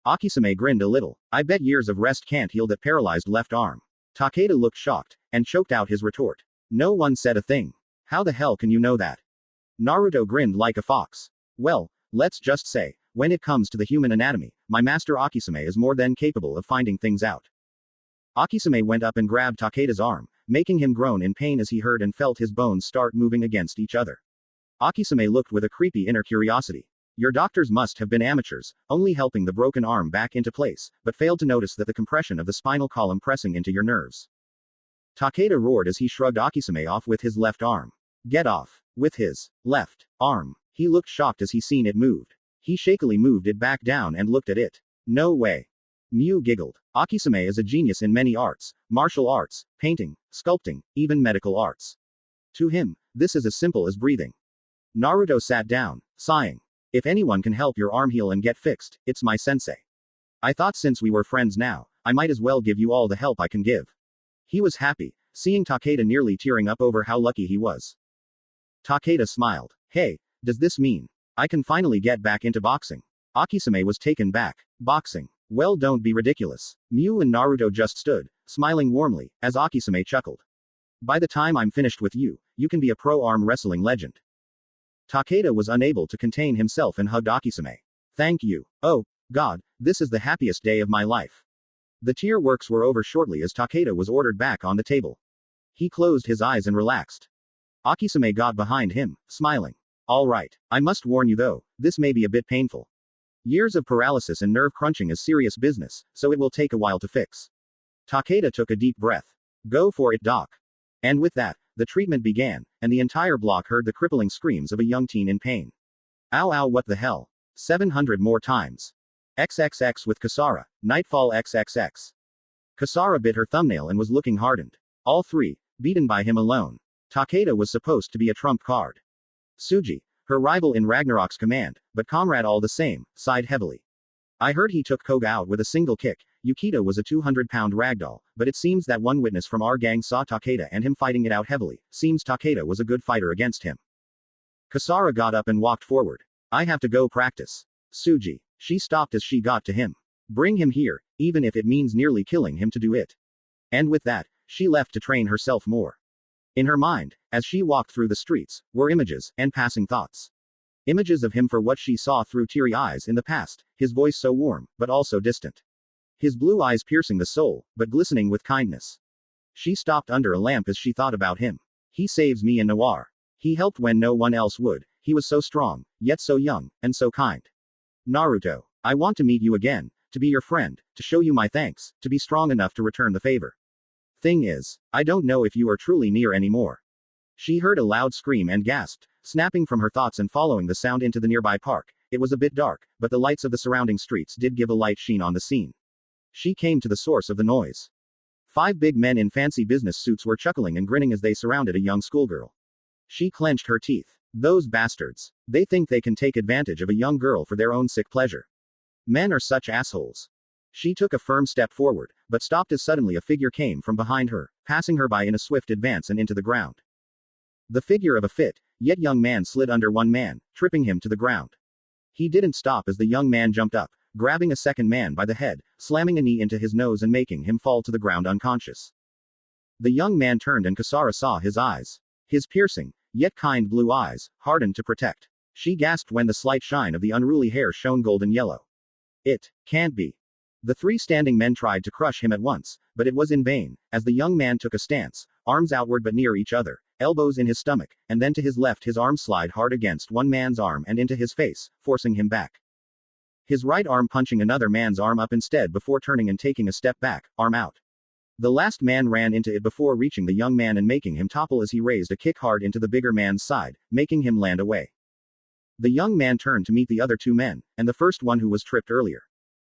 Speaker 1: Akisame grinned a little. I bet years of rest can't heal that paralyzed left arm. Takeda looked shocked, and choked out his retort. No one said a thing. How the hell can you know that? Naruto grinned like a fox. Well, let's just say, when it comes to the human anatomy, my master Akisame is more than capable of finding things out. Akisame went up and grabbed Takeda's arm, making him groan in pain as he heard and felt his bones start moving against each other. Akisame looked with a creepy inner curiosity. Your doctors must have been amateurs, only helping the broken arm back into place, but failed to notice that the compression of the spinal column pressing into your nerves. Takeda roared as he shrugged Akisame off with his left arm. Get off. With his left arm. He looked shocked as he seen it moved. He shakily moved it back down and looked at it. No way. Miu giggled. Akisame is a genius in many arts, martial arts, painting, sculpting, even medical arts. To him, this is as simple as breathing. Naruto sat down, sighing. If anyone can help your arm heal and get fixed, it's my sensei. I thought since we were friends now, I might as well give you all the help I can give. He was happy, seeing Takeda nearly tearing up over how lucky he was. Takeda smiled. Hey, does this mean I can finally get back into boxing? Akisame was taken back. Boxing? Well, don't be ridiculous. Miu and Naruto just stood, smiling warmly, as Akisame chuckled. By the time I'm finished with you, you can be a pro arm wrestling legend. Takeda was unable to contain himself and hugged Akisame. Thank you. Oh, God, this is the happiest day of my life. The tear works were over shortly as Takeda was ordered back on the table. He closed his eyes and relaxed. Akisame got behind him, smiling. All right. I must warn you though, this may be a bit painful. Years of paralysis and nerve crunching is serious business, so it will take a while to fix. Takeda took a deep breath. Go for it, Doc. And with that, the treatment began, and the entire block heard the crippling screams of a young teen in pain. Ow ow, what the hell? 700 more times. XXX with Kasara, Nightfall XXX. Kasara bit her thumbnail and was looking hardened. All three, beaten by him alone. Takeda was supposed to be a trump card. Tsuji, her rival in Ragnarok's command, but comrade all the same, sighed heavily. I heard he took Koga out with a single kick. Yukita was a 200-pound ragdoll, but it seems that one witness from our gang saw Takeda and him fighting it out heavily. Seems Takeda was a good fighter against him. Kasara got up and walked forward. I have to go practice. Tsuji. She stopped as she got to him. Bring him here, even if it means nearly killing him to do it. And with that, she left to train herself more. In her mind, as she walked through the streets, were images, and passing thoughts. Images of him for what she saw through teary eyes in the past, his voice so warm, but also distant. His blue eyes piercing the soul, but glistening with kindness. She stopped under a lamp as she thought about him. He saves me in Noir. He helped when no one else would. He was so strong, yet so young, and so kind. Naruto. I want to meet you again, to be your friend, to show you my thanks, to be strong enough to return the favor. Thing is, I don't know if you are truly near anymore. She heard a loud scream and gasped, snapping from her thoughts and following the sound into the nearby park. It was a bit dark, but the lights of the surrounding streets did give a light sheen on the scene. She came to the source of the noise. 5 big men in fancy business suits were chuckling and grinning as they surrounded a young schoolgirl. She clenched her teeth. Those bastards. They think they can take advantage of a young girl for their own sick pleasure. Men are such assholes. She took a firm step forward, but stopped as suddenly a figure came from behind her, passing her by in a swift advance and into the ground. The figure of a fit, yet young man slid under one man, tripping him to the ground. He didn't stop as the young man jumped up, grabbing a second man by the head, slamming a knee into his nose and making him fall to the ground unconscious. The young man turned and Kasara saw his eyes. His piercing, yet kind blue eyes, hardened to protect. She gasped when the slight shine of the unruly hair shone golden yellow. It can't be. The 3 standing men tried to crush him at once, but it was in vain, as the young man took a stance, arms outward but near each other, elbows in his stomach, and then to his left his arm slid hard against one man's arm and into his face, forcing him back. His right arm punching another man's arm up instead before turning and taking a step back, arm out. The last man ran into it before reaching the young man and making him topple as he raised a kick hard into the bigger man's side, making him land away. The young man turned to meet the other 2 men, and the first one who was tripped earlier.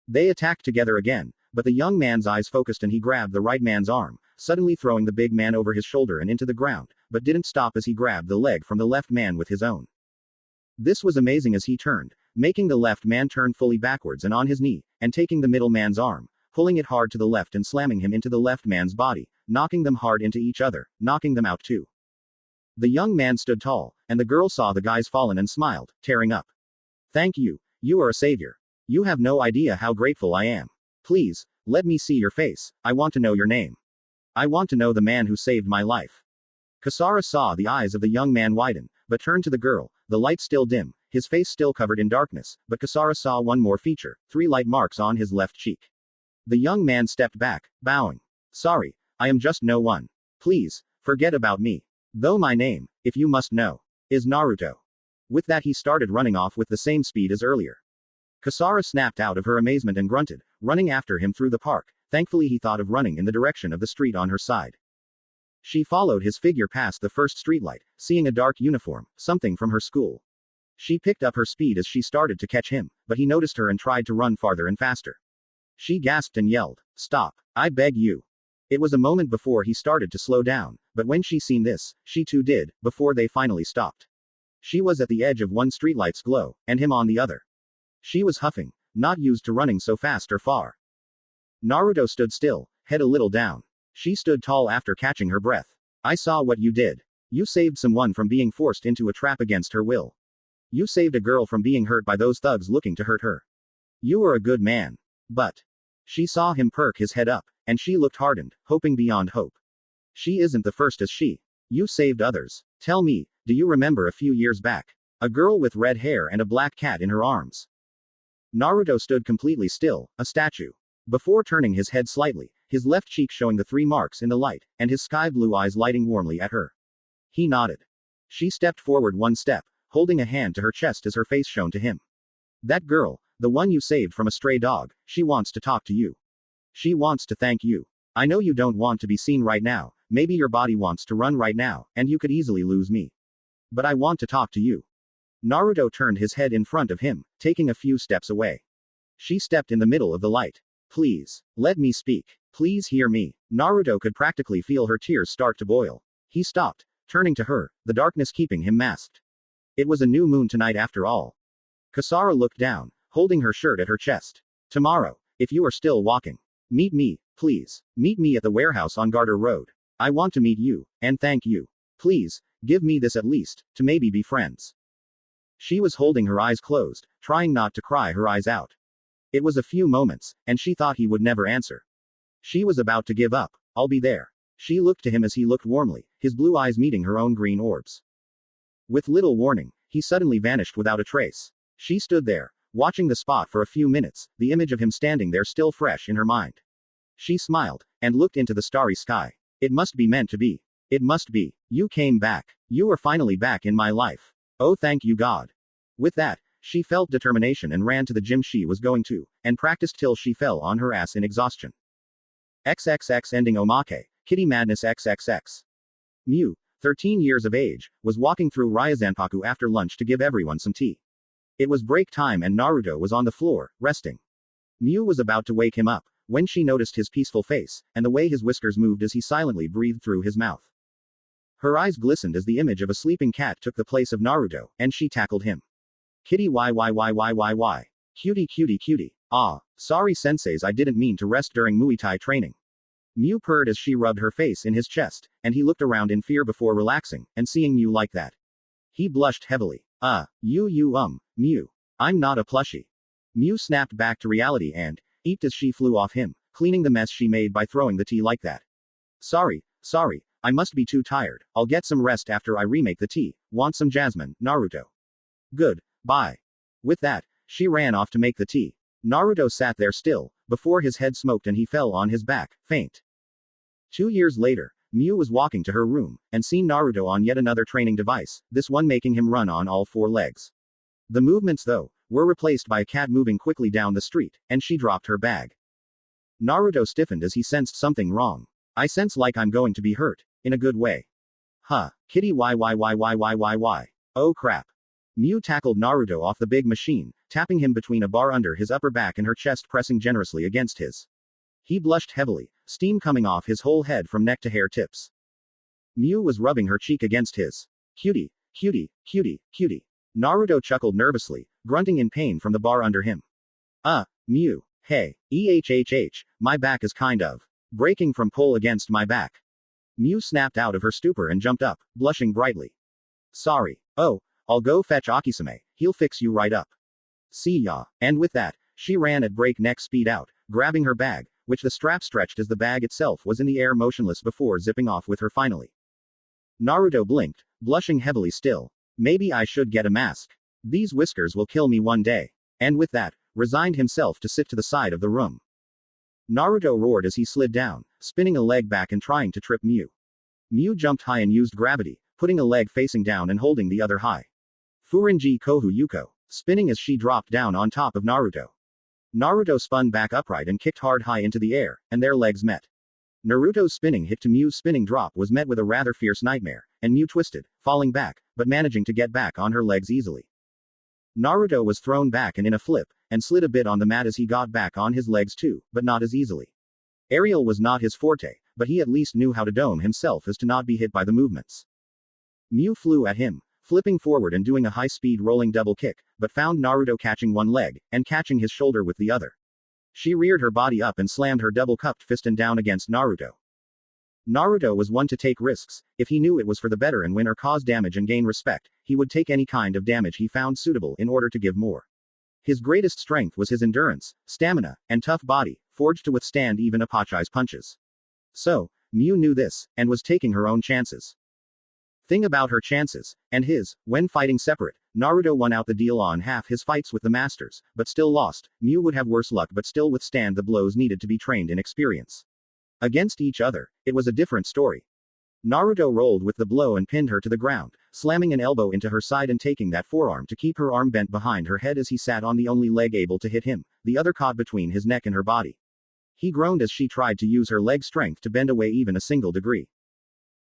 Speaker 1: They attacked together again, but the young man's eyes focused and he grabbed the right man's arm, suddenly throwing the big man over his shoulder and into the ground, but didn't stop as he grabbed the leg from the left man with his own. This was amazing as he turned, making the left man turn fully backwards and on his knee, and taking the middle man's arm, pulling it hard to the left and slamming him into the left man's body, knocking them hard into each other, knocking them out too. The young man stood tall, and the girl saw the guys fallen and smiled, tearing up. Thank you. You are a savior. You have no idea how grateful I am. Please, let me see your face. I want to know your name. I want to know the man who saved my life. Kasara saw the eyes of the young man widen, but turned to the girl, the light still dim, his face still covered in darkness, but Kasara saw one more feature, 3 light marks on his left cheek. The young man stepped back, bowing. Sorry, I am just no one. Please, forget about me. Though my name, if you must know, is Naruto. With that he started running off with the same speed as earlier. Kasara snapped out of her amazement and grunted, running after him through the park. Thankfully he thought of running in the direction of the street on her side. She followed his figure past the first streetlight, seeing a dark uniform, something from her school. She picked up her speed as she started to catch him, but he noticed her and tried to run farther and faster. She gasped and yelled, "Stop, I beg you." It was a moment before he started to slow down, but when she seen this, she too did, before they finally stopped. She was at the edge of one streetlight's glow, and him on the other. She was huffing, not used to running so fast or far. Naruto stood still, head a little down. She stood tall after catching her breath. I saw what you did. You saved someone from being forced into a trap against her will. You saved a girl from being hurt by those thugs looking to hurt her. You are a good man. But. She saw him perk his head up, and she looked hardened, hoping beyond hope. She isn't the first as she. You saved others. Tell me, do you remember a few years back? A girl with red hair and a black cat in her arms. Naruto stood completely still, a statue. Before turning his head slightly, his left cheek showing the 3 marks in the light, and his sky-blue eyes lighting warmly at her. He nodded. She stepped forward 1 step, holding a hand to her chest as her face shone to him. That girl, the one you saved from a stray dog, she wants to talk to you. She wants to thank you. I know you don't want to be seen right now, maybe your body wants to run right now, and you could easily lose me. But I want to talk to you. Naruto turned his head in front of him, taking a few steps away. She stepped in the middle of the light. Please, let me speak. Please hear me. Naruto could practically feel her tears start to boil. He stopped, turning to her, the darkness keeping him masked. It was a new moon tonight after all. Kasara looked down, holding her shirt at her chest. Tomorrow, if you are still walking, meet me, please. Meet me at the warehouse on Garter Road. I want to meet you, and thank you. Please, give me this at least, to maybe be friends. She was holding her eyes closed, trying not to cry her eyes out. It was a few moments, and she thought he would never answer. She was about to give up. I'll be there. She looked to him as he looked warmly, his blue eyes meeting her own green orbs. With little warning, he suddenly vanished without a trace. She stood there, watching the spot for a few minutes, the image of him standing there still fresh in her mind. She smiled, and looked into the starry sky. It must be meant to be. It must be. You came back. You are finally back in my life. Oh, thank you, God. With that, she felt determination and ran to the gym she was going to, and practiced till she fell on her ass in exhaustion. XXX ending omake, kitty madness XXX. Mew, 13 years of age, was walking through Ryazanpaku after lunch to give everyone some tea. It was break time and Naruto was on the floor, resting. Mew was about to wake him up, when she noticed his peaceful face, and the way his whiskers moved as he silently breathed through his mouth. Her eyes glistened as the image of a sleeping cat took the place of Naruto, and she tackled him. Kitty why. Cutie cutie cutie. Ah, sorry senseis, I didn't mean to rest during Muay Thai training. Mew purred as she rubbed her face in his chest, and he looked around in fear before relaxing, and seeing Mew like that. He blushed heavily. Mew. I'm not a plushie. Mew snapped back to reality and, eeped as she flew off him, cleaning the mess she made by throwing the tea like that. Sorry, I must be too tired, I'll get some rest after I remake the tea, want some jasmine, Naruto. Good, bye. With that, she ran off to make the tea. Naruto sat there still, before his head smoked and he fell on his back, faint. 2 years later, Mew was walking to her room, and seen Naruto on yet another training device, this one making him run on all 4 legs. The movements, though, were replaced by a cat moving quickly down the street, and she dropped her bag. Naruto stiffened as he sensed something wrong. I sense like I'm going to be hurt, in a good way. Huh, kitty why. Oh crap. Mew tackled Naruto off the big machine, tapping him between a bar under his upper back and her chest pressing generously against his. He blushed heavily, steam coming off his whole head from neck to hair tips. Mew was rubbing her cheek against his. Cutie. Naruto chuckled nervously, grunting in pain from the bar under him. Mew. Hey. My back is kind of breaking from pull against my back. Mew snapped out of her stupor and jumped up, blushing brightly. Sorry. Oh, I'll go fetch Akisame, he'll fix you right up. See ya. And with that, she ran at breakneck speed out, grabbing her bag, which the strap stretched as the bag itself was in the air motionless before zipping off with her finally. Naruto blinked, blushing heavily still. Maybe I should get a mask. These whiskers will kill me one day. And with that, resigned himself to sit to the side of the room. Naruto roared as he slid down, spinning a leg back and trying to trip Mew. Mew jumped high and used gravity, putting a leg facing down and holding the other high. Furinji Kohu Yuko, spinning as she dropped down on top of Naruto. Naruto spun back upright and kicked hard high into the air, and their legs met. Naruto's spinning hit to Mew's spinning drop was met with a rather fierce nightmare, and Mew twisted, falling back, but managing to get back on her legs easily. Naruto was thrown back and in a flip, and slid a bit on the mat as he got back on his legs too, but not as easily. Aerial was not his forte, but he at least knew how to dome himself as to not be hit by the movements. Mew flew at him, flipping forward and doing a high-speed rolling double kick, but found Naruto catching one leg, and catching his shoulder with the other. She reared her body up and slammed her double-cupped fist and down against Naruto. Naruto was one to take risks. If he knew it was for the better and win or cause damage and gain respect, he would take any kind of damage he found suitable in order to give more. His greatest strength was his endurance, stamina, and tough body, forged to withstand even Apache's punches. So, Mew knew this, and was taking her own chances. Thing about her chances, and his, when fighting separate, Naruto won out the deal on half his fights with the masters, but still lost. Mew would have worse luck but still withstand the blows needed to be trained in experience. Against each other, it was a different story. Naruto rolled with the blow and pinned her to the ground, slamming an elbow into her side and taking that forearm to keep her arm bent behind her head as he sat on the only leg able to hit him, the other caught between his neck and her body. He groaned as she tried to use her leg strength to bend away even a single degree.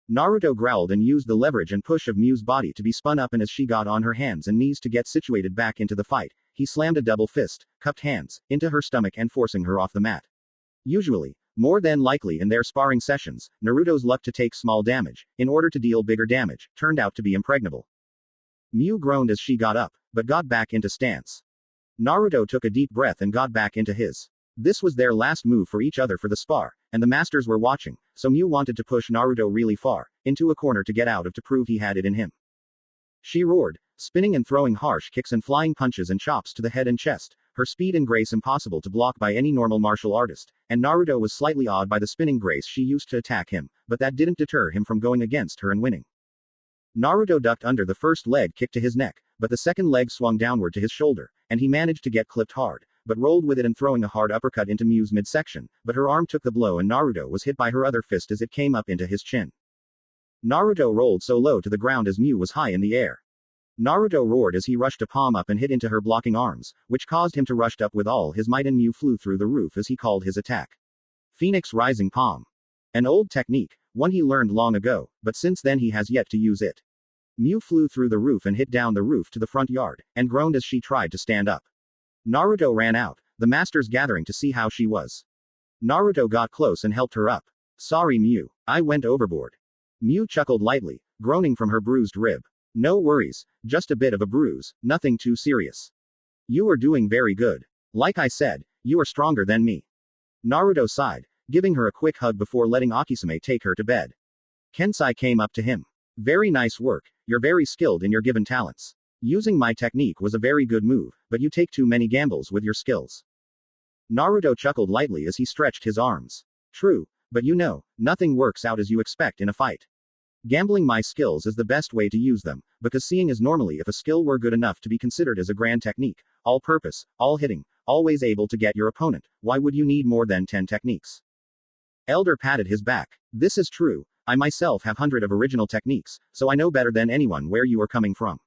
Speaker 1: Naruto growled and used the leverage and push of Mew's body to be spun up, and as she got on her hands and knees to get situated back into the fight, he slammed a double fist, cupped hands, into her stomach and forcing her off the mat. Usually, more than likely in their sparring sessions, Naruto's luck to take small damage, in order to deal bigger damage, turned out to be impregnable. Mew groaned as she got up, but got back into stance. Naruto took a deep breath and got back into his. This was their last move for each other for the spar, and the masters were watching, so Mew wanted to push Naruto really far, into a corner to get out of to prove he had it in him. She roared, spinning and throwing harsh kicks and flying punches and chops to the head and chest, her speed and grace impossible to block by any normal martial artist, and Naruto was slightly awed by the spinning grace she used to attack him, but that didn't deter him from going against her and winning. Naruto ducked under the first leg kick to his neck, but the second leg swung downward to his shoulder, and he managed to get clipped hard, but rolled with it and throwing a hard uppercut into Mew's midsection, but her arm took the blow and Naruto was hit by her other fist as it came up into his chin. Naruto rolled so low to the ground as Mew was high in the air. Naruto roared as he rushed a palm up and hit into her blocking arms, which caused him to rush up with all his might, and Mew flew through the roof as he called his attack. Phoenix Rising Palm. An old technique, one he learned long ago, but since then he has yet to use it. Mew flew through the roof and hit down the roof to the front yard, and groaned as she tried to stand up. Naruto ran out, the masters gathering to see how she was. Naruto got close and helped her up. Sorry Mew, I went overboard. Mew chuckled lightly, groaning from her bruised rib. No worries, just a bit of a bruise, nothing too serious. You are doing very good. Like I said, you are stronger than me. Naruto sighed, giving her a quick hug before letting Akisame take her to bed. Kensai came up to him. Very nice work, you're very skilled in your given talents. Using my technique was a very good move, but you take too many gambles with your skills. Naruto chuckled lightly as he stretched his arms. True, but you know, nothing works out as you expect in a fight. Gambling my skills is the best way to use them, because seeing as normally if a skill were good enough to be considered as a grand technique, all purpose, all hitting, always able to get your opponent, why would you need more than 10 techniques? Elder patted his back. This is true, I myself have hundred of original techniques, so I know better than anyone where you are coming from.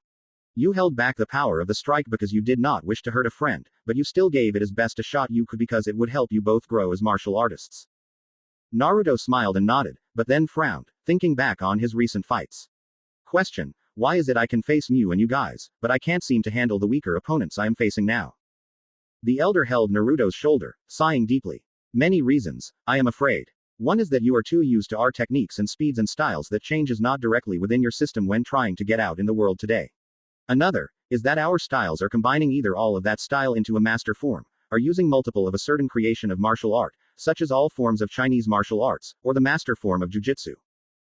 Speaker 1: You held back the power of the strike because you did not wish to hurt a friend, but you still gave it as best a shot you could because it would help you both grow as martial artists. Naruto smiled and nodded, but then frowned, thinking back on his recent fights. Question: why is it I can face Mew and you guys, but I can't seem to handle the weaker opponents I am facing now? The elder held Naruto's shoulder, sighing deeply. Many reasons, I am afraid. One is that you are too used to our techniques and speeds and styles that changes not directly within your system when trying to get out in the world today. Another is that our styles are combining either all of that style into a master form, are using multiple of a certain creation of martial art, such as all forms of Chinese martial arts, or the master form of jujitsu.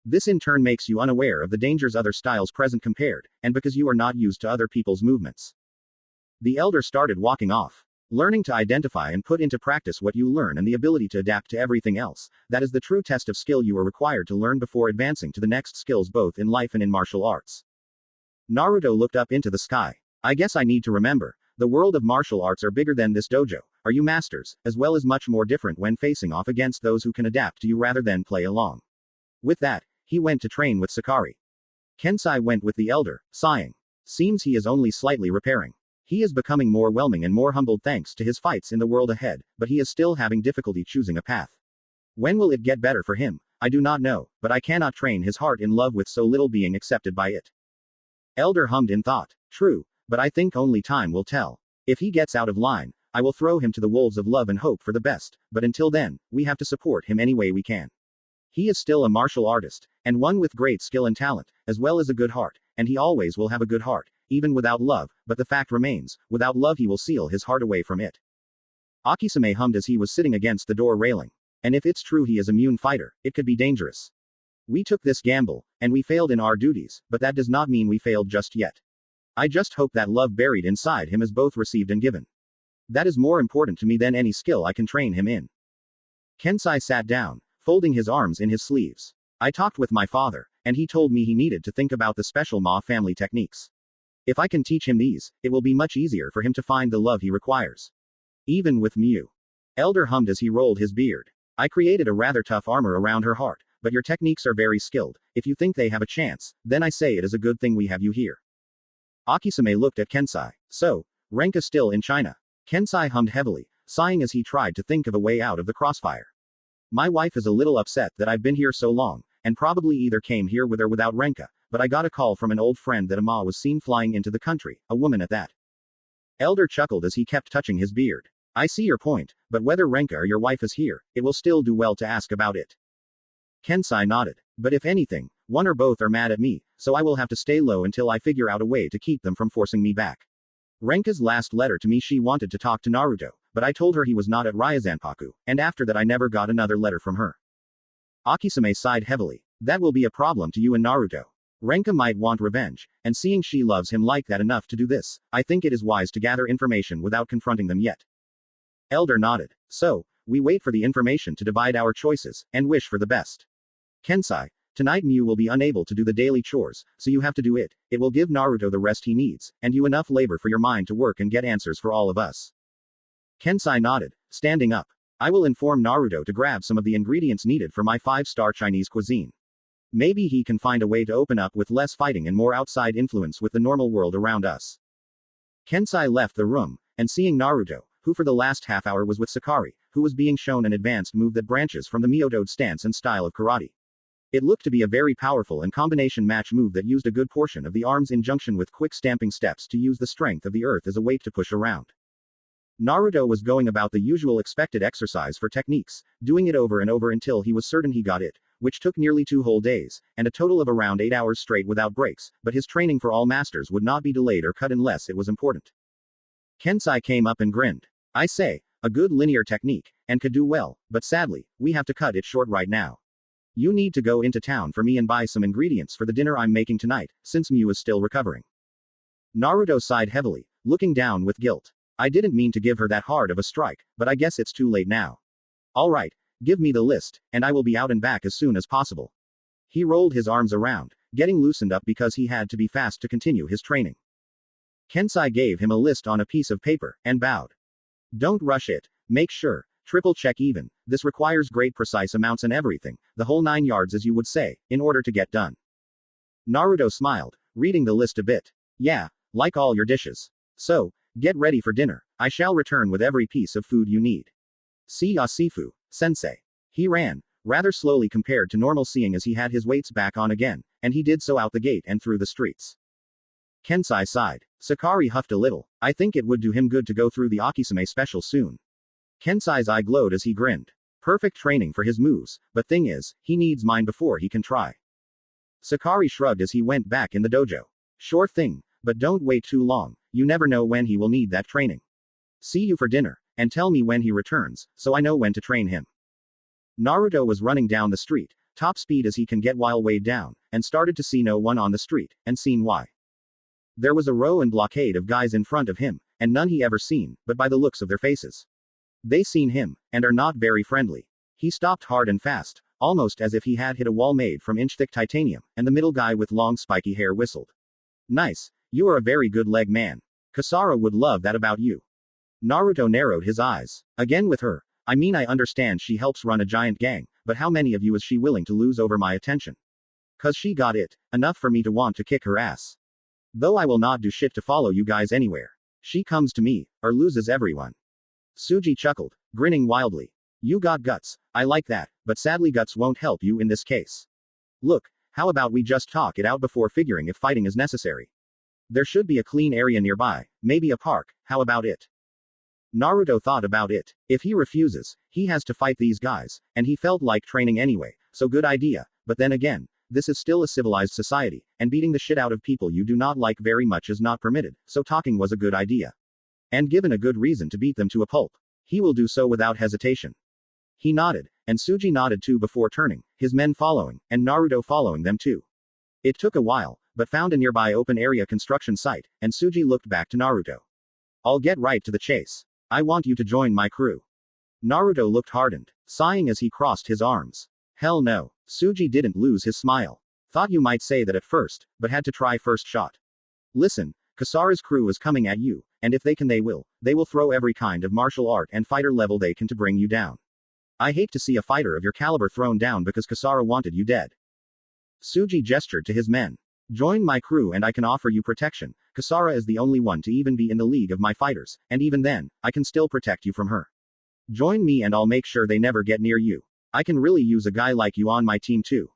Speaker 1: This in turn makes you unaware of the dangers other styles present compared, and because you are not used to other people's movements. The elder started walking off. Learning to identify and put into practice what you learn and the ability to adapt to everything else, that is the true test of skill you are required to learn before advancing to the next skills both in life and in martial arts. Naruto looked up into the sky. I guess I need to remember. The world of martial arts are bigger than this dojo, are you masters, as well as much more different when facing off against those who can adapt to you rather than play along. With that, he went to train with Sakari. Kensai went with the elder, sighing. Seems he is only slightly repairing. He is becoming more whelming and more humbled thanks to his fights in the world ahead, but he is still having difficulty choosing a path. When will it get better for him? I do not know, but I cannot train his heart in love with so little being accepted by it. Elder hummed in thought. True, but I think only time will tell. If he gets out of line, I will throw him to the wolves of love and hope for the best, but until then, we have to support him any way we can. He is still a martial artist, and one with great skill and talent, as well as a good heart, and he always will have a good heart, even without love, but the fact remains, without love he will seal his heart away from it. Akisame hummed as he was sitting against the door railing. And if it's true he is a immune fighter, it could be dangerous. We took this gamble, and we failed in our duties, but that does not mean we failed just yet. I just hope that love buried inside him is both received and given. That is more important to me than any skill I can train him in. Kensai sat down, folding his arms in his sleeves. I talked with my father, and he told me he needed to think about the special Ma family techniques. If I can teach him these, it will be much easier for him to find the love he requires. Even with Mew. Elder hummed as he rolled his beard. I created a rather tough armor around her heart, but your techniques are very skilled. If you think they have a chance, then I say it is a good thing we have you here. Akisame looked at Kensai. So, Renka still in China. Kensai hummed heavily, sighing as he tried to think of a way out of the crossfire. My wife is a little upset that I've been here so long, and probably either came here with or without Renka, but I got a call from an old friend that Ama was seen flying into the country, a woman at that. Elder chuckled as he kept touching his beard. I see your point, but whether Renka or your wife is here, it will still do well to ask about it. Kensai nodded. But if anything, one or both are mad at me, so I will have to stay low until I figure out a way to keep them from forcing me back. Renka's last letter to me, she wanted to talk to Naruto, but I told her he was not at Ryazanpaku, and after that I never got another letter from her. Akisame sighed heavily. That will be a problem to you and Naruto. Renka might want revenge, and seeing she loves him like that enough to do this, I think it is wise to gather information without confronting them yet. Elder nodded. So, we wait for the information to divide our choices, and wish for the best. Kensai, tonight Mew will be unable to do the daily chores, so you have to do it. It will give Naruto the rest he needs, and you enough labor for your mind to work and get answers for all of us. Kensai nodded, standing up. I will inform Naruto to grab some of the ingredients needed for my 5-star Chinese cuisine. Maybe he can find a way to open up with less fighting and more outside influence with the normal world around us. Kensai left the room, and seeing Naruto, who for the last half hour was with Sakari, who was being shown an advanced move that branches from the Myoto'd stance and style of karate. It looked to be a very powerful and combination match move that used a good portion of the arms in junction with quick stamping steps to use the strength of the earth as a weight to push around. Naruto was going about the usual expected exercise for techniques, doing it over and over until he was certain he got it, which took nearly 2 whole days, and a total of around 8 hours straight without breaks, but his training for all masters would not be delayed or cut unless it was important. Kensai came up and grinned. I say, a good linear technique, and could do well, but sadly, we have to cut it short right now. You need to go into town for me and buy some ingredients for the dinner I'm making tonight, since Mew is still recovering. Naruto sighed heavily, looking down with guilt. I didn't mean to give her that hard of a strike, but I guess it's too late now. Alright, give me the list, and I will be out and back as soon as possible. He rolled his arms around, getting loosened up because he had to be fast to continue his training. Kensai gave him a list on a piece of paper, and bowed. Don't rush it, make sure, triple check even, this requires great precise amounts and everything, the whole 9 yards as you would say, in order to get done. Naruto smiled, reading the list a bit. Yeah, like all your dishes. So, get ready for dinner, I shall return with every piece of food you need. See ya Sifu, sensei. He ran, rather slowly compared to normal seeing as he had his weights back on again, and he did so out the gate and through the streets. Kensai sighed. Sakari huffed a little. I think it would do him good to go through the Akisame special soon. Kensai's eye glowed as he grinned. Perfect training for his moves, but thing is, he needs mine before he can try. Sakari shrugged as he went back in the dojo. Sure thing, but don't wait too long, you never know when he will need that training. See you for dinner, and tell me when he returns, so I know when to train him. Naruto was running down the street, top speed as he can get while weighed down, and started to see no one on the street, and seen why. There was a row and blockade of guys in front of him, and none he ever seen, but by the looks of their faces. They seen him, and are not very friendly. He stopped hard and fast, almost as if he had hit a wall made from inch-thick titanium, and the middle guy with long spiky hair whistled. Nice, you are a very good leg man. Kasara would love that about you. Naruto narrowed his eyes. Again with her. I mean I understand she helps run a giant gang, but how many of you is she willing to lose over my attention? 'Cause she got it, enough for me to want to kick her ass. Though I will not do shit to follow you guys anywhere. She comes to me, or loses everyone. Suji chuckled, grinning wildly. You got guts, I like that, but sadly guts won't help you in this case. Look, how about we just talk it out before figuring if fighting is necessary? There should be a clean area nearby, maybe a park, how about it? Naruto thought about it. If he refuses, he has to fight these guys, and he felt like training anyway, so good idea, but then again, this is still a civilized society, and beating the shit out of people you do not like very much is not permitted, so talking was a good idea. And given a good reason to beat them to a pulp, he will do so without hesitation. He nodded, and Suji nodded too before turning, his men following, and Naruto following them too. It took a while, but found a nearby open area construction site, and Suji looked back to Naruto. I'll get right to the chase. I want you to join my crew. Naruto looked hardened, sighing as he crossed his arms. Hell no. Suji didn't lose his smile. Thought you might say that at first, but had to try first shot. Listen, Kasara's crew is coming at you, and if they can they will throw every kind of martial art and fighter level they can to bring you down. I hate to see a fighter of your caliber thrown down because Kasara wanted you dead. Suji gestured to his men. Join my crew and I can offer you protection. Kasara is the only one to even be in the league of my fighters, and even then, I can still protect you from her. Join me and I'll make sure they never get near you. I can really use a guy like you on my team too.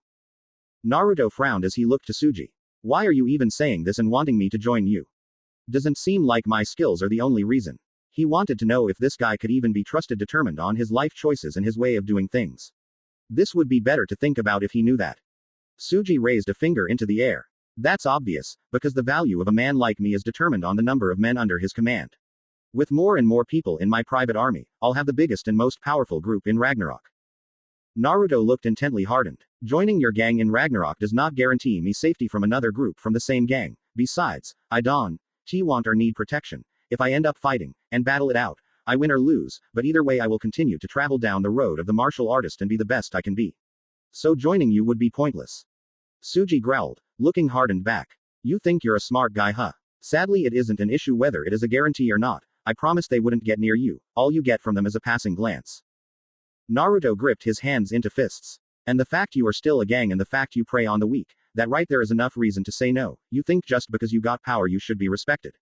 Speaker 1: Naruto frowned as he looked to Suji. Why are you even saying this and wanting me to join you? Doesn't seem like my skills are the only reason. He wanted to know if this guy could even be trusted, determined on his life choices and his way of doing things. This would be better to think about if he knew that. Suji raised a finger into the air. That's obvious, because the value of a man like me is determined on the number of men under his command. With more and more people in my private army, I'll have the biggest and most powerful group in Ragnarok. Naruto looked intently hardened. Joining your gang in Ragnarok does not guarantee me safety from another group from the same gang. Besides, I don't want or need protection. If I end up fighting, and battle it out, I win or lose, but either way I will continue to travel down the road of the martial artist and be the best I can be. So joining you would be pointless. Suji growled, looking hardened back. You think you're a smart guy, huh? Sadly it isn't an issue whether it is a guarantee or not. I promised they wouldn't get near you. All you get from them is a passing glance. Naruto gripped his hands into fists. And the fact you are still a gang and the fact you prey on the weak, that right there is enough reason to say no. You think just because you got power you should be respected.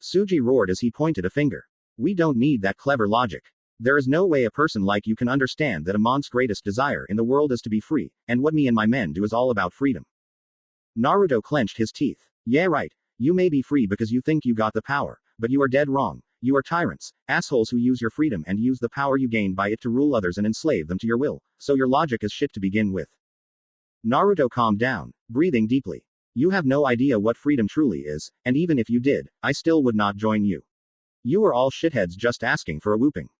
Speaker 1: Suji roared as he pointed a finger. We don't need that clever logic. There is no way a person like you can understand that a mon's greatest desire in the world is to be free, and what me and my men do is all about freedom. Naruto clenched his teeth. Yeah right, you may be free because you think you got the power, but you are dead wrong. You are tyrants, assholes who use your freedom and use the power you gained by it to rule others and enslave them to your will, so your logic is shit to begin with. Naruto calmed down, breathing deeply. You have no idea what freedom truly is, and even if you did, I still would not join you. You are all shitheads just asking for a whooping.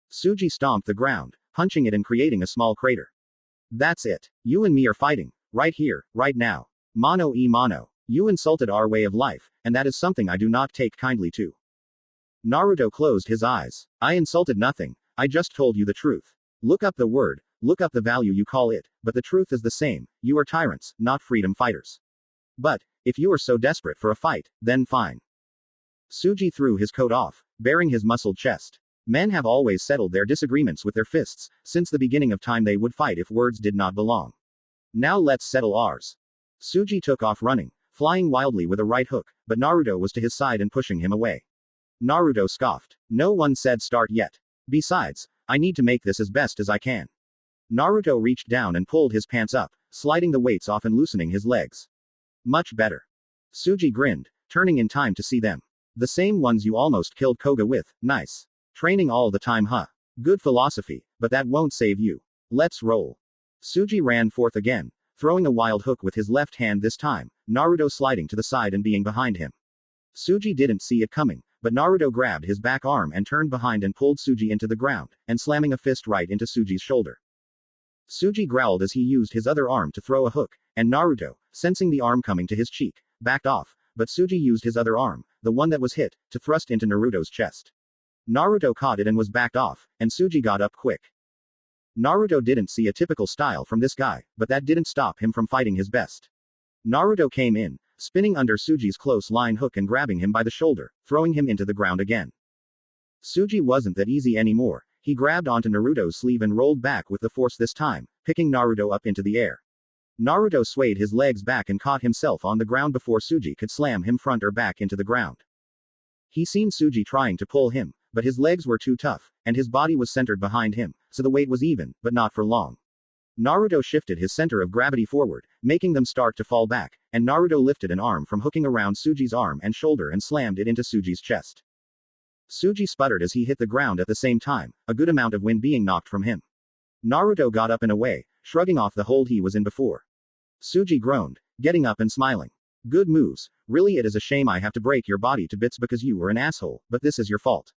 Speaker 1: Suji stomped the ground, punching it and creating a small crater. That's it. You and me are fighting, right here, right now. Mano e mano. You insulted our way of life, and that is something I do not take kindly to. Naruto closed his eyes. I insulted nothing, I just told you the truth. Look up the word, look up the value you call it, but the truth is the same, you are tyrants, not freedom fighters. But, if you are so desperate for a fight, then fine. Suji threw his coat off, baring his muscled chest. Men have always settled their disagreements with their fists, since the beginning of time they would fight if words did not belong. Now let's settle ours. Suji took off running, flying wildly with a right hook, but Naruto was to his side and pushing him away. Naruto scoffed. No one said start yet. Besides, I need to make this as best as I can. Naruto reached down and pulled his pants up, sliding the weights off and loosening his legs. Much better. Suji grinned, turning in time to see them. The same ones you almost killed Koga with, nice. Training all the time huh? Good philosophy, but that won't save you. Let's roll. Suji ran forth again, throwing a wild hook with his left hand this time, Naruto sliding to the side and being behind him. Suji didn't see it coming, but Naruto grabbed his back arm and turned behind and pulled Suji into the ground, and slamming a fist right into Suji's shoulder. Suji growled as he used his other arm to throw a hook, and Naruto, sensing the arm coming to his cheek, backed off, but Suji used his other arm, the one that was hit, to thrust into Naruto's chest. Naruto caught it and was backed off, and Suji got up quick. Naruto didn't see a typical style from this guy, but that didn't stop him from fighting his best. Naruto came in, spinning under Suji's close line hook and grabbing him by the shoulder, throwing him into the ground again. Suji wasn't that easy anymore. He grabbed onto Naruto's sleeve and rolled back with the force this time, picking Naruto up into the air. Naruto swayed his legs back and caught himself on the ground before Suji could slam him front or back into the ground. He seen Suji trying to pull him, but his legs were too tough, and his body was centered behind him, so the weight was even, but not for long. Naruto shifted his center of gravity forward, making them start to fall back, and Naruto lifted an arm from hooking around Suji's arm and shoulder and slammed it into Suji's chest. Suji sputtered as he hit the ground at the same time, a good amount of wind being knocked from him. Naruto got up and away, shrugging off the hold he was in before. Suji groaned, getting up and smiling. Good moves, really it is a shame I have to break your body to bits because you were an asshole, but this is your fault.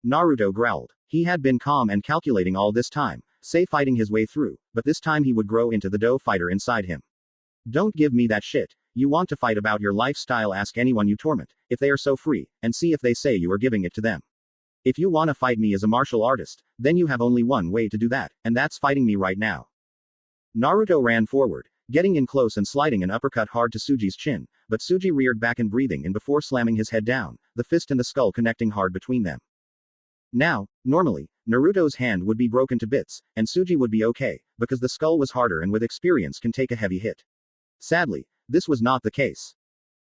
Speaker 1: Naruto growled. He had been calm and calculating all this time, say fighting his way through, but this time he would grow into the dough fighter inside him. Don't give me that shit. You want to fight about your lifestyle, ask anyone you torment, if they are so free, and see if they say you are giving it to them. If you want to fight me as a martial artist, then you have only one way to do that, and that's fighting me right now. Naruto ran forward, getting in close and sliding an uppercut hard to Suji's chin, but Suji reared back and breathing in before slamming his head down, the fist and the skull connecting hard between them. Now, normally, Naruto's hand would be broken to bits, and Suji would be okay, because the skull was harder and with experience can take a heavy hit. Sadly, this was not the case.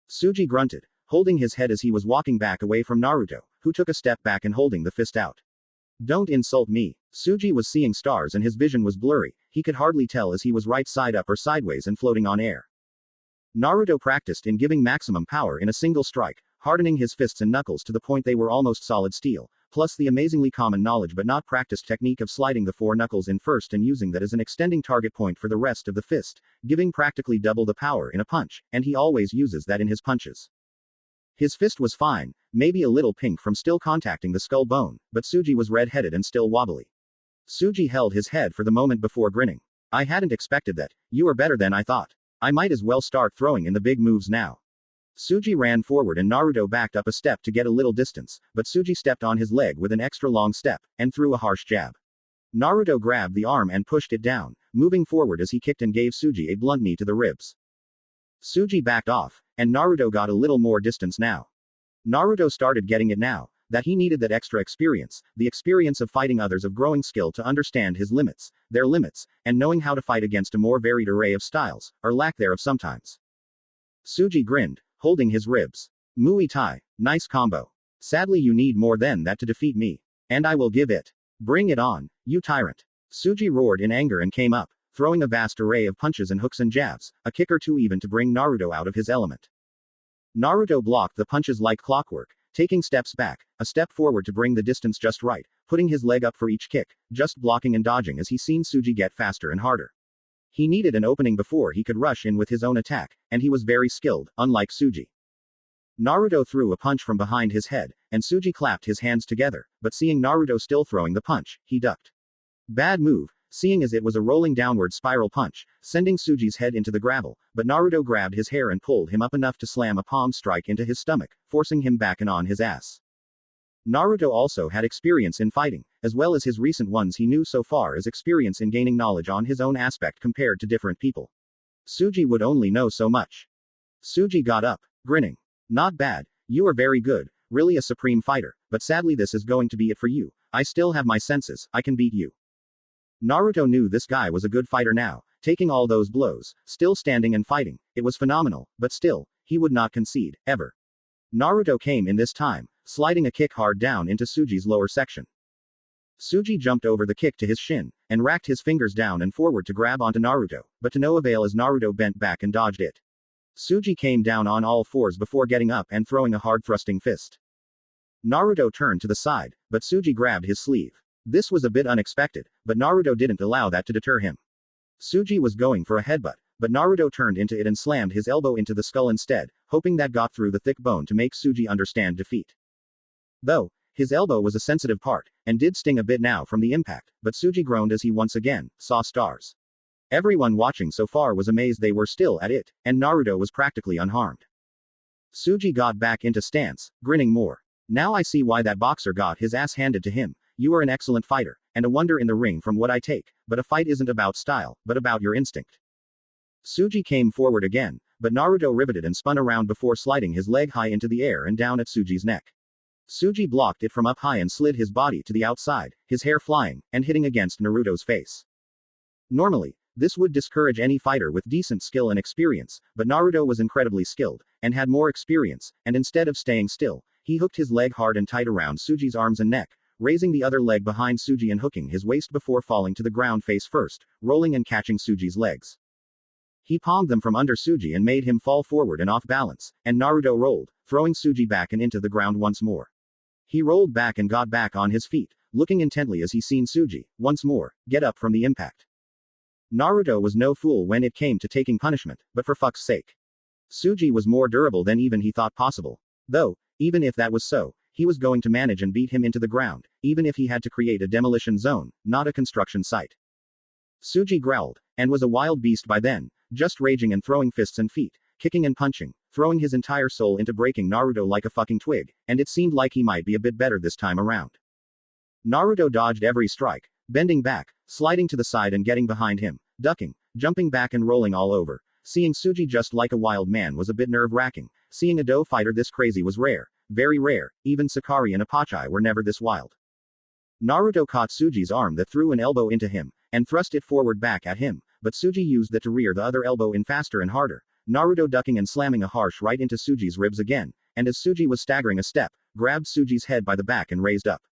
Speaker 1: Suji grunted, holding his head as he was walking back away from Naruto, who took a step back and holding the fist out. Don't insult me. Suji was seeing stars and his vision was blurry, he could hardly tell as he was right side up or sideways and floating on air. Naruto practiced in giving maximum power in a single strike, hardening his fists and knuckles to the point they were almost solid steel, plus the amazingly common knowledge but not practiced technique of sliding the four knuckles in first and using that as an extending target point for the rest of the fist, giving practically double the power in a punch, and he always uses that in his punches. His fist was fine, maybe a little pink from still contacting the skull bone, but Suji was red-headed and still wobbly. Suji held his head for the moment before grinning. I hadn't expected that. You are better than I thought. I might as well start throwing in the big moves now. Suji ran forward and Naruto backed up a step to get a little distance, but Suji stepped on his leg with an extra long step, and threw a harsh jab. Naruto grabbed the arm and pushed it down, moving forward as he kicked and gave Suji a blunt knee to the ribs. Suji backed off, and Naruto got a little more distance now. Naruto started getting it now, that he needed that extra experience, the experience of fighting others of growing skill to understand his limits, their limits, and knowing how to fight against a more varied array of styles, or lack thereof sometimes. Suji grinned, holding his ribs. Muay Thai, nice combo. Sadly you need more than that to defeat me. And I will give it. Bring it on, you tyrant. Suji roared in anger and came up, throwing a vast array of punches and hooks and jabs, a kick or two even to bring Naruto out of his element. Naruto blocked the punches like clockwork, taking steps back, a step forward to bring the distance just right, putting his leg up for each kick, just blocking and dodging as he seen Suji get faster and harder. He needed an opening before he could rush in with his own attack, and he was very skilled, unlike Suji. Naruto threw a punch from behind his head, and Suji clapped his hands together, but seeing Naruto still throwing the punch, he ducked. Bad move, seeing as it was a rolling downward spiral punch, sending Suji's head into the gravel, but Naruto grabbed his hair and pulled him up enough to slam a palm strike into his stomach, forcing him back and on his ass. Naruto also had experience in fighting, as well as his recent ones he knew so far as experience in gaining knowledge on his own aspect compared to different people. Suji would only know so much. Suji got up, grinning. Not bad, you are very good, really a supreme fighter, but sadly this is going to be it for you. I still have my senses, I can beat you. Naruto knew this guy was a good fighter now, taking all those blows, still standing and fighting, it was phenomenal, but still, he would not concede, ever. Naruto came in this time, sliding a kick hard down into Suji's lower section. Suji jumped over the kick to his shin, and racked his fingers down and forward to grab onto Naruto, but to no avail as Naruto bent back and dodged it. Suji came down on all fours before getting up and throwing a hard thrusting fist. Naruto turned to the side, but Suji grabbed his sleeve. This was a bit unexpected, but Naruto didn't allow that to deter him. Suji was going for a headbutt, but Naruto turned into it and slammed his elbow into the skull instead, hoping that got through the thick bone to make Suji understand defeat. Though, his elbow was a sensitive part, and did sting a bit now from the impact, but Suji groaned as he once again saw stars. Everyone watching so far was amazed they were still at it, and Naruto was practically unharmed. Suji got back into stance, grinning more. Now I see why that boxer got his ass handed to him. You are an excellent fighter, and a wonder in the ring from what I take, but a fight isn't about style, but about your instinct. Suji came forward again, but Naruto riveted and spun around before sliding his leg high into the air and down at Suji's neck. Suji blocked it from up high and slid his body to the outside, his hair flying, and hitting against Naruto's face. Normally, this would discourage any fighter with decent skill and experience, but Naruto was incredibly skilled, and had more experience, and instead of staying still, he hooked his leg hard and tight around Suji's arms and neck, raising the other leg behind Suji and hooking his waist before falling to the ground face first, rolling and catching Suji's legs. He palmed them from under Suji and made him fall forward and off balance, and Naruto rolled, throwing Suji back and into the ground once more. He rolled back and got back on his feet, looking intently as he seen Suji, once more, get up from the impact. Naruto was no fool when it came to taking punishment, but for fuck's sake. Suji was more durable than even he thought possible. Though, even if that was so, he was going to manage and beat him into the ground, even if he had to create a demolition zone, not a construction site. Suji growled, and was a wild beast by then, just raging and throwing fists and feet, kicking and punching, throwing his entire soul into breaking Naruto like a fucking twig, and it seemed like he might be a bit better this time around. Naruto dodged every strike, bending back, sliding to the side and getting behind him, ducking, jumping back and rolling all over. Seeing Suji just like a wild man was a bit nerve-wracking. Seeing a do fighter this crazy was rare. Very rare. Even Sakari and Apachai were never this wild. Naruto caught Suji's arm that threw an elbow into him, and thrust it forward back at him, but Suji used that to rear the other elbow in faster and harder. Naruto ducking and slamming a harsh right into Suji's ribs again, and as Suji was staggering a step, grabbed Suji's head by the back and raised up.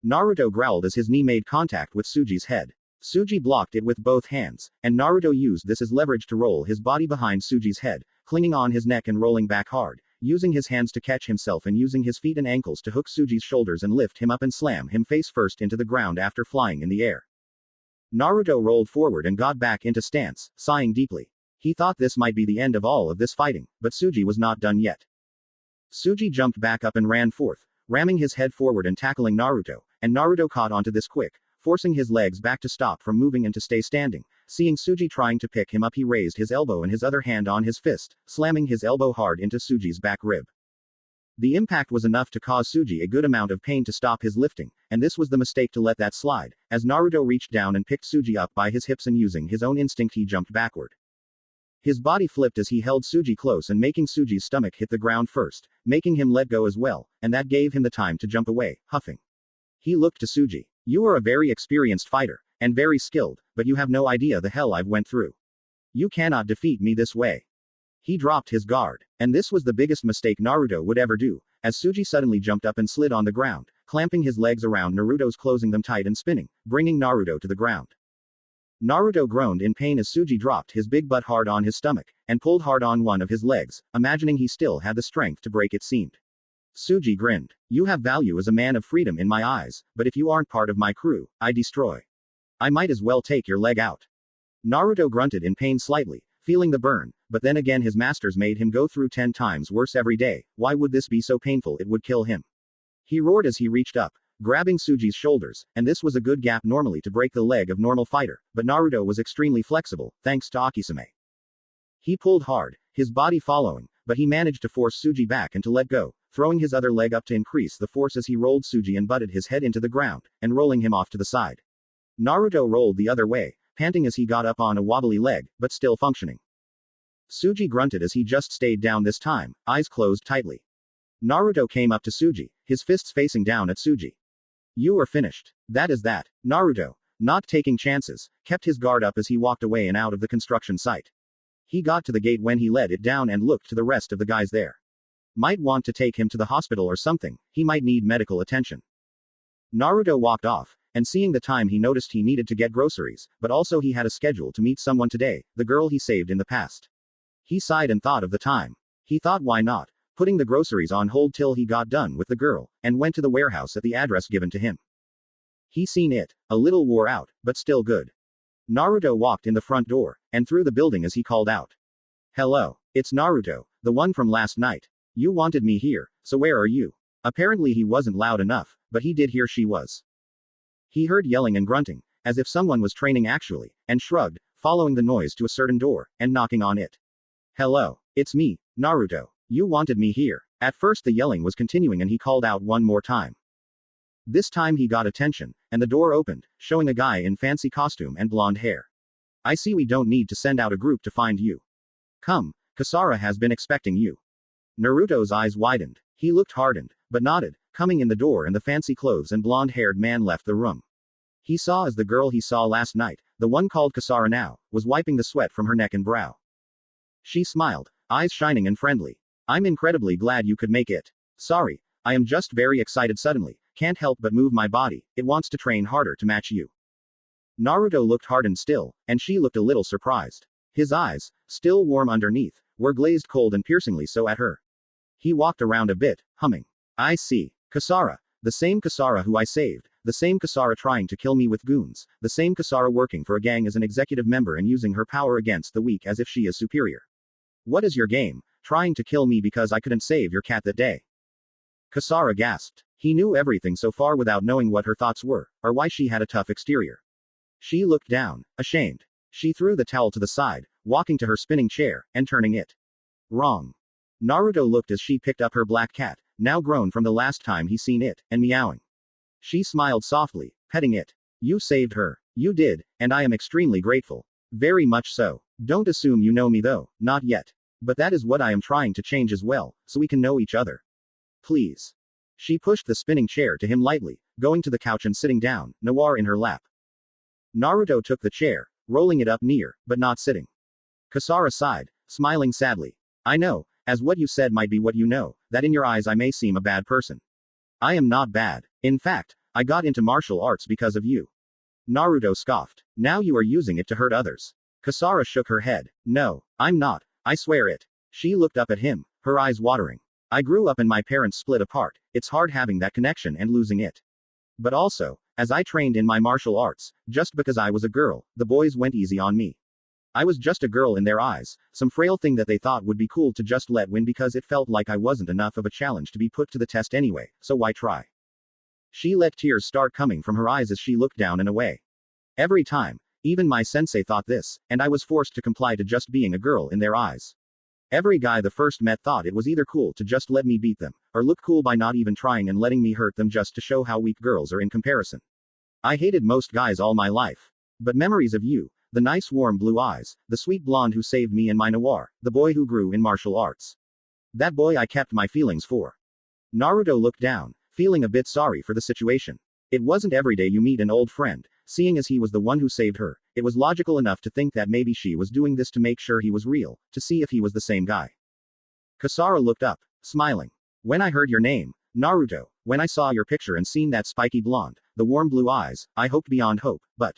Speaker 1: Naruto growled as his knee made contact with Suji's head. Suji blocked it with both hands, and Naruto used this as leverage to roll his body behind Suji's head, clinging on his neck and rolling back hard, using his hands to catch himself and using his feet and ankles to hook Suji's shoulders and lift him up and slam him face first into the ground after flying in the air. Naruto rolled forward and got back into stance, sighing deeply. He thought this might be the end of all of this fighting, but Suji was not done yet. Suji jumped back up and ran forth, ramming his head forward and tackling Naruto, and Naruto caught onto this quick, forcing his legs back to stop from moving and to stay standing. Seeing Suji trying to pick him up, he raised his elbow and his other hand on his fist, slamming his elbow hard into Suji's back rib. The impact was enough to cause Suji a good amount of pain to stop his lifting, and this was the mistake to let that slide, as Naruto reached down and picked Suji up by his hips and using his own instinct he jumped backward. His body flipped as he held Suji close and making Suji's stomach hit the ground first, making him let go as well, and that gave him the time to jump away, huffing. He looked to Suji. You are a very experienced fighter, and very skilled, but you have no idea the hell I've went through. You cannot defeat me this way. He dropped his guard, and this was the biggest mistake Naruto would ever do, as Suji suddenly jumped up and slid on the ground, clamping his legs around Naruto's, closing them tight and spinning, bringing Naruto to the ground. Naruto groaned in pain as Suji dropped his big butt hard on his stomach, and pulled hard on one of his legs, imagining he still had the strength to break it seemed. Suji grinned. You have value as a man of freedom in my eyes, but if you aren't part of my crew, I destroy. I might as well take your leg out. Naruto grunted in pain slightly, feeling the burn, but then again his masters made him go through 10 times worse every day. Why would this be so painful it would kill him? He roared as he reached up, grabbing Suji's shoulders, and this was a good gap normally to break the leg of normal fighter, but Naruto was extremely flexible, thanks to Akisame. He pulled hard, his body following, but he managed to force Suji back and to let go, throwing his other leg up to increase the force as he rolled Suji and butted his head into the ground, and rolling him off to the side. Naruto rolled the other way, panting as he got up on a wobbly leg, but still functioning. Suji grunted as he just stayed down this time, eyes closed tightly. Naruto came up to Suji, his fists facing down at Suji. You are finished. That is that. Naruto, not taking chances, kept his guard up as he walked away and out of the construction site. He got to the gate when he let it down and looked to the rest of the guys there. Might want to take him to the hospital or something, he might need medical attention. Naruto walked off, and seeing the time he noticed he needed to get groceries, but also he had a schedule to meet someone today, the girl he saved in the past. He sighed and thought of the time. He thought why not, putting the groceries on hold till he got done with the girl, and went to the warehouse at the address given to him. He seen it, a little wore out, but still good. Naruto walked in the front door, and through the building as he called out. Hello, it's Naruto, the one from last night. You wanted me here, so where are you? Apparently he wasn't loud enough, but he did hear she was. He heard yelling and grunting, as if someone was training actually, and shrugged, following the noise to a certain door, and knocking on it. Hello, it's me, Naruto. You wanted me here. At first the yelling was continuing and he called out one more time. This time he got attention, and the door opened, showing a guy in fancy costume and blonde hair. I see we don't need to send out a group to find you. Come, Kasara has been expecting you. Naruto's eyes widened. He looked hardened, but nodded, coming in the door and the fancy clothes and blonde-haired man left the room. He saw as the girl he saw last night, the one called Kasara now, was wiping the sweat from her neck and brow. She smiled, eyes shining and friendly. I'm incredibly glad you could make it. Sorry, I am just very excited suddenly, can't help but move my body, it wants to train harder to match you. Naruto looked hardened still, and she looked a little surprised. His eyes, still warm underneath, were glazed cold and piercingly so at her. He walked around a bit, humming. I see. Kasara. The same Kasara who I saved, the same Kasara trying to kill me with goons, the same Kasara working for a gang as an executive member and using her power against the weak as if she is superior. What is your game? Trying to kill me because I couldn't save your cat that day. Kasara gasped. He knew everything so far without knowing what her thoughts were, or why she had a tough exterior. She looked down, ashamed. She threw the towel to the side, walking to her spinning chair, and turning it. Wrong. Naruto looked as she picked up her black cat, now grown from the last time he seen it, and meowing. She smiled softly, petting it. You saved her. You did, and I am extremely grateful. Very much so. Don't assume you know me though, not yet. But that is what I am trying to change as well, so we can know each other. Please. She pushed the spinning chair to him lightly, going to the couch and sitting down, Noir in her lap. Naruto took the chair, rolling it up near, but not sitting. Kasara sighed, smiling sadly. I know, as what you said might be what you know, that in your eyes I may seem a bad person. I am not bad. In fact, I got into martial arts because of you. Naruto scoffed. Now you are using it to hurt others. Kasara shook her head. No, I'm not. I swear it. She looked up at him, her eyes watering. I grew up and my parents split apart. It's hard having that connection and losing it. But also, as I trained in my martial arts, just because I was a girl, the boys went easy on me. I was just a girl in their eyes, some frail thing that they thought would be cool to just let win because it felt like I wasn't enough of a challenge to be put to the test anyway, so why try? She let tears start coming from her eyes as she looked down and away. Every time, even my sensei thought this, and I was forced to comply to just being a girl in their eyes. Every guy the first met thought it was either cool to just let me beat them, or look cool by not even trying and letting me hurt them just to show how weak girls are in comparison. I hated most guys all my life. But memories of you, the nice warm blue eyes, the sweet blonde who saved me and my Noir, the boy who grew in martial arts. That boy I kept my feelings for. Naruto looked down, feeling a bit sorry for the situation. It wasn't every day you meet an old friend, seeing as he was the one who saved her, it was logical enough to think that maybe she was doing this to make sure he was real, to see if he was the same guy. Kasara looked up, smiling. When I heard your name, Naruto, when I saw your picture and seen that spiky blonde, the warm blue eyes, I hoped beyond hope, but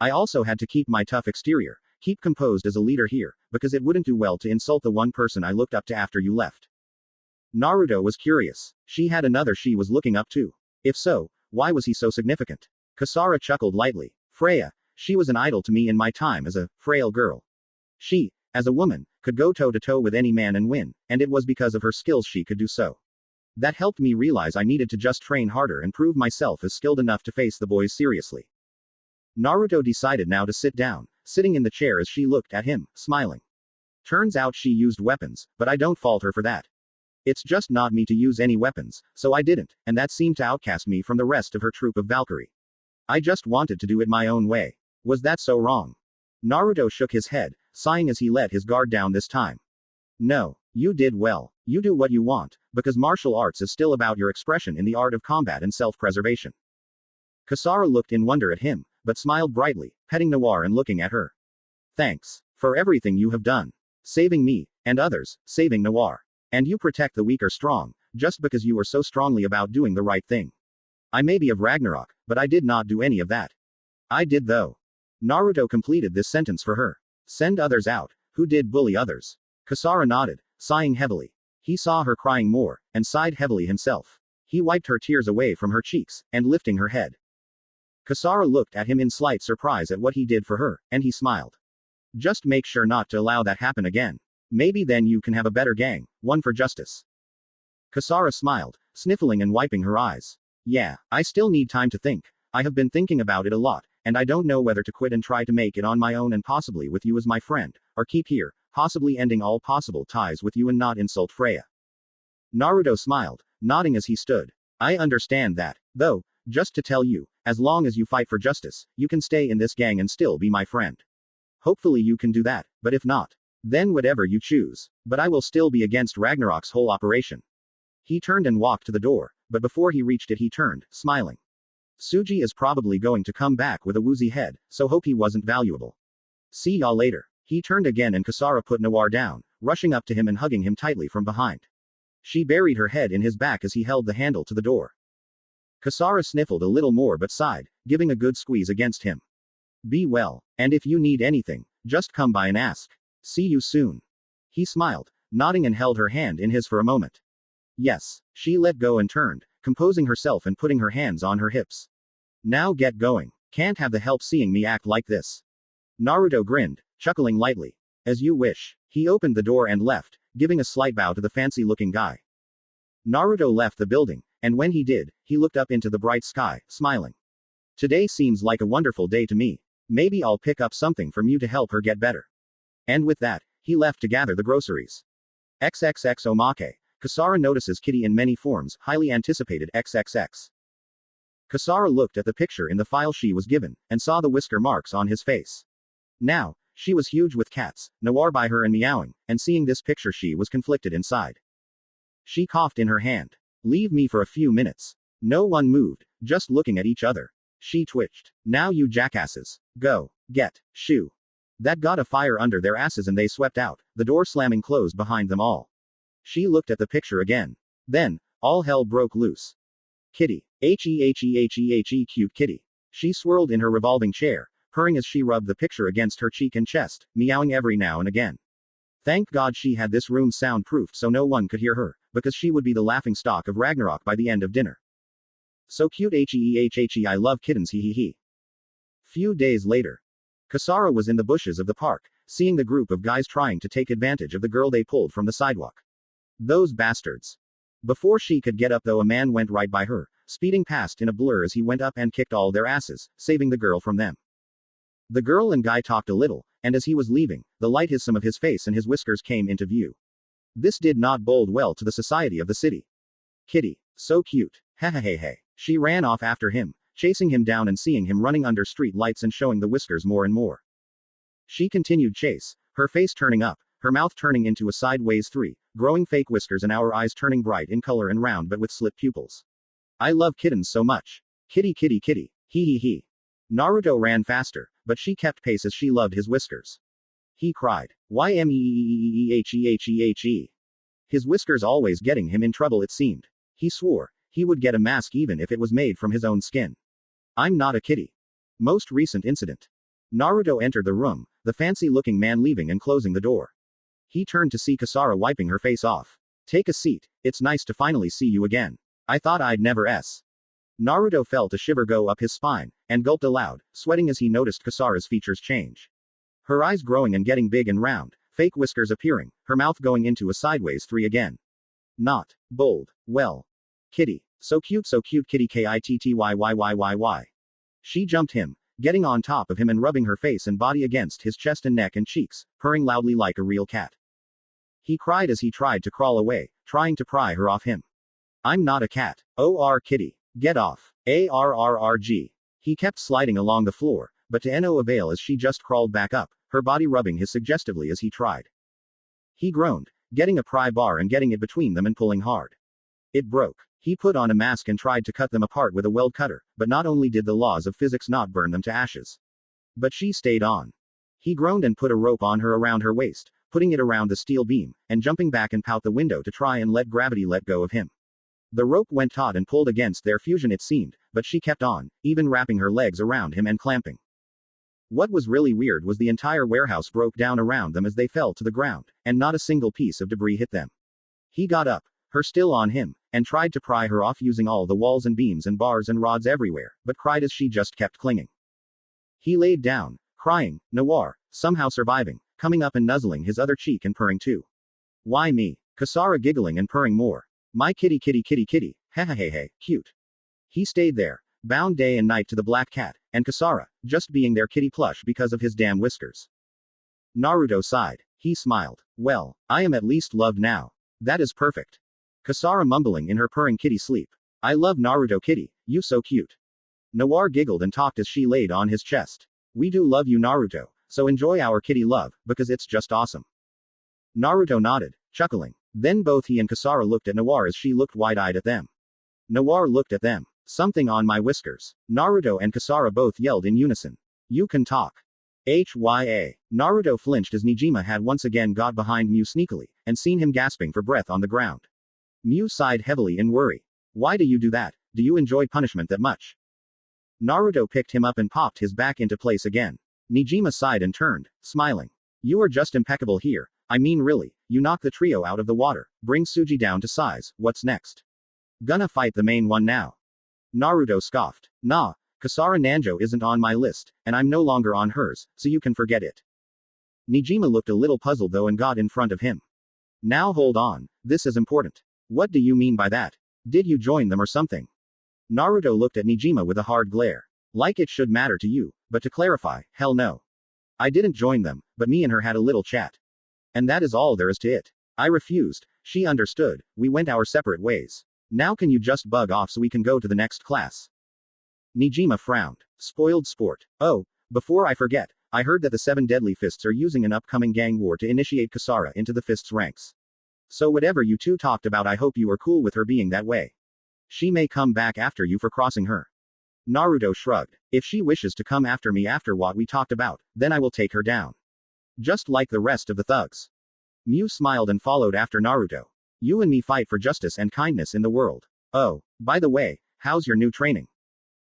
Speaker 1: I also had to keep my tough exterior, keep composed as a leader here, because it wouldn't do well to insult the one person I looked up to after you left. Naruto was curious. She had another she was looking up to. If so, why was he so significant? Kasara chuckled lightly. Freya, she was an idol to me in my time as a frail girl. She, as a woman, could go toe-to-toe with any man and win, and it was because of her skills she could do so. That helped me realize I needed to just train harder and prove myself as skilled enough to face the boys seriously. Naruto decided now to sit down, sitting in the chair as she looked at him, smiling. Turns out she used weapons, but I don't fault her for that. It's just not me to use any weapons, so I didn't, and that seemed to outcast me from the rest of her troop of Valkyrie. I just wanted to do it my own way. Was that so wrong? Naruto shook his head, sighing as he let his guard down this time. No, you did well. You do what you want, because martial arts is still about your expression in the art of combat and self-preservation. Kasara looked in wonder at him, but smiled brightly, petting Noir and looking at her. Thanks for everything you have done. Saving me, and others, saving Noir. And you protect the weak or strong, just because you are so strongly about doing the right thing. I may be of Ragnarok, but I did not do any of that. I did though. Naruto completed this sentence for her. Send others out, who did bully others. Kasara nodded, sighing heavily. He saw her crying more, and sighed heavily himself. He wiped her tears away from her cheeks, and lifting her head. Kasara looked at him in slight surprise at what he did for her, and he smiled. Just make sure not to allow that happen again. Maybe then you can have a better gang, one for justice. Kasara smiled, sniffling and wiping her eyes. Yeah, I still need time to think. I have been thinking about it a lot, and I don't know whether to quit and try to make it on my own and possibly with you as my friend, or keep here, possibly ending all possible ties with you and not insult Freya. Naruto smiled, nodding as he stood. I understand that, though, just to tell you, as long as you fight for justice, you can stay in this gang and still be my friend. Hopefully you can do that, but if not, then whatever you choose. But I will still be against Ragnarok's whole operation. He turned and walked to the door, but before he reached it he turned, smiling. Suji is probably going to come back with a woozy head, so hope he wasn't valuable. See y'all later. He turned again and Kasara put Noir down, rushing up to him and hugging him tightly from behind. She buried her head in his back as he held the handle to the door. Kasara sniffled a little more but sighed, giving a good squeeze against him. Be well, and if you need anything, just come by and ask. See you soon. He smiled, nodding and held her hand in his for a moment. Yes. She let go and turned, composing herself and putting her hands on her hips. Now get going. Can't have the help seeing me act like this. Naruto grinned, chuckling lightly. As you wish. He opened the door and left, giving a slight bow to the fancy-looking guy. Naruto left the building, and when he did, he looked up into the bright sky, smiling. Today seems like a wonderful day to me. Maybe I'll pick up something from you to help her get better. And with that, he left to gather the groceries. XXX Omake. Kasara notices Kitty in many forms, highly anticipated XXX. Kasara looked at the picture in the file she was given, and saw the whisker marks on his face. Now, She was huge with cats, Noir by her and meowing, and seeing this picture she was conflicted inside. She coughed in her hand. Leave me for a few minutes. No one moved, just looking at each other. She twitched. Now you jackasses. Go. Get. Shoo. That got a fire under their asses and they swept out, the door slamming closed behind them all. She looked at the picture again. Then, all hell broke loose. Kitty. He cute kitty. She swirled in her revolving chair, purring as she rubbed the picture against her cheek and chest, meowing every now and again. Thank God she had this room soundproofed so no one could hear her, because she would be the laughingstock of Ragnarok by the end of dinner. So cute I love kittens he. Few days later. Kasara was in the bushes of the park, seeing the group of guys trying to take advantage of the girl they pulled from the sidewalk. Those bastards. Before she could get up though a man went right by her, speeding past in a blur as he went up and kicked all their asses, saving the girl from them. The girl and guy talked a little, and as he was leaving, the light hissum of his face and his whiskers came into view. This did not bode well to the society of the city. Kitty. So cute. Hehehehe. She ran off after him, chasing him down and seeing him running under street lights and showing the whiskers more and more. She continued chase, her face turning up, her mouth turning into a sideways 3, growing fake whiskers and our eyes turning bright in color and round but with slit pupils. I love kittens so much. Kitty. He. Naruto ran faster, but she kept pace as she loved his whiskers. He cried. Ymehehe. His whiskers always getting him in trouble it seemed. He swore he would get a mask even if it was made from his own skin. I'm not a kitty. Most recent incident. Naruto entered the room, the fancy-looking man leaving and closing the door. He turned to see Kasara wiping her face off. Take a seat, it's nice to finally see you again. I thought I'd never s. Naruto felt a shiver go up his spine, and gulped aloud, sweating as he noticed Kasara's features change. Her eyes growing and getting big and round, fake whiskers appearing, her mouth going into a sideways 3 again. Not bold. Well. Kitty. So cute kitty kittyyyyyy. She jumped him, getting on top of him and rubbing her face and body against his chest and neck and cheeks, purring loudly like a real cat. He cried as he tried to crawl away, trying to pry her off him. I'm not a cat. OR kitty. Get off. ARRRG. He kept sliding along the floor, but to no avail as she just crawled back up, her body rubbing his suggestively as he tried. He groaned, getting a pry bar and getting it between them and pulling hard. It broke. He put on a mask and tried to cut them apart with a weld cutter, but not only did the laws of physics not burn them to ashes, but she stayed on. He groaned and put a rope on her around her waist, putting it around the steel beam, and jumping back and out the window to try and let gravity let go of him. The rope went taut and pulled against their fusion it seemed, but she kept on, even wrapping her legs around him and clamping. What was really weird was the entire warehouse broke down around them as they fell to the ground, and not a single piece of debris hit them. He got up, her still on him, and tried to pry her off using all the walls and beams and bars and rods everywhere, but cried as she just kept clinging. He laid down, crying, Noir, somehow surviving, coming up and nuzzling his other cheek and purring too. Why me? Kasara giggling and purring more. My kitty, hehehehe, cute. He stayed there, bound day and night to the black cat, and Kasara, just being their kitty plush because of his damn whiskers. Naruto sighed. He smiled. Well, I am at least loved now. That is perfect. Kasara mumbling in her purring kitty sleep. I love Naruto kitty, you so cute. Noir giggled and talked as she laid on his chest. We do love you Naruto, so enjoy our kitty love, because it's just awesome. Naruto nodded, chuckling. Then both he and Kasara looked at Noir as she looked wide-eyed at them. Noir looked at them. Something on my whiskers. Naruto and Kasara both yelled in unison. You can talk. HYA. Naruto flinched as Nijima had once again got behind Mew sneakily, and seen him gasping for breath on the ground. Mew sighed heavily in worry. Why do you do that? Do you enjoy punishment that much? Naruto picked him up and popped his back into place again. Nijima sighed and turned, smiling. You are just impeccable here. I mean really, you knock the trio out of the water, bring Suji down to size, what's next? Gonna fight the main one now. Naruto scoffed. Nah, Kasara Nanjo isn't on my list, and I'm no longer on hers, so you can forget it. Nijima looked a little puzzled though and got in front of him. Now hold on, this is important. What do you mean by that? Did you join them or something? Naruto looked at Nijima with a hard glare. Like it should matter to you, but to clarify, hell no. I didn't join them, but me and her had a little chat. And that is all there is to it. I refused, she understood, we went our separate ways. Now can you just bug off so we can go to the next class? Nijima frowned. Spoiled sport. Oh, before I forget, I heard that the 7 deadly fists are using an upcoming gang war to initiate Kasara into the fists ranks. So whatever you two talked about, I hope you are cool with her being that way. She may come back after you for crossing her. Naruto shrugged. If she wishes to come after me after what we talked about, then I will take her down. Just like the rest of the thugs. Mew smiled and followed after Naruto. You and me fight for justice and kindness in the world. Oh, by the way, how's your new training?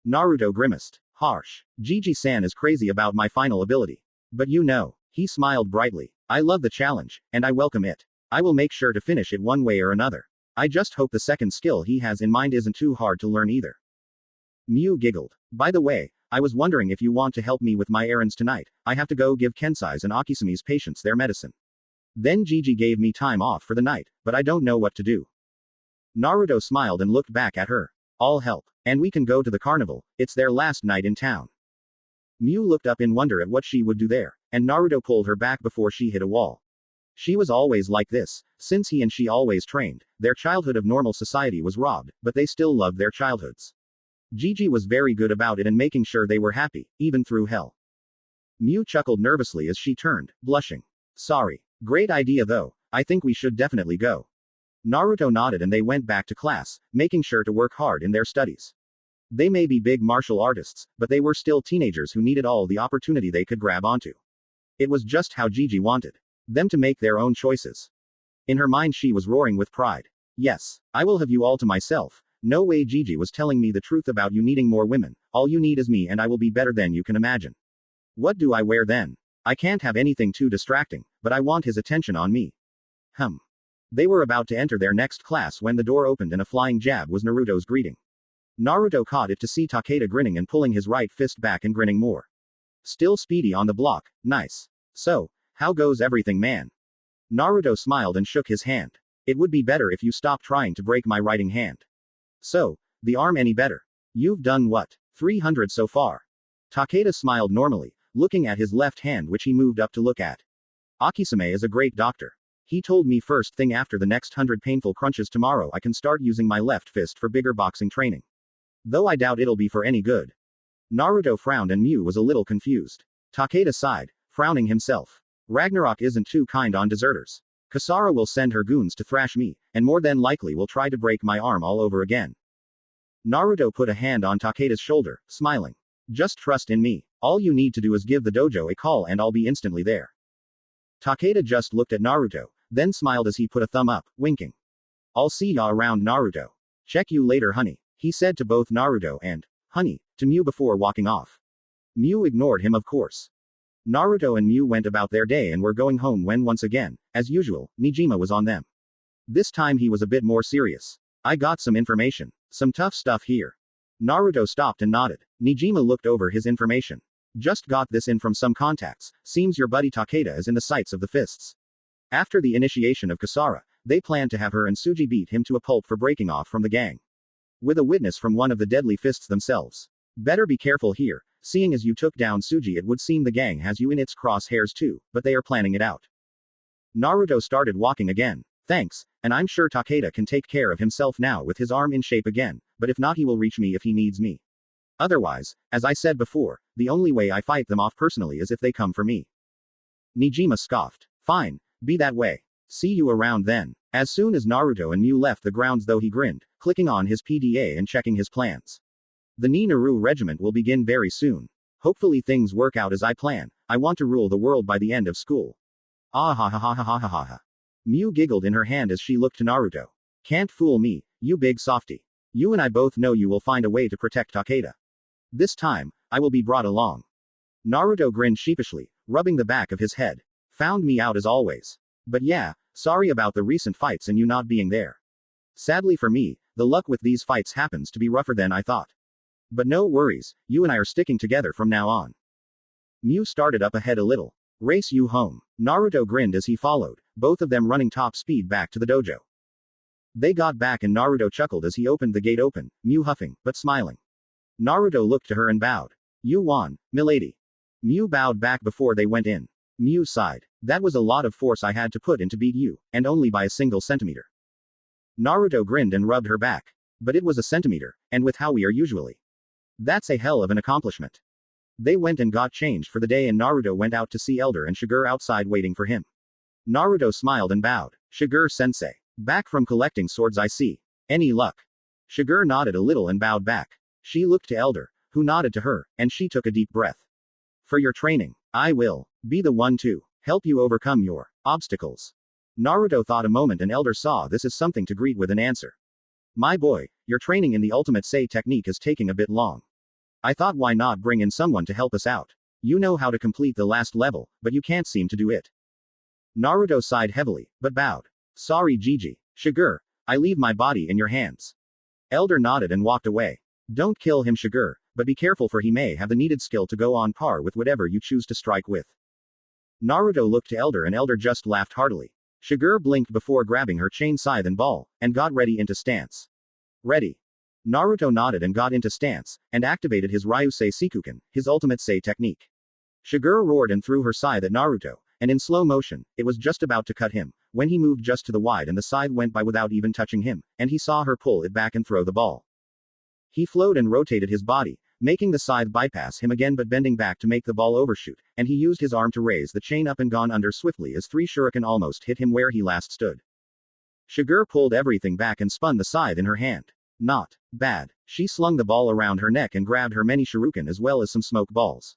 Speaker 1: Naruto grimaced. Harsh. Gigi-san is crazy about my final ability. But you know. He smiled brightly. I love the challenge, and I welcome it. I will make sure to finish it one way or another. I just hope the second skill he has in mind isn't too hard to learn either. Mew giggled. By the way, I was wondering if you want to help me with my errands tonight. I have to go give Kensai's and Akisumi's patients their medicine. Then Gigi gave me time off for the night, but I don't know what to do. Naruto smiled and looked back at her. I'll help. And we can go to the carnival, it's their last night in town. Mew looked up in wonder at what she would do there, and Naruto pulled her back before she hit a wall. She was always like this, since he and she always trained. Their childhood of normal society was robbed, but they still loved their childhoods. Gigi was very good about it and making sure they were happy, even through hell. Mew chuckled nervously as she turned, blushing. Sorry. Great idea though, I think we should definitely go. Naruto nodded and they went back to class, making sure to work hard in their studies. They may be big martial artists, but they were still teenagers who needed all the opportunity they could grab onto. It was just how Gigi wanted them to make their own choices. In her mind she was roaring with pride. Yes, I will have you all to myself. No way, Gigi was telling me the truth about you needing more women. All you need is me and I will be better than you can imagine. What do I wear then? I can't have anything too distracting, but I want his attention on me. They were about to enter their next class when the door opened and a flying jab was Naruto's greeting. Naruto caught it to see Takeda grinning and pulling his right fist back and grinning more. Still speedy on the block, nice. So, how goes everything, man? Naruto smiled and shook his hand. It would be better if you stopped trying to break my writing hand. So, the arm any better? You've done what? 300 so far. Takeda smiled normally, looking at his left hand which he moved up to look at. Akisume is a great doctor. He told me first thing after the next 100 painful crunches tomorrow I can start using my left fist for bigger boxing training. Though I doubt it'll be for any good. Naruto frowned and Mew was a little confused. Takeda sighed, frowning himself. Ragnarok isn't too kind on deserters. Kasara will send her goons to thrash me, and more than likely will try to break my arm all over again. Naruto put a hand on Takeda's shoulder, smiling. Just trust in me. All you need to do is give the dojo a call and I'll be instantly there. Takeda just looked at Naruto, then smiled as he put a thumb up, winking. I'll see ya around, Naruto. Check you later, honey, he said to both Naruto and, honey, to Mew before walking off. Mew ignored him, of course. Naruto and Mew went about their day and were going home when once again, as usual, Nijima was on them. This time he was a bit more serious. I got some information. Some tough stuff here. Naruto stopped and nodded. Nijima looked over his information. Just got this in from some contacts. Seems your buddy Takeda is in the sights of the fists. After the initiation of Kasara, they plan to have her and Suji beat him to a pulp for breaking off from the gang. With a witness from one of the deadly fists themselves. Better be careful here. Seeing as you took down Suji, it would seem the gang has you in its crosshairs too, but they are planning it out. Naruto started walking again. Thanks, and I'm sure Takeda can take care of himself now with his arm in shape again, but if not he will reach me if he needs me. Otherwise, as I said before, the only way I fight them off personally is if they come for me. Nijima scoffed. Fine, be that way. See you around then. As soon as Naruto and Mew left the grounds though he grinned, clicking on his PDA and checking his plans. The Naru regiment will begin very soon. Hopefully things work out as I plan. I want to rule the world by the end of school. Ah ha ha ha ha ha ha ha ha. Mew giggled in her hand as she looked to Naruto. Can't fool me, you big softy. You and I both know you will find a way to protect Takeda. This time, I will be brought along. Naruto grinned sheepishly, rubbing the back of his head. Found me out as always. But yeah, sorry about the recent fights and you not being there. Sadly for me, the luck with these fights happens to be rougher than I thought. But no worries, you and I are sticking together from now on. Mew started up ahead a little. Race you home. Naruto grinned as he followed, both of them running top speed back to the dojo. They got back and Naruto chuckled as he opened the gate open, Mew huffing, but smiling. Naruto looked to her and bowed. You won, milady. Mew bowed back before they went in. Mew sighed. That was a lot of force I had to put in to beat you, and only by a single centimeter. Naruto grinned and rubbed her back. But it was a centimeter, and with how we are usually. That's a hell of an accomplishment. They went and got changed for the day and Naruto went out to see Elder and Shigure outside waiting for him. Naruto smiled and bowed. Shigure-sensei. Back from collecting swords I see. Any luck? Shigure nodded a little and bowed back. She looked to Elder, who nodded to her, and she took a deep breath. For your training, I will be the one to help you overcome your obstacles. Naruto thought a moment and Elder saw this as something to greet with an answer. My boy, your training in the ultimate Sei technique is taking a bit long. I thought why not bring in someone to help us out. You know how to complete the last level, but you can't seem to do it. Naruto sighed heavily, but bowed. Sorry Gigi. Shigure, I leave my body in your hands. Elder nodded and walked away. Don't kill him Shigure, but be careful for he may have the needed skill to go on par with whatever you choose to strike with. Naruto looked to Elder and Elder just laughed heartily. Shigure blinked before grabbing her chain scythe and ball, and got ready into stance. Ready. Naruto nodded and got into stance, and activated his Ryusei Sikuken, his ultimate Sei technique. Shigure roared and threw her scythe at Naruto, and in slow motion, it was just about to cut him, when he moved just to the wide and the scythe went by without even touching him, and he saw her pull it back and throw the ball. He flowed and rotated his body, making the scythe bypass him again but bending back to make the ball overshoot, and he used his arm to raise the chain up and gone under swiftly as 3 shuriken almost hit him where he last stood. Shigure pulled everything back and spun the scythe in her hand. Not bad. She slung the ball around her neck and grabbed her many shuriken as well as some smoke balls.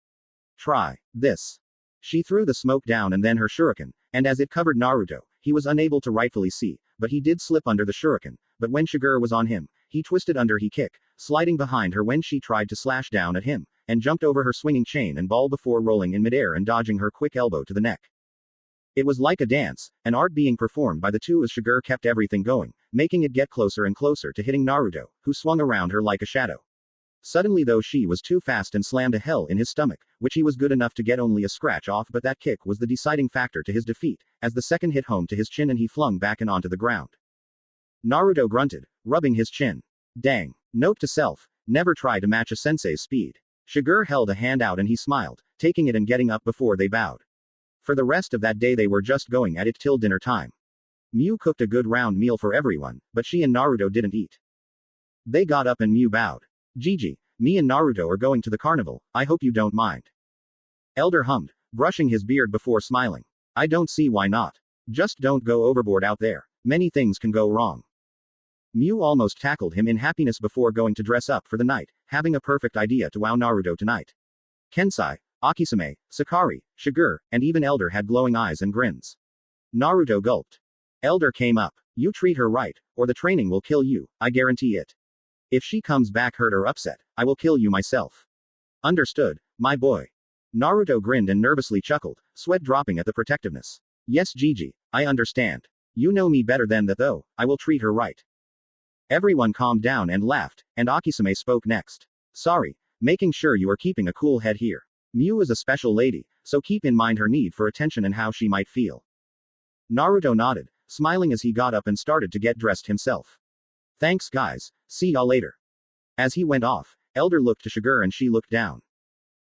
Speaker 1: Try this. She threw the smoke down and then her shuriken, and as it covered Naruto, he was unable to rightfully see, but he did slip under the shuriken, but when Shigure was on him, he twisted under he kick, sliding behind her when she tried to slash down at him, and jumped over her swinging chain and ball before rolling in midair and dodging her quick elbow to the neck. It was like a dance, an art being performed by the two as Shigure kept everything going, making it get closer and closer to hitting Naruto, who swung around her like a shadow. Suddenly though she was too fast and slammed a hell in his stomach, which he was good enough to get only a scratch off but that kick was the deciding factor to his defeat, as the second hit home to his chin and he flung back and onto the ground. Naruto grunted, rubbing his chin. Dang. Note to self, never try to match a sensei's speed. Shigure held a hand out and he smiled, taking it and getting up before they bowed. For the rest of that day they were just going at it till dinner time. Miu cooked a good round meal for everyone, but she and Naruto didn't eat. They got up and Miu bowed. Gigi, me and Naruto are going to the carnival, I hope you don't mind. Elder hummed, brushing his beard before smiling. I don't see why not. Just don't go overboard out there. Many things can go wrong. Miu almost tackled him in happiness before going to dress up for the night, having a perfect idea to wow Naruto tonight. Kensai, Akisame, Sakari, Shigure, and even Elder had glowing eyes and grins. Naruto gulped. Elder came up. You treat her right, or the training will kill you, I guarantee it. If she comes back hurt or upset, I will kill you myself. Understood, my boy. Naruto grinned and nervously chuckled, sweat dropping at the protectiveness. Yes Gigi, I understand. You know me better than that though, I will treat her right. Everyone calmed down and laughed, and Akisame spoke next. Sorry, making sure you are keeping a cool head here. Miu is a special lady, so keep in mind her need for attention and how she might feel. Naruto nodded, smiling as he got up and started to get dressed himself. Thanks guys, see y'all later. As he went off, Elder looked to Shigure and she looked down.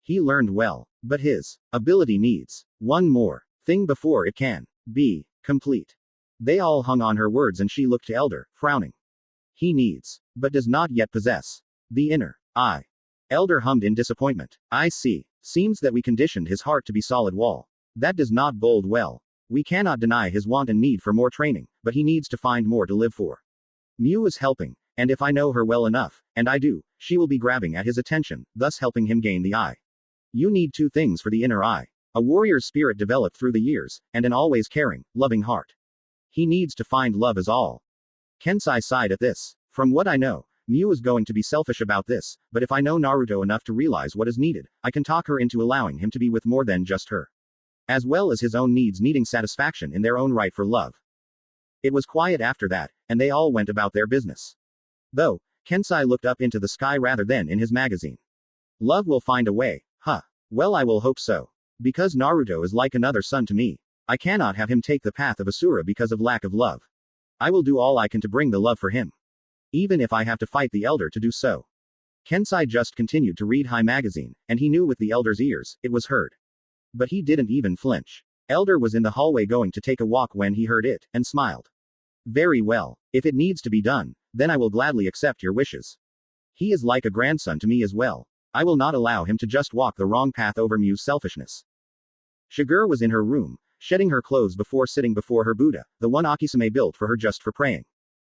Speaker 1: He learned well, but his ability needs one more thing before it can be complete. They all hung on her words and she looked to Elder, frowning. He needs, but does not yet possess, the inner eye. Elder hummed in disappointment. I see. Seems that we conditioned his heart to be solid wall. That does not bode well. We cannot deny his want and need for more training, but he needs to find more to live for. Miu is helping, and if I know her well enough, and I do, she will be grabbing at his attention, thus helping him gain the eye. You need 2 things for the inner eye. A warrior's spirit developed through the years, and an always caring, loving heart. He needs to find love as all. Kensai sighed at this. From what I know, Miu is going to be selfish about this, but if I know Naruto enough to realize what is needed, I can talk her into allowing him to be with more than just her. As well as his own needs needing satisfaction in their own right for love. It was quiet after that, and they all went about their business. Though, Kensai looked up into the sky rather than in his magazine. Love will find a way, huh? Well I will hope so. Because Naruto is like another son to me. I cannot have him take the path of Asura because of lack of love. I will do all I can to bring the love for him. Even if I have to fight the elder to do so. Kensai just continued to read High magazine, and he knew with the elder's ears, it was heard. But he didn't even flinch. Elder was in the hallway going to take a walk when he heard it, and smiled. Very well. If it needs to be done, then I will gladly accept your wishes. He is like a grandson to me as well. I will not allow him to just walk the wrong path over Miu's selfishness. Shigure was in her room, shedding her clothes before sitting before her Buddha, the one Akisume built for her just for praying.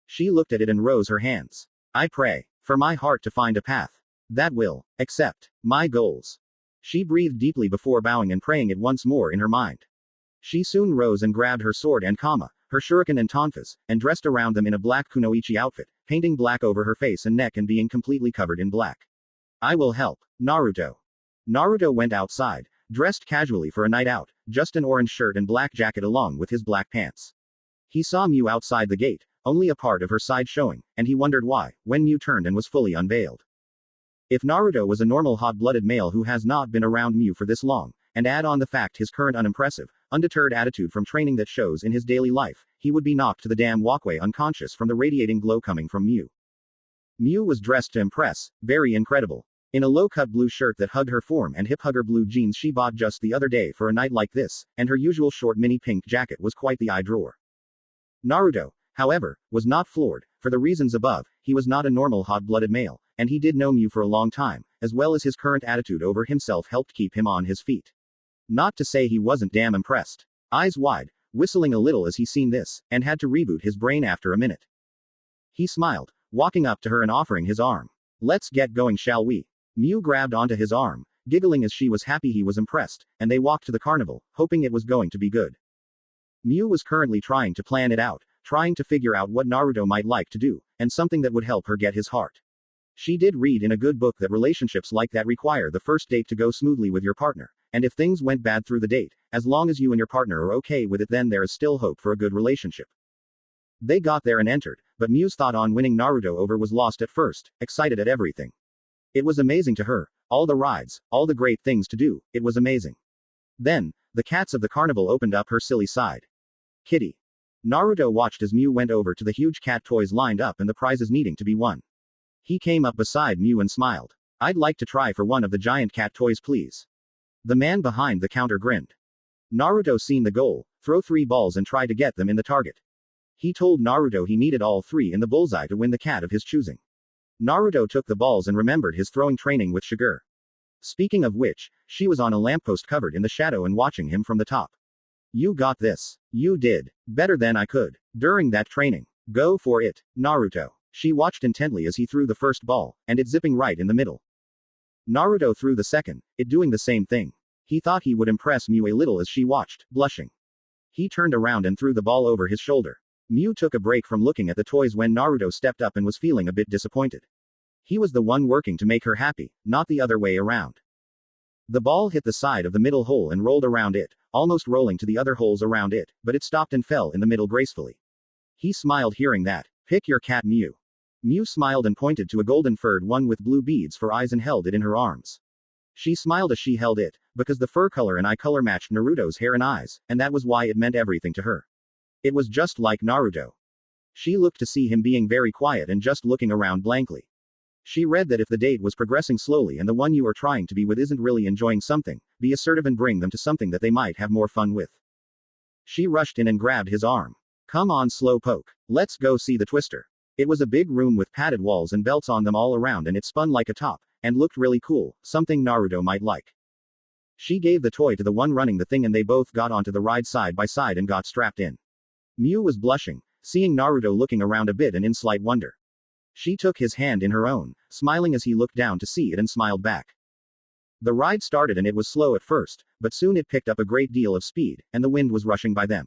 Speaker 1: She looked at it and rose her hands. I pray for my heart to find a path that will accept my goals. She breathed deeply before bowing and praying it once more in her mind. She soon rose and grabbed her sword and her shuriken and tonfas, and dressed around them in a black kunoichi outfit, painting black over her face and neck and being completely covered in black. I will help. Naruto. Naruto went outside, dressed casually for a night out, just an orange shirt and black jacket along with his black pants. He saw Miu outside the gate, only a part of her side showing, and he wondered why, when Miu turned and was fully unveiled. If Naruto was a normal hot-blooded male who has not been around Miu for this long, and add on the fact his current unimpressive, undeterred attitude from training that shows in his daily life, he would be knocked to the damn walkway unconscious from the radiating glow coming from Miu. Miu was dressed to impress, very incredible. In a low-cut blue shirt that hugged her form and hip-hugger blue jeans she bought just the other day for a night like this, and her usual short mini pink jacket was quite the eye-drawer. Naruto, however, was not floored. For the reasons above, he was not a normal hot-blooded male, and he did know Miu for a long time, as well as his current attitude over himself helped keep him on his feet. Not to say he wasn't damn impressed. Eyes wide, whistling a little as he seen this, and had to reboot his brain after a minute. He smiled, walking up to her and offering his arm. Let's get going, shall we? Miu grabbed onto his arm, giggling as she was happy he was impressed, and they walked to the carnival, hoping it was going to be good. Miu was currently trying to plan it out, trying to figure out what Naruto might like to do, and something that would help her get his heart. She did read in a good book that relationships like that require the first date to go smoothly with your partner, and if things went bad through the date, as long as you and your partner are okay with it, then there is still hope for a good relationship. They got there and entered, but Miu's thought on winning Naruto over was lost at first, excited at everything. It was amazing to her, all the rides, all the great things to do, it was amazing. Then, the cats of the carnival opened up her silly side. Kitty. Naruto watched as Miu went over to the huge cat toys lined up and the prizes needing to be won. He came up beside Miu and smiled. I'd like to try for one of the giant cat toys, please. The man behind the counter grinned. Naruto seen the goal, throw 3 balls and try to get them in the target. He told Naruto he needed all 3 in the bullseye to win the cat of his choosing. Naruto took the balls and remembered his throwing training with Shigure. Speaking of which, she was on a lamppost covered in the shadow and watching him from the top. You got this. You did better than I could during that training. Go for it, Naruto. She watched intently as he threw the first ball, and it zipping right in the middle. Naruto threw the second, it doing the same thing. He thought he would impress Miu a little as she watched, blushing. He turned around and threw the ball over his shoulder. Miu took a break from looking at the toys when Naruto stepped up and was feeling a bit disappointed. He was the one working to make her happy, not the other way around. The ball hit the side of the middle hole and rolled around it, almost rolling to the other holes around it, but it stopped and fell in the middle gracefully. He smiled hearing that. Pick your cat, Miu. Miu smiled and pointed to a golden-furred one with blue beads for eyes and held it in her arms. She smiled as she held it, because the fur color and eye color matched Naruto's hair and eyes, and that was why it meant everything to her. It was just like Naruto. She looked to see him being very quiet and just looking around blankly. She read that if the date was progressing slowly and the one you are trying to be with isn't really enjoying something, be assertive and bring them to something that they might have more fun with. She rushed in and grabbed his arm. Come on, slowpoke. Let's go see the twister. It was a big room with padded walls and belts on them all around, and it spun like a top, and looked really cool, something Naruto might like. She gave the toy to the one running the thing and they both got onto the ride side by side and got strapped in. Miu was blushing, seeing Naruto looking around a bit and in slight wonder. She took his hand in her own, smiling as he looked down to see it and smiled back. The ride started and it was slow at first, but soon it picked up a great deal of speed, and the wind was rushing by them.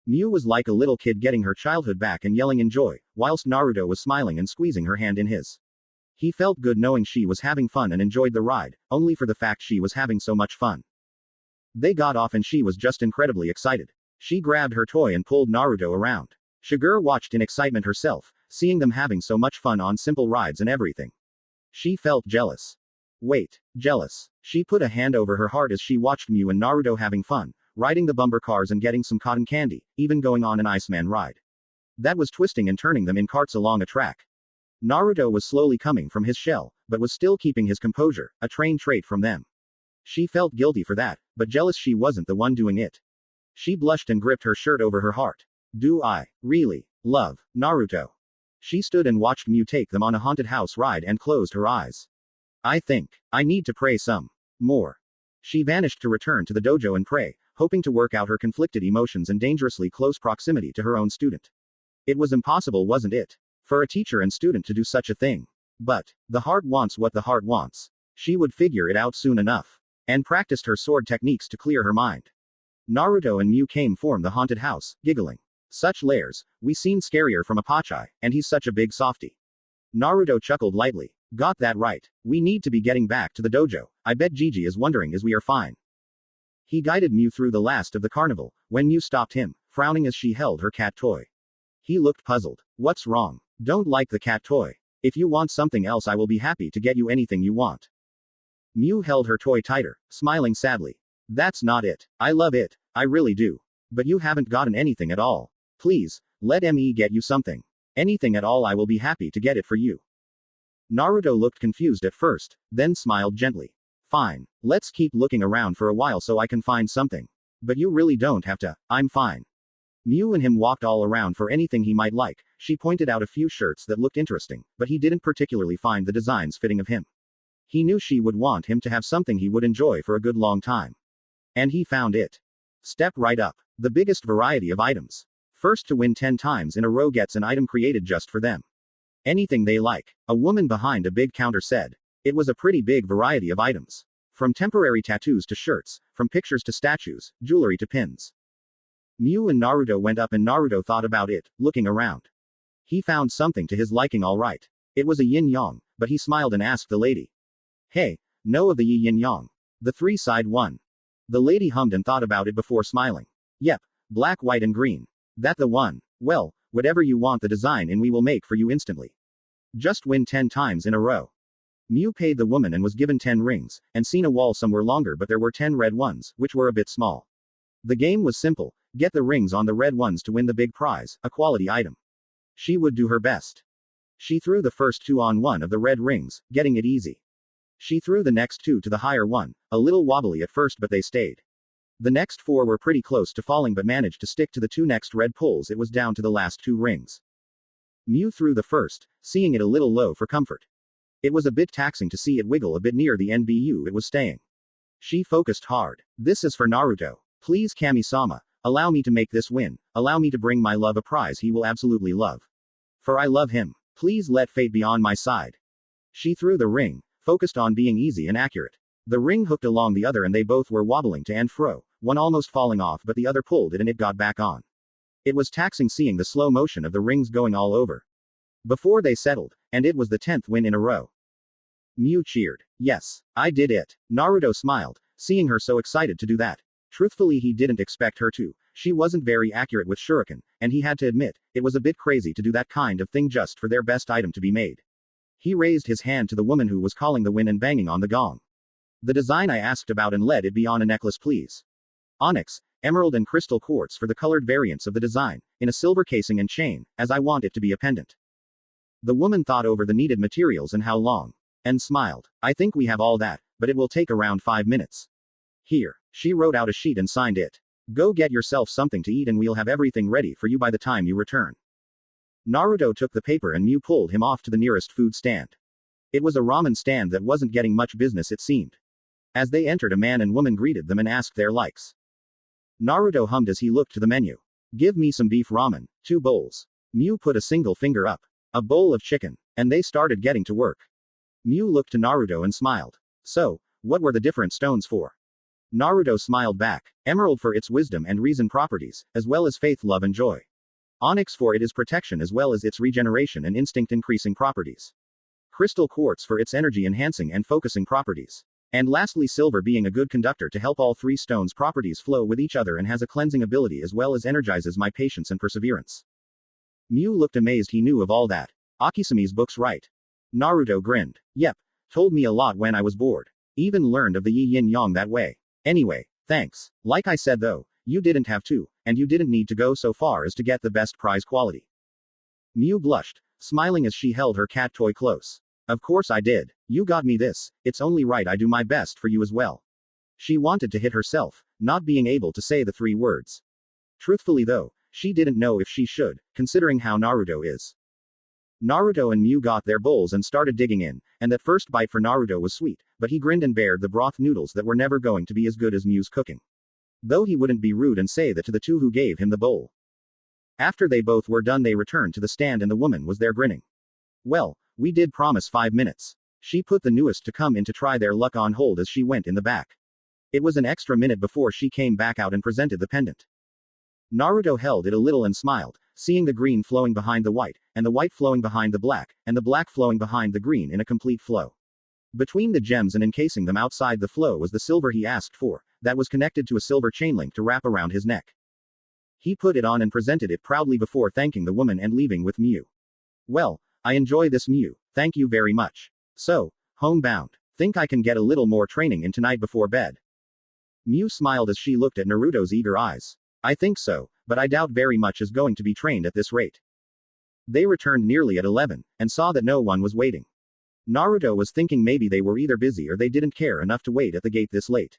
Speaker 1: Miu was like a little kid getting her childhood back and yelling in joy, whilst Naruto was smiling and squeezing her hand in his. He felt good knowing she was having fun and enjoyed the ride, only for the fact she was having so much fun. They got off and she was just incredibly excited. She grabbed her toy and pulled Naruto around. Shigure watched in excitement herself, seeing them having so much fun on simple rides and everything. She felt jealous. Wait, jealous. She put a hand over her heart as she watched Miu and Naruto having fun, riding the bumper cars and getting some cotton candy, even going on an Iceman ride. That was twisting and turning them in carts along a track. Naruto was slowly coming from his shell, but was still keeping his composure, a trained trait from them. She felt guilty for that, but jealous she wasn't the one doing it. She blushed and gripped her shirt over her heart. Do I really love Naruto? She stood and watched Miu take them on a haunted house ride and closed her eyes. I think I need to pray some more. She vanished to return to the dojo and pray, hoping to work out her conflicted emotions in dangerously close proximity to her own student. It was impossible, wasn't it? For a teacher and student to do such a thing. But the heart wants what the heart wants. She would figure it out soon enough. And practiced her sword techniques to clear her mind. Naruto and Mew came from the haunted house, giggling. Such layers, we seen scarier from Apachai, and he's such a big softy. Naruto chuckled lightly. Got that right. We need to be getting back to the dojo. I bet Gigi is wondering is we are fine. He guided Mew through the last of the carnival, when Mew stopped him, frowning as she held her cat toy. He looked puzzled. What's wrong? Don't like the cat toy. If you want something else I will be happy to get you anything you want. Mew held her toy tighter, smiling sadly. That's not it. I love it. I really do. But you haven't gotten anything at all. Please, let me get you something. Anything at all I will be happy to get it for you. Naruto looked confused at first, then smiled gently. Fine. Let's keep looking around for a while so I can find something. But you really don't have to. I'm fine. Mew and him walked all around for anything he might like. She pointed out a few shirts that looked interesting, but he didn't particularly find the designs fitting of him. He knew she would want him to have something he would enjoy for a good long time. And he found it. Step right up. The biggest variety of items. First to win 10 times in a row gets an item created just for them. Anything they like. A woman behind a big counter said. It was a pretty big variety of items. From temporary tattoos to shirts, from pictures to statues, jewelry to pins. Mew and Naruto went up and Naruto thought about it, looking around. He found something to his liking all right. It was a yin-yang, but he smiled and asked the lady. Hey, know of the yin-yang? The three-side one. The lady hummed and thought about it before smiling. Yep, black, white and green. That the one. Well, whatever you want the design in we will make for you instantly. Just win 10 times in a row. Mew paid the woman and was given 10 rings, and seen a wall somewhere longer but there were 10 red ones, which were a bit small. The game was simple. Get the rings on the red ones to win the big prize, a quality item. She would do her best. She threw the first 2 on one of the red rings, getting it easy. She threw the next 2 to the higher one, a little wobbly at first but they stayed. The next 4 were pretty close to falling but managed to stick to the 2 next red pulls. It was down to the last 2 rings. Mew threw the first, seeing it a little low for comfort. It was a bit taxing to see it wiggle a bit near the NBU it was staying. She focused hard. This is for Naruto. Please Kami-sama, allow me to make this win, allow me to bring my love a prize he will absolutely love. For I love him. Please let fate be on my side. She threw the ring, focused on being easy and accurate. The ring hooked along the other and they both were wobbling to and fro, one almost falling off but the other pulled it and it got back on. It was taxing seeing the slow motion of the rings going all over. Before they settled, and it was the 10th win in a row. Mew cheered. Yes, I did it. Naruto smiled, seeing her so excited to do that. Truthfully he didn't expect her to. She wasn't very accurate with shuriken, and he had to admit, it was a bit crazy to do that kind of thing just for their best item to be made. He raised his hand to the woman who was calling the win and banging on the gong. The design I asked about and let it be on a necklace please. Onyx, emerald and crystal quartz for the colored variants of the design, in a silver casing and chain, as I want it to be a pendant. The woman thought over the needed materials and how long. And smiled. I think we have all that, but it will take around 5 minutes. Here. She wrote out a sheet and signed it. Go get yourself something to eat and we'll have everything ready for you by the time you return. Naruto took the paper and Mew pulled him off to the nearest food stand. It was a ramen stand that wasn't getting much business it seemed. As they entered a man and woman greeted them and asked their likes. Naruto hummed as he looked to the menu. Give me some beef ramen, 2 bowls. Mew put a single finger up. A bowl of chicken. And they started getting to work. Mew looked to Naruto and smiled. So, what were the different stones for? Naruto smiled back. Emerald for its wisdom and reason properties, as well as faith, love and joy. Onyx for its protection as well as its regeneration and instinct increasing properties. Crystal quartz for its energy enhancing and focusing properties. And lastly silver being a good conductor to help all 3 stones properties flow with each other and has a cleansing ability as well as energizes my patience and perseverance. Mew looked amazed he knew of all that. Akisumi's books right. Naruto grinned. Yep. Told me a lot when I was bored. Even learned of the yin-yang that way. Anyway, thanks. Like I said though, you didn't have to, and you didn't need to go so far as to get the best prize quality. Mew blushed, smiling as she held her cat toy close. Of course I did. You got me this, it's only right I do my best for you as well. She wanted to hit herself, not being able to say the 3 words. Truthfully though, she didn't know if she should, considering how Naruto is. Naruto and Mew got their bowls and started digging in, and that first bite for Naruto was sweet, but he grinned and bared the broth noodles that were never going to be as good as Mew's cooking. Though he wouldn't be rude and say that to the two who gave him the bowl. After they both were done, they returned to the stand and the woman was there grinning. Well, we did promise 5 minutes. She put the newest to come in to try their luck on hold as she went in the back. It was an extra minute before she came back out and presented the pendant. Naruto held it a little and smiled, seeing the green flowing behind the white, and the white flowing behind the black, and the black flowing behind the green in a complete flow. Between the gems and encasing them outside the flow was the silver he asked for, that was connected to a silver chain link to wrap around his neck. He put it on and presented it proudly before thanking the woman and leaving with Mew. Well, I enjoy this Mew, thank you very much. So, homebound. Think I can get a little more training in tonight before bed? Mew smiled as she looked at Naruto's eager eyes. I think so, but I doubt very much is going to be trained at this rate. They returned nearly at 11, and saw that no one was waiting. Naruto was thinking maybe they were either busy or they didn't care enough to wait at the gate this late.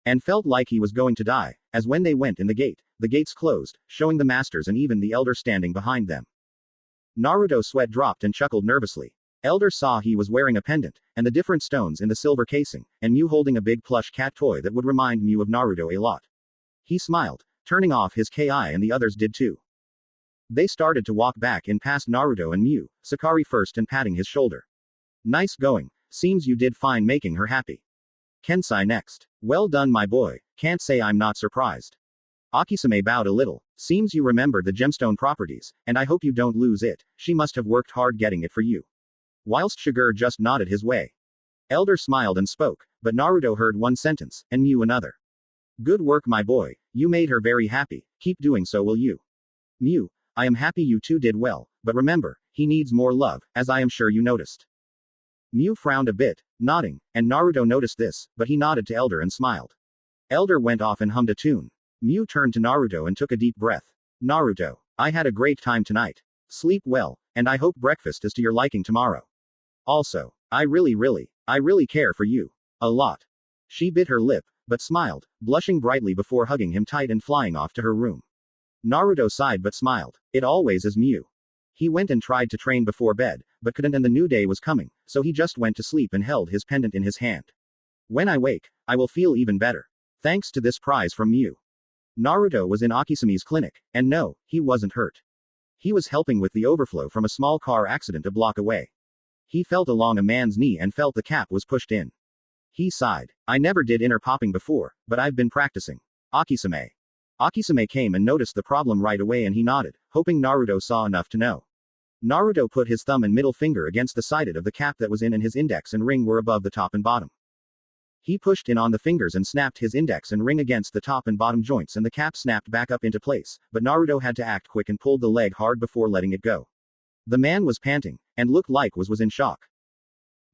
Speaker 1: And felt like he was going to die, as when they went in the gates closed, showing the masters and even the elder standing behind them. Naruto's sweat dropped and chuckled nervously. Elder saw he was wearing a pendant, and the different stones in the silver casing, and Mew holding a big plush cat toy that would remind Mew of Naruto a lot. He smiled, turning off his ki, and the others did too. They started to walk back in past Naruto and Mew, Sakari first and patting his shoulder. Nice going, seems you did fine making her happy. Kensai next. Well done my boy, can't say I'm not surprised. Akisame bowed a little, seems you remembered the gemstone properties, and I hope you don't lose it, she must have worked hard getting it for you. Whilst Shiger just nodded his way. Elder smiled and spoke, but Naruto heard one sentence, and Mew another. Good work my boy, you made her very happy, keep doing so will you? Mew, I am happy you two did well, but remember, he needs more love, as I am sure you noticed. Mew frowned a bit, nodding, and Naruto noticed this, but he nodded to Elder and smiled. Elder went off and hummed a tune. Mew turned to Naruto and took a deep breath. Naruto, I had a great time tonight. Sleep well, and I hope breakfast is to your liking tomorrow. Also, I really care for you. A lot. She bit her lip, but smiled, blushing brightly before hugging him tight and flying off to her room. Naruto sighed but smiled. It always is Mew. He went and tried to train before bed, but couldn't, and the new day was coming, so he just went to sleep and held his pendant in his hand. When I wake, I will feel even better. Thanks to this prize from Mew. Naruto was in Akisame's clinic, and no, he wasn't hurt. He was helping with the overflow from a small car accident a block away. He felt along a man's knee and felt the cap was pushed in. He sighed. I never did inner popping before, but I've been practicing. Akisame. Akisame came and noticed the problem right away and he nodded, hoping Naruto saw enough to know. Naruto put his thumb and middle finger against the sided of the cap that was in and his index and ring were above the top and bottom. He pushed in on the fingers and snapped his index and ring against the top and bottom joints and the cap snapped back up into place, but Naruto had to act quick and pulled the leg hard before letting it go. The man was panting, and looked like was in shock.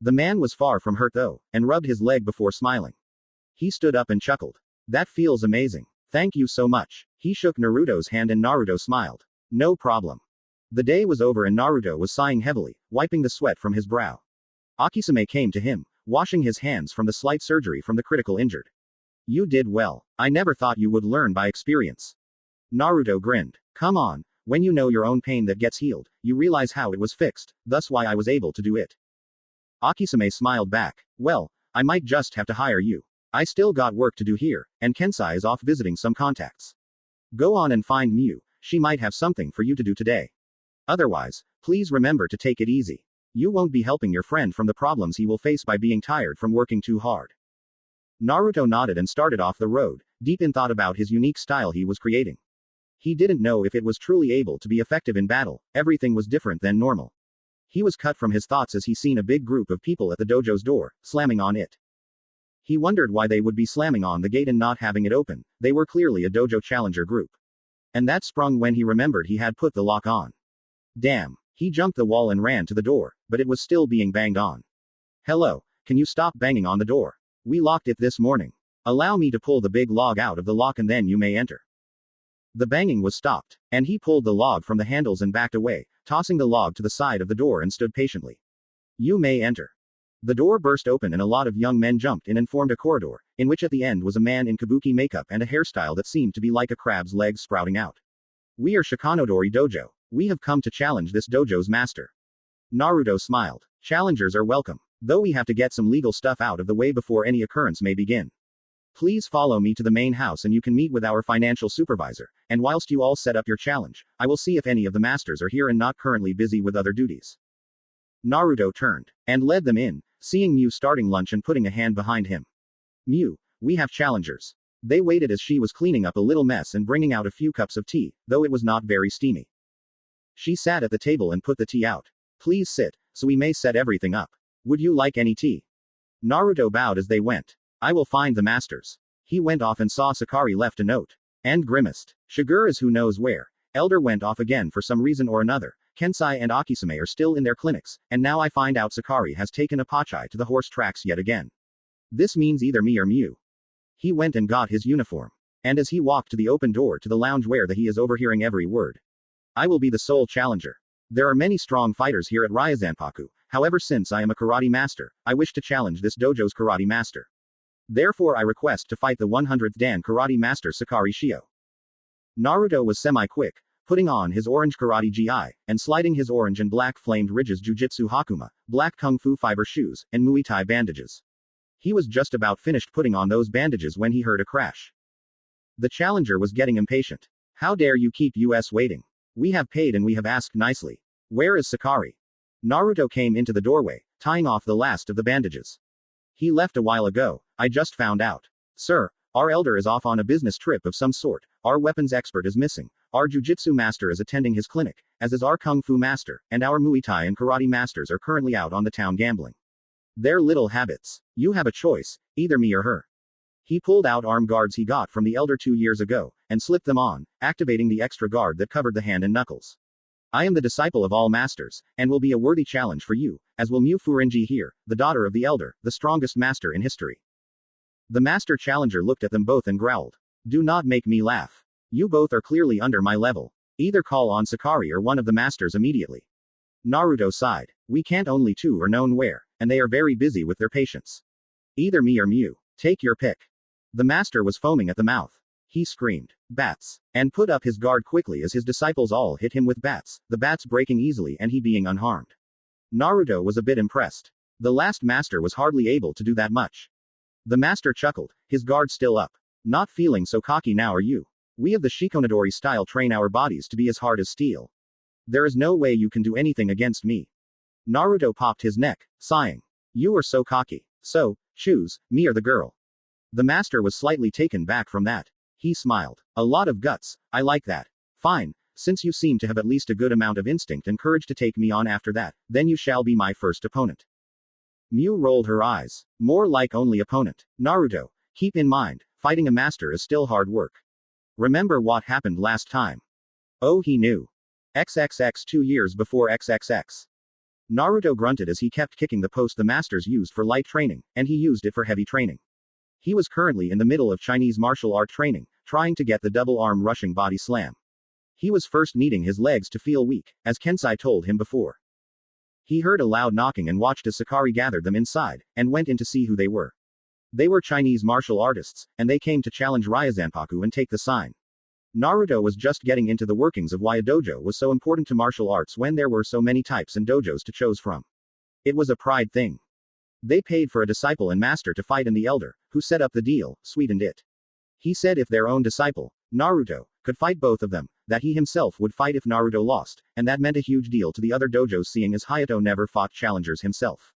Speaker 1: The man was far from hurt though, and rubbed his leg before smiling. He stood up and chuckled. That feels amazing. Thank you so much. He shook Naruto's hand and Naruto smiled. No problem. The day was over and Naruto was sighing heavily, wiping the sweat from his brow. Akisame came to him, washing his hands from the slight surgery from the critical injured. You did well. I never thought you would learn by experience. Naruto grinned. Come on, when you know your own pain that gets healed, you realize how it was fixed, thus why I was able to do it. Akisame smiled back. Well, I might just have to hire you. I still got work to do here, and Kensai is off visiting some contacts. Go on and find Mew, she might have something for you to do today. Otherwise, please remember to take it easy. You won't be helping your friend from the problems he will face by being tired from working too hard. Naruto nodded and started off the road, deep in thought about his unique style he was creating. He didn't know if it was truly able to be effective in battle, everything was different than normal. He was cut from his thoughts as he seen a big group of people at the dojo's door, slamming on it. He wondered why they would be slamming on the gate and not having it open, they were clearly a dojo challenger group. And that sprung when he remembered he had put the lock on. Damn. He jumped the wall and ran to the door, but it was still being banged on. Hello, can you stop banging on the door? We locked it this morning. Allow me to pull the big log out of the lock and then you may enter. The banging was stopped, and he pulled the log from the handles and backed away, tossing the log to the side of the door and stood patiently. You may enter. The door burst open and a lot of young men jumped in and formed a corridor, in which at the end was a man in kabuki makeup and a hairstyle that seemed to be like a crab's legs sprouting out. We are Shikanodori Dojo. We have come to challenge this dojo's master. Naruto smiled. Challengers are welcome. Though we have to get some legal stuff out of the way before any occurrence may begin. Please follow me to the main house and you can meet with our financial supervisor, and whilst you all set up your challenge, I will see if any of the masters are here and not currently busy with other duties. Naruto turned and led them in, seeing Miu starting lunch and putting a hand behind him. Miu, we have challengers. They waited as she was cleaning up a little mess and bringing out a few cups of tea, though it was not very steamy. She sat at the table and put the tea out. Please sit, so we may set everything up. Would you like any tea? Naruto bowed as they went. I will find the masters. He went off and saw Sakari left a note. And grimaced. Shigure is who knows where. Elder went off again for some reason or another. Kensai and Akisame are still in their clinics, and now I find out Sakari has taken Apachai to the horse tracks yet again. This means either me or Miu. He went and got his uniform. And as he walked to the open door to the lounge where he is overhearing every word. I will be the sole challenger. There are many strong fighters here at Ryazanpaku, however since I am a karate master, I wish to challenge this dojo's karate master. Therefore I request to fight the 100th Dan karate master Sakari Shio. Naruto was semi-quick, putting on his orange karate gi, and sliding his orange and black flamed ridges jujitsu hakuma, black kung fu fiber shoes, and Muay Thai bandages. He was just about finished putting on those bandages when he heard a crash. The challenger was getting impatient. How dare you keep us waiting? We have paid and we have asked nicely. Where is Sakari? Naruto came into the doorway, tying off the last of the bandages. He left a while ago, I just found out. Sir, our elder is off on a business trip of some sort, our weapons expert is missing, our jujitsu master is attending his clinic, as is our kung fu master, and our Muay Thai and karate masters are currently out on the town gambling. Their little habits. You have a choice, either me or her. He pulled out arm guards he got from the elder 2 years ago, and slipped them on, activating the extra guard that covered the hand and knuckles. I am the disciple of all masters, and will be a worthy challenge for you, as will Miu Furinji here, the daughter of the elder, the strongest master in history. The master challenger looked at them both and growled. Do not make me laugh. You both are clearly under my level. Either call on Sakari or one of the masters immediately. Naruto sighed. We can't only two are known where, and they are very busy with their patients. Either me or Miu. Take your pick. The master was foaming at the mouth. He screamed, bats, and put up his guard quickly as his disciples all hit him with bats, the bats breaking easily and he being unharmed. Naruto was a bit impressed. The last master was hardly able to do that much. The master chuckled, his guard still up. Not feeling so cocky now are you? We of the Shikonadori style train our bodies to be as hard as steel. There is no way you can do anything against me. Naruto popped his neck, sighing. You are so cocky. So, choose, me or the girl. The master was slightly taken back from that. He smiled. A lot of guts, I like that. Fine, since you seem to have at least a good amount of instinct and courage to take me on after that, then you shall be my first opponent. Miu rolled her eyes. More like only opponent. Naruto, keep in mind, fighting a master is still hard work. Remember what happened last time. Oh, he knew. XXX 2 years before XXX. Naruto grunted as he kept kicking the post the masters used for light training, and he used it for heavy training. He was currently in the middle of Chinese martial art training, trying to get the double arm rushing body slam. He was first needing his legs to feel weak, as Kensai told him before. He heard a loud knocking and watched as Sakari gathered them inside, and went in to see who they were. They were Chinese martial artists, and they came to challenge Ryazanpaku and take the sign. Naruto was just getting into the workings of why a dojo was so important to martial arts when there were so many types and dojos to choose from. It was a pride thing. They paid for a disciple and master to fight, and the elder, who set up the deal, sweetened it. He said if their own disciple, Naruto, could fight both of them, that he himself would fight if Naruto lost, and that meant a huge deal to the other dojos seeing as Hayato never fought challengers himself.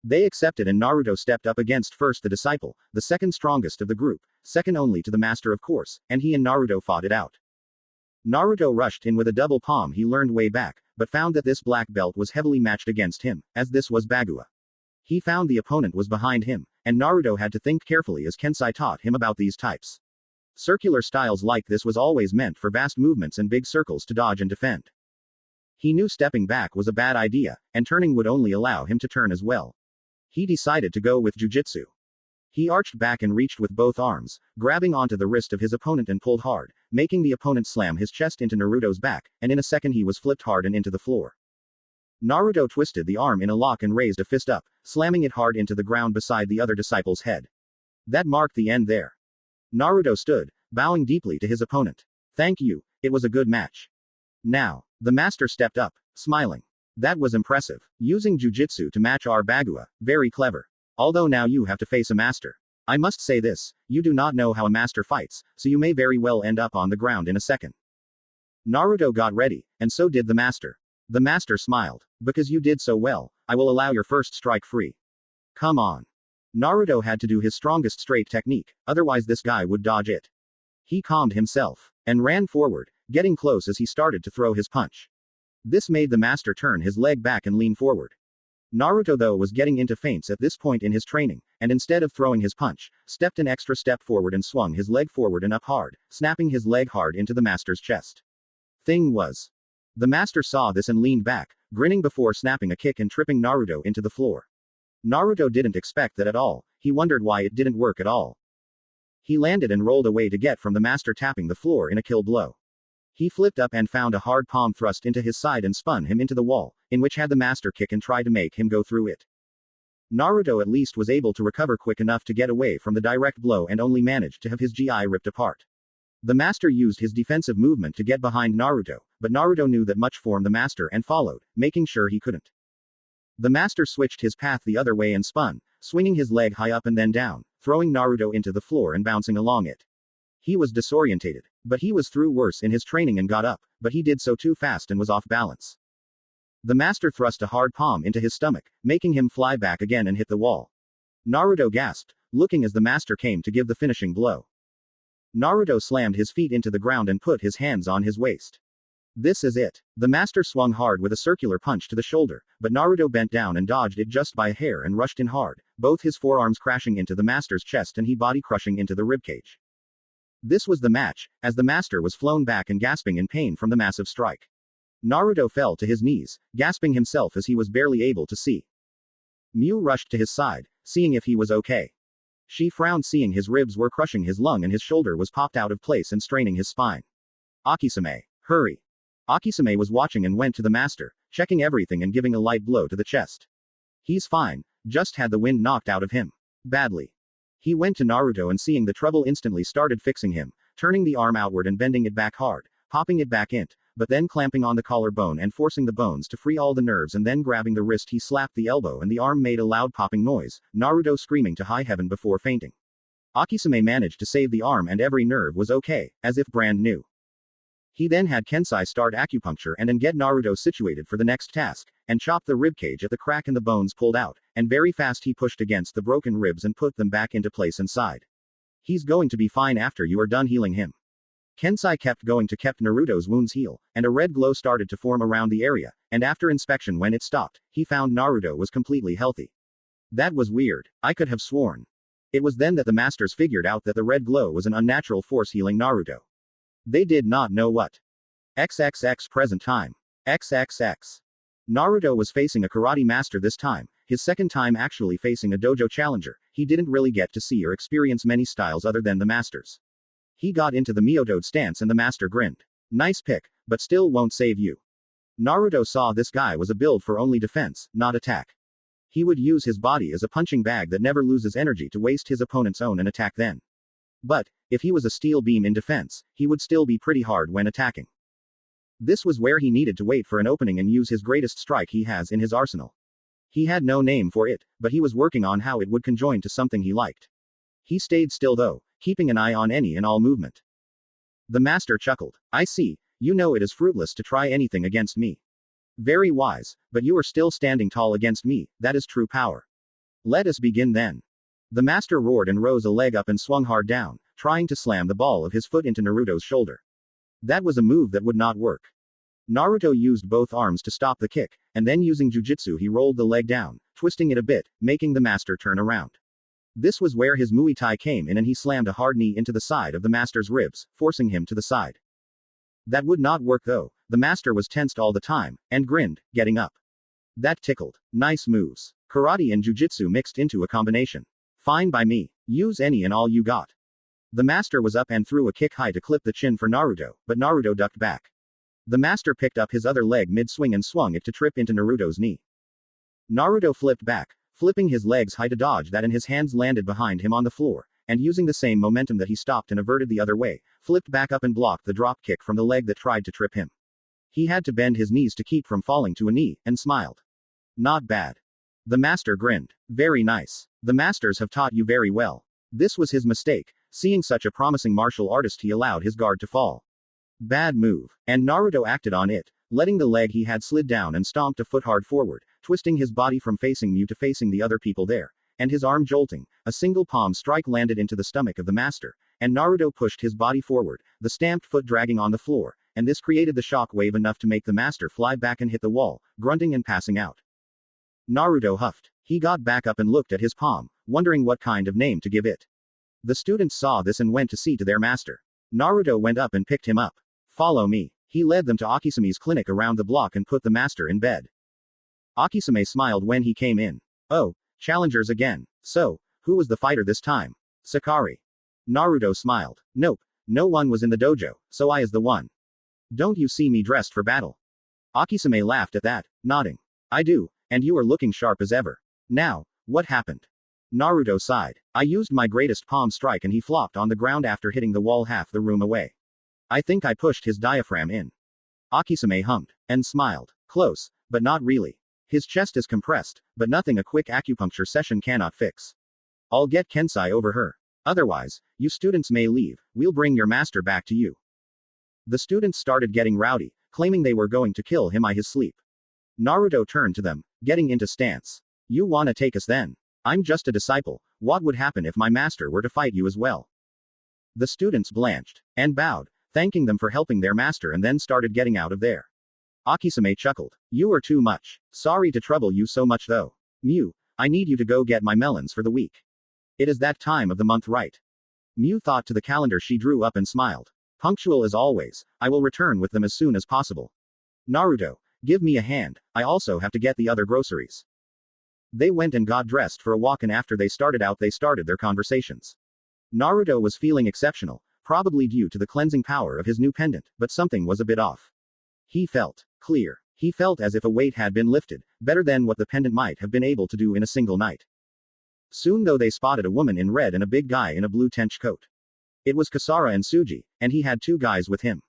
Speaker 1: They accepted and Naruto stepped up against first the disciple, the second strongest of the group, second only to the master of course, and he and Naruto fought it out. Naruto rushed in with a double palm he learned way back, but found that this black belt was heavily matched against him, as this was Bagua. He found the opponent was behind him, and Naruto had to think carefully as Kensai taught him about these types. Circular styles like this was always meant for vast movements and big circles to dodge and defend. He knew stepping back was a bad idea, and turning would only allow him to turn as well. He decided to go with jujitsu. He arched back and reached with both arms, grabbing onto the wrist of his opponent and pulled hard, making the opponent slam his chest into Naruto's back, and in a second he was flipped hard and into the floor. Naruto twisted the arm in a lock and raised a fist up, slamming it hard into the ground beside the other disciple's head. That marked the end there. Naruto stood, bowing deeply to his opponent. Thank you, it was a good match. Now, the master stepped up, smiling. That was impressive. Using jujitsu to match our Bagua, very clever. Although now you have to face a master. I must say this, you do not know how a master fights, so you may very well end up on the ground in a second. Naruto got ready, and so did the master. The master smiled. Because you did so well, I will allow your first strike free. Come on. Naruto had to do his strongest straight technique, otherwise this guy would dodge it. He calmed himself, and ran forward, getting close as he started to throw his punch. This made the master turn his leg back and lean forward. Naruto though was getting into feints at this point in his training, and instead of throwing his punch, stepped an extra step forward and swung his leg forward and up hard, snapping his leg hard into the master's chest. Thing was. The master saw this and leaned back, grinning before snapping a kick and tripping Naruto into the floor. Naruto didn't expect that at all, he wondered why it didn't work at all. He landed and rolled away to get from the master tapping the floor in a kill blow. He flipped up and found a hard palm thrust into his side and spun him into the wall, in which had the master kick and tried to make him go through it. Naruto at least was able to recover quick enough to get away from the direct blow and only managed to have his GI ripped apart. The master used his defensive movement to get behind Naruto, but Naruto knew that much for the master and followed, making sure he couldn't. The master switched his path the other way and spun, swinging his leg high up and then down, throwing Naruto into the floor and bouncing along it. He was disorientated, but he was through worse in his training and got up, but he did so too fast and was off balance. The master thrust a hard palm into his stomach, making him fly back again and hit the wall. Naruto gasped, looking as the master came to give the finishing blow. Naruto slammed his feet into the ground and put his hands on his waist. This is it. The master swung hard with a circular punch to the shoulder, but Naruto bent down and dodged it just by a hair and rushed in hard, both his forearms crashing into the master's chest and he body crushing into the ribcage. This was the match, as the master was flown back and gasping in pain from the massive strike. Naruto fell to his knees, gasping himself as he was barely able to see. Miu rushed to his side, seeing if he was okay. She frowned seeing his ribs were crushing his lung and his shoulder was popped out of place and straining his spine. Akisame, hurry. Akisame was watching and went to the master, checking everything and giving a light blow to the chest. He's fine, just had the wind knocked out of him. Badly. He went to Naruto and seeing the trouble instantly started fixing him, turning the arm outward and bending it back hard, popping it back in, but then clamping on the collarbone and forcing the bones to free all the nerves and then grabbing the wrist he slapped the elbow and the arm made a loud popping noise, Naruto screaming to high heaven before fainting. Akisame managed to save the arm and every nerve was okay, as if brand new. He then had Kensai start acupuncture and then get Naruto situated for the next task, and chop the ribcage at the crack and the bones pulled out, and very fast he pushed against the broken ribs and put them back into place inside. He's going to be fine after you are done healing him. Kensai kept going to kept Naruto's wounds heal, and a red glow started to form around the area, and after inspection when it stopped, he found Naruto was completely healthy. That was weird, I could have sworn. It was then that the masters figured out that the red glow was an unnatural force healing Naruto. They did not know what. XXX present time. XXX. Naruto was facing a karate master this time, his second time actually facing a dojo challenger. He didn't really get to see or experience many styles other than the masters. He got into the Miyotode stance and the master grinned. Nice pick, but still won't save you. Naruto saw this guy was a build for only defense, not attack. He would use his body as a punching bag that never loses energy to waste his opponent's own and attack then. But, if he was a steel beam in defense, he would still be pretty hard when attacking. This was where he needed to wait for an opening and use his greatest strike he has in his arsenal. He had no name for it, but he was working on how it would conjoin to something he liked. He stayed still though, keeping an eye on any and all movement. The master chuckled. I see, you know it is fruitless to try anything against me. Very wise, but you are still standing tall against me, that is true power. Let us begin then. The master roared and rose a leg up and swung hard down, trying to slam the ball of his foot into Naruto's shoulder. That was a move that would not work. Naruto used both arms to stop the kick, and then using jujitsu he rolled the leg down, twisting it a bit, making the master turn around. This was where his Muay Thai came in and he slammed a hard knee into the side of the master's ribs, forcing him to the side. That would not work though, the master was tensed all the time, and grinned, getting up. That tickled. Nice moves. Karate and jujitsu mixed into a combination. Fine by me. Use any and all you got. The master was up and threw a kick high to clip the chin for Naruto, but Naruto ducked back. The master picked up his other leg mid-swing and swung it to trip into Naruto's knee. Naruto flipped back, flipping his legs high to dodge that and his hands landed behind him on the floor, and using the same momentum that he stopped and averted the other way, flipped back up and blocked the drop kick from the leg that tried to trip him. He had to bend his knees to keep from falling to a knee, and smiled. Not bad. The master grinned. Very nice. The masters have taught you very well. This was his mistake. Seeing such a promising martial artist, he allowed his guard to fall. Bad move. And Naruto acted on it, letting the leg he had slid down and stomped a foot hard forward, twisting his body from facing Mew to facing the other people there, and his arm jolting. A single palm strike landed into the stomach of the master, and Naruto pushed his body forward, the stamped foot dragging on the floor, and this created the shock wave enough to make the master fly back and hit the wall, grunting and passing out. Naruto huffed. He got back up and looked at his palm, wondering what kind of name to give it. The students saw this and went to see to their master. Naruto went up and picked him up. Follow me. He led them to Akisame's clinic around the block and put the master in bed. Akisame smiled when he came in. Oh, challengers again. So, who was the fighter this time? Sakari. Naruto smiled. Nope, no one was in the dojo, so I is the one. Don't you see me dressed for battle? Akisame laughed at that, nodding. I do, and you are looking sharp as ever. Now, what happened? Naruto sighed. I used my greatest palm strike and he flopped on the ground after hitting the wall half the room away. I think I pushed his diaphragm in. Akisame hummed, and smiled. Close, but not really. His chest is compressed, but nothing a quick acupuncture session cannot fix. I'll get Kensai over her. Otherwise, you students may leave, we'll bring your master back to you. The students started getting rowdy, claiming they were going to kill him in his sleep. Naruto turned to them, getting into stance. You wanna take us then? I'm just a disciple, what would happen if my master were to fight you as well? The students blanched, and bowed, thanking them for helping their master, and then started getting out of there. Akisame chuckled. You are too much. Sorry to trouble you so much though. Mew, I need you to go get my melons for the week. It is that time of the month, right? Mew thought to the calendar she drew up and smiled. Punctual as always, I will return with them as soon as possible. Naruto, give me a hand, I also have to get the other groceries. They went and got dressed for a walk, and after they started their conversations. Naruto was feeling exceptional, probably due to the cleansing power of his new pendant, but something was a bit off. He felt clear. He felt as if a weight had been lifted, better than what the pendant might have been able to do in a single night. Soon though they spotted a woman in red and a big guy in a blue trench coat. It was Kasara and Suji, and he had two guys with him.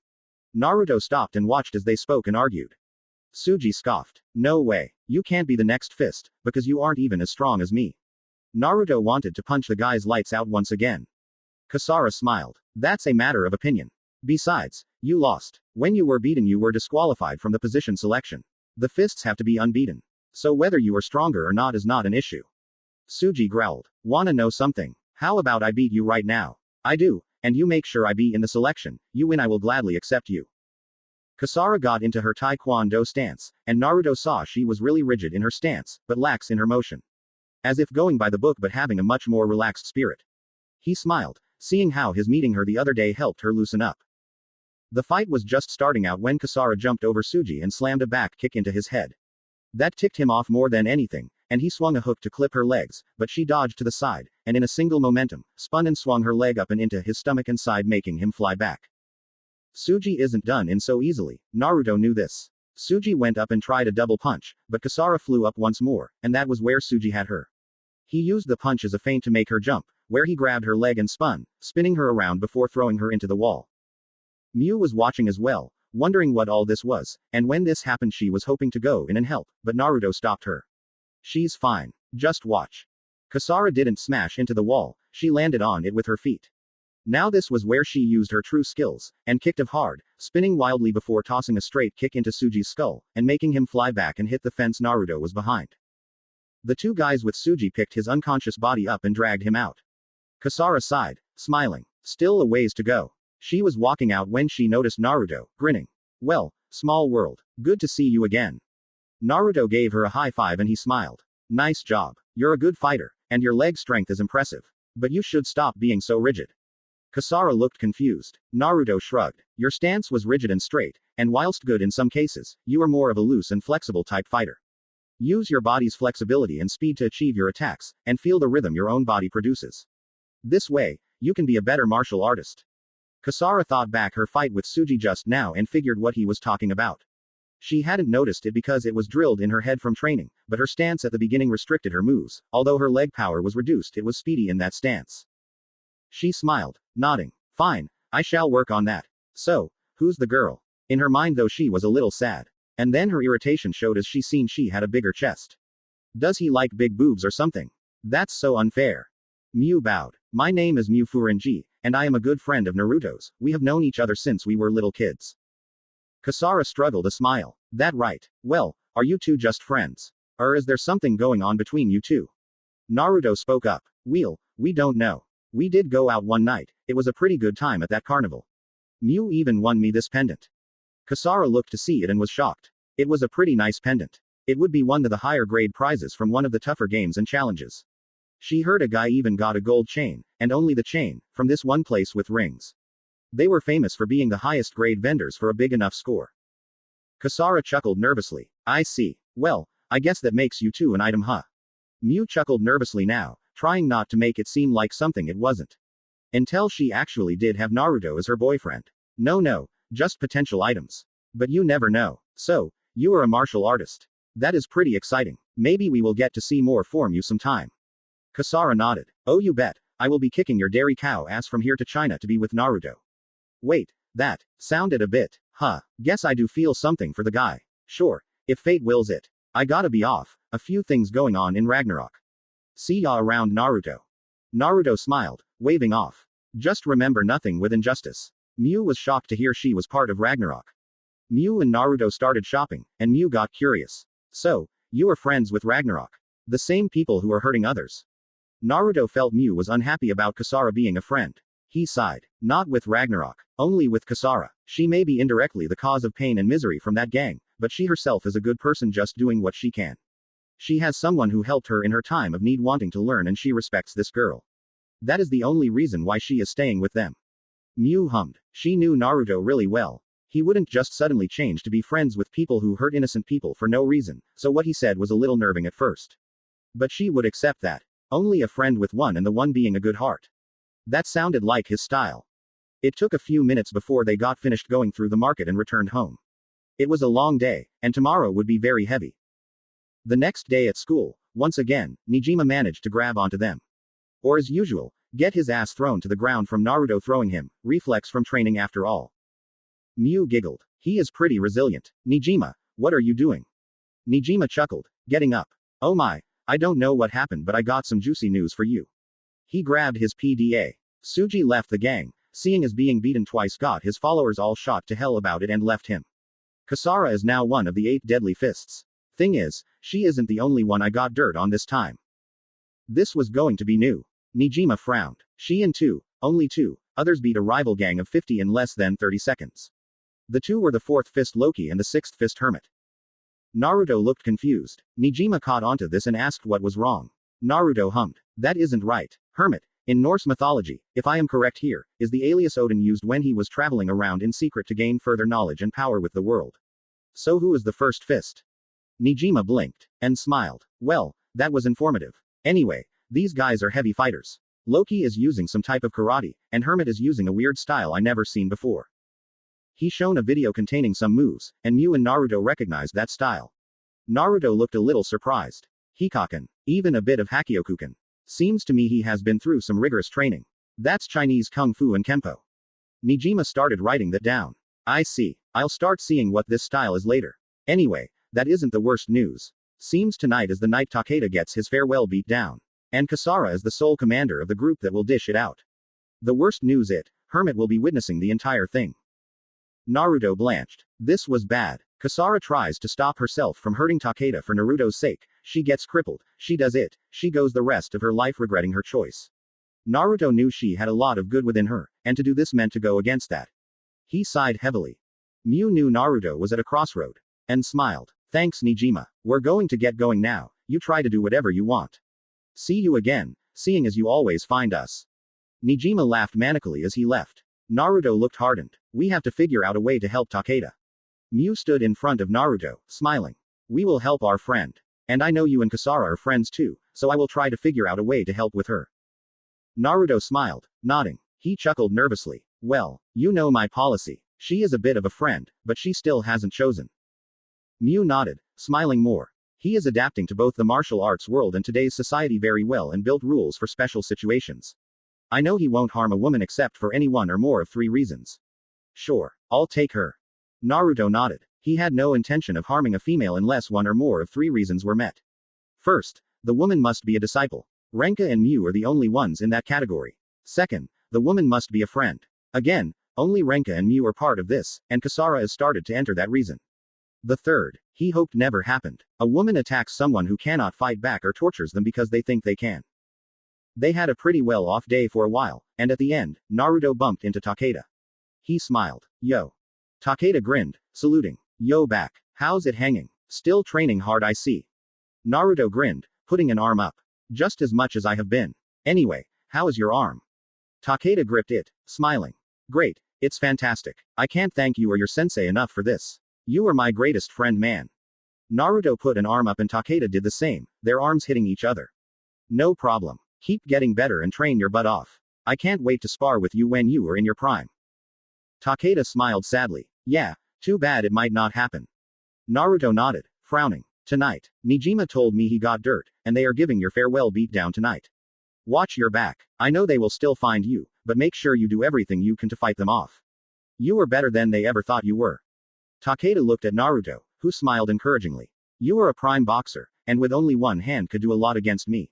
Speaker 1: Naruto stopped and watched as they spoke and argued. Suji scoffed. No way. You can't be the next fist, because you aren't even as strong as me. Naruto wanted to punch the guy's lights out once again. Kasara smiled. That's a matter of opinion. Besides, you lost. When you were beaten, you were disqualified from the position selection. The fists have to be unbeaten. So whether you are stronger or not is not an issue. Suji growled. Wanna know something? How about I beat you right now? I do, and you make sure I be in the selection. You win, I will gladly accept you. Kasara got into her taekwondo stance, and Naruto saw she was really rigid in her stance, but lax in her motion. As if going by the book but having a much more relaxed spirit. He smiled, seeing how his meeting her the other day helped her loosen up. The fight was just starting out when Kasara jumped over Suji and slammed a back kick into his head. That ticked him off more than anything, and he swung a hook to clip her legs, but she dodged to the side, and in a single momentum, spun and swung her leg up and into his stomach and side, making him fly back. Suji isn't done in so easily. Naruto knew this. Suji went up and tried a double punch, but Kasara flew up once more, and that was where Suji had her. He used the punch as a feint to make her jump, where he grabbed her leg and spun, spinning her around before throwing her into the wall. Mew was watching as well, wondering what all this was, and when this happened she was hoping to go in and help, but Naruto stopped her. She's fine. Just watch. Kasara didn't smash into the wall, she landed on it with her feet. Now this was where she used her true skills, and kicked of hard, spinning wildly before tossing a straight kick into Suji's skull, and making him fly back and hit the fence Naruto was behind. The two guys with Suji picked his unconscious body up and dragged him out. Kasara sighed, smiling. Still a ways to go. She was walking out when she noticed Naruto, grinning. Well, small world. Good to see you again. Naruto gave her a high five and he smiled. Nice job. You're a good fighter, and your leg strength is impressive. But you should stop being so rigid. Kasara looked confused. Naruto shrugged. Your stance was rigid and straight, and whilst good in some cases, you are more of a loose and flexible type fighter. Use your body's flexibility and speed to achieve your attacks, and feel the rhythm your own body produces. This way, you can be a better martial artist. Kasara thought back her fight with Suji just now and figured what he was talking about. She hadn't noticed it because it was drilled in her head from training, but her stance at the beginning restricted her moves. Although her leg power was reduced, it was speedy in that stance. She smiled, nodding. Fine, I shall work on that. So, who's the girl? In her mind though she was a little sad. And then her irritation showed as she seen she had a bigger chest. Does he like big boobs or something? That's so unfair. Miu bowed. My name is Miu Furenji, and I am a good friend of Naruto's. We have known each other since we were little kids. Kasara struggled a smile. That right. Well, are you two just friends? Or is there something going on between you two? Naruto spoke up. We don't know. We did go out one night. It was a pretty good time at that carnival. Miu even won me this pendant. Kasara looked to see it and was shocked. It was a pretty nice pendant. It would be one of the higher grade prizes from one of the tougher games and challenges. She heard a guy even got a gold chain, and only the chain, from this one place with rings. They were famous for being the highest grade vendors for a big enough score. Kasara chuckled nervously. I see. Well, I guess that makes you two an item, huh? Miu chuckled nervously now, trying not to make it seem like something it wasn't. Until she actually did have Naruto as her boyfriend. No, just potential items. But you never know. So, you are a martial artist. That is pretty exciting. Maybe we will get to see more from you sometime. Kasara nodded. Oh, you bet. I will be kicking your dairy cow ass from here to China to be with Naruto. Wait, that sounded a bit, guess I do feel something for the guy. Sure, if fate wills it. I gotta be off. A few things going on in Ragnarok. See ya around Naruto. Naruto smiled, waving off. Just remember nothing with injustice. Miu was shocked to hear she was part of Ragnarok. Miu and Naruto started shopping, and Miu got curious. So, you are friends with Ragnarok. The same people who are hurting others. Naruto felt Miu was unhappy about Kasara being a friend. He sighed. Not with Ragnarok. Only with Kasara. She may be indirectly the cause of pain and misery from that gang, but she herself is a good person just doing what she can. She has someone who helped her in her time of need wanting to learn and she respects this girl. That is the only reason why she is staying with them. Miu hummed. She knew Naruto really well. He wouldn't just suddenly change to be friends with people who hurt innocent people for no reason, so what he said was a little nerving at first. But she would accept that. Only a friend with one and the one being a good heart. That sounded like his style. It took a few minutes before they got finished going through the market and returned home. It was a long day, and tomorrow would be very heavy. The next day at school, once again, Nijima managed to grab onto them. Or as usual, get his ass thrown to the ground from Naruto throwing him, reflex from training after all. Miu giggled. He is pretty resilient. Nijima, what are you doing? Nijima chuckled, getting up. Oh my, I don't know what happened but I got some juicy news for you. He grabbed his PDA. Suji left the gang, seeing as being beaten twice got his followers all shot to hell about it and left him. Kasara is now one of the 8 deadly fists. Thing is, she isn't the only one I got dirt on this time. This was going to be new. Nijima frowned. She and only two, others beat a rival gang of 50 in less than 30 seconds. The two were the 4th fist Loki and the 6th fist Hermit. Naruto looked confused. Nijima caught onto this and asked what was wrong. Naruto hummed. That isn't right. Hermit, in Norse mythology, if I am correct here, is the alias Odin used when he was traveling around in secret to gain further knowledge and power with the world. So who is the first fist? Nijima blinked and smiled. Well, that was informative. Anyway, these guys are heavy fighters. Loki is using some type of karate, and Hermit is using a weird style I never seen before. He shown a video containing some moves, and Miu and Naruto recognized that style. Naruto looked a little surprised. Hikaken, even a bit of Hakyokuken. Seems to me he has been through some rigorous training. That's Chinese Kung Fu and Kempo. Nijima started writing that down. I see. I'll start seeing what this style is later. Anyway, that isn't the worst news. Seems tonight is the night Takeda gets his farewell beat down. And Kasara is the sole commander of the group that will dish it out. The worst news Hermit will be witnessing the entire thing. Naruto blanched. This was bad. Kasara tries to stop herself from hurting Takeda for Naruto's sake. She gets crippled. She does it. She goes the rest of her life regretting her choice. Naruto knew she had a lot of good within her, and to do this meant to go against that. He sighed heavily. Miu knew Naruto was at a crossroad. And smiled. Thanks Nijima. We're going to get going now. You try to do whatever you want. See you again, seeing as you always find us. Nijima laughed manically as he left. Naruto looked hardened. We have to figure out a way to help Takeda. Miu stood in front of Naruto, smiling. We will help our friend. And I know you and Kasara are friends too, so I will try to figure out a way to help with her. Naruto smiled, nodding. He chuckled nervously. Well, you know my policy. She is a bit of a friend, but she still hasn't chosen. Miu nodded, smiling more. He is adapting to both the martial arts world and today's society very well and built rules for special situations. I know he won't harm a woman except for any one or more of 3 reasons. Sure, I'll take her. Naruto nodded. He had no intention of harming a female unless one or more of three reasons were met. First, the woman must be a disciple. Renka and Mew are the only ones in that category. Second, the woman must be a friend. Again, only Renka and Mew are part of this, and Kasara is started to enter that reason. The third, he hoped never happened. A woman attacks someone who cannot fight back or tortures them because they think they can. They had a pretty well off day for a while, and at the end, Naruto bumped into Takeda. He smiled. Yo. Takeda grinned, saluting. Yo back. How's it hanging? Still training hard I see. Naruto grinned, putting an arm up. Just as much as I have been. Anyway, how is your arm? Takeda gripped it, smiling. Great, it's fantastic. I can't thank you or your sensei enough for this. You are my greatest friend man. Naruto put an arm up and Takeda did the same, their arms hitting each other. No problem. Keep getting better and train your butt off. I can't wait to spar with you when you are in your prime. Takeda smiled sadly. Yeah, too bad it might not happen. Naruto nodded, frowning. Tonight, Nijima told me he got dirt, and they are giving your farewell beatdown tonight. Watch your back. I know they will still find you, but make sure you do everything you can to fight them off. You are better than they ever thought you were. Takeda looked at Naruto, who smiled encouragingly. You are a prime boxer, and with only one hand could do a lot against me.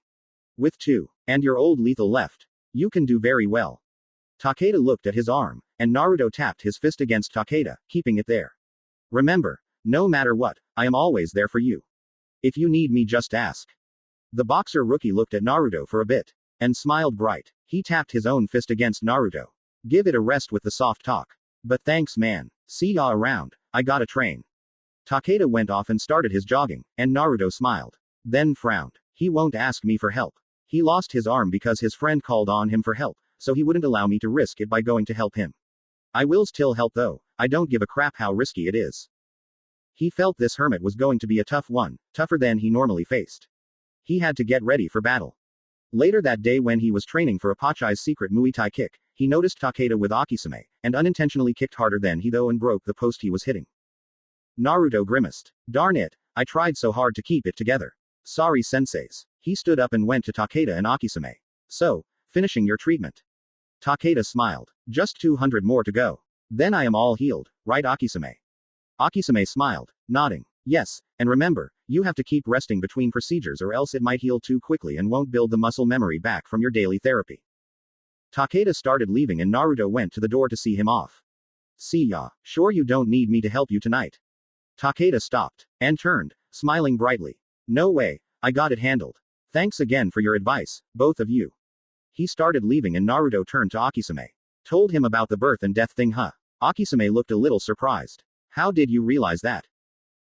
Speaker 1: With two, and your old lethal left, you can do very well. Takeda looked at his arm, and Naruto tapped his fist against Takeda, keeping it there. Remember, no matter what, I am always there for you. If you need me just ask. The boxer rookie looked at Naruto for a bit, and smiled bright. He tapped his own fist against Naruto. Give it a rest with the soft talk. But thanks man. See ya around. I gotta train. Takeda went off and started his jogging, and Naruto smiled. Then frowned. He won't ask me for help. He lost his arm because his friend called on him for help, so he wouldn't allow me to risk it by going to help him. I will still help though, I don't give a crap how risky it is. He felt this hermit was going to be a tough one, tougher than he normally faced. He had to get ready for battle. Later that day when he was training for Apachai's secret Muay Thai kick, he noticed Takeda with Akisame, and unintentionally kicked harder than he though and broke the post he was hitting. Naruto grimaced. Darn it, I tried so hard to keep it together. Sorry senseis. He stood up and went to Takeda and Akisame. So, finishing your treatment. Takeda smiled. Just 200 more to go. Then I am all healed, right Akisame? Akisame smiled, nodding. Yes, and remember, you have to keep resting between procedures or else it might heal too quickly and won't build the muscle memory back from your daily therapy. Takeda started leaving and Naruto went to the door to see him off. See ya, sure you don't need me to help you tonight. Takeda stopped, and turned, smiling brightly. No way, I got it handled. Thanks again for your advice, both of you. He started leaving and Naruto turned to Akisame. Told him about the birth and death thing huh? Akisame looked a little surprised. How did you realize that?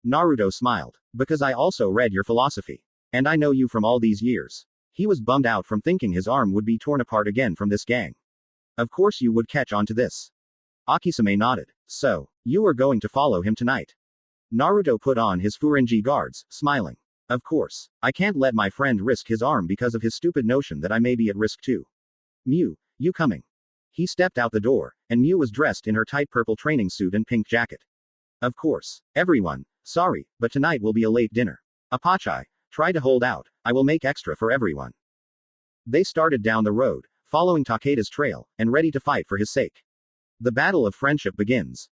Speaker 1: Naruto smiled. Because I also read your philosophy. And I know you from all these years. He was bummed out from thinking his arm would be torn apart again from this gang. Of course you would catch on to this. Akisame nodded. So, you are going to follow him tonight. Naruto put on his Furinji guards, smiling. Of course, I can't let my friend risk his arm because of his stupid notion that I may be at risk too. Mew, you coming? He stepped out the door, and Mew was dressed in her tight purple training suit and pink jacket. Of course, everyone, sorry, but tonight will be a late dinner. Apachai, try to hold out, I will make extra for everyone. They started down the road, following Takeda's trail, and ready to fight for his sake. The battle of friendship begins.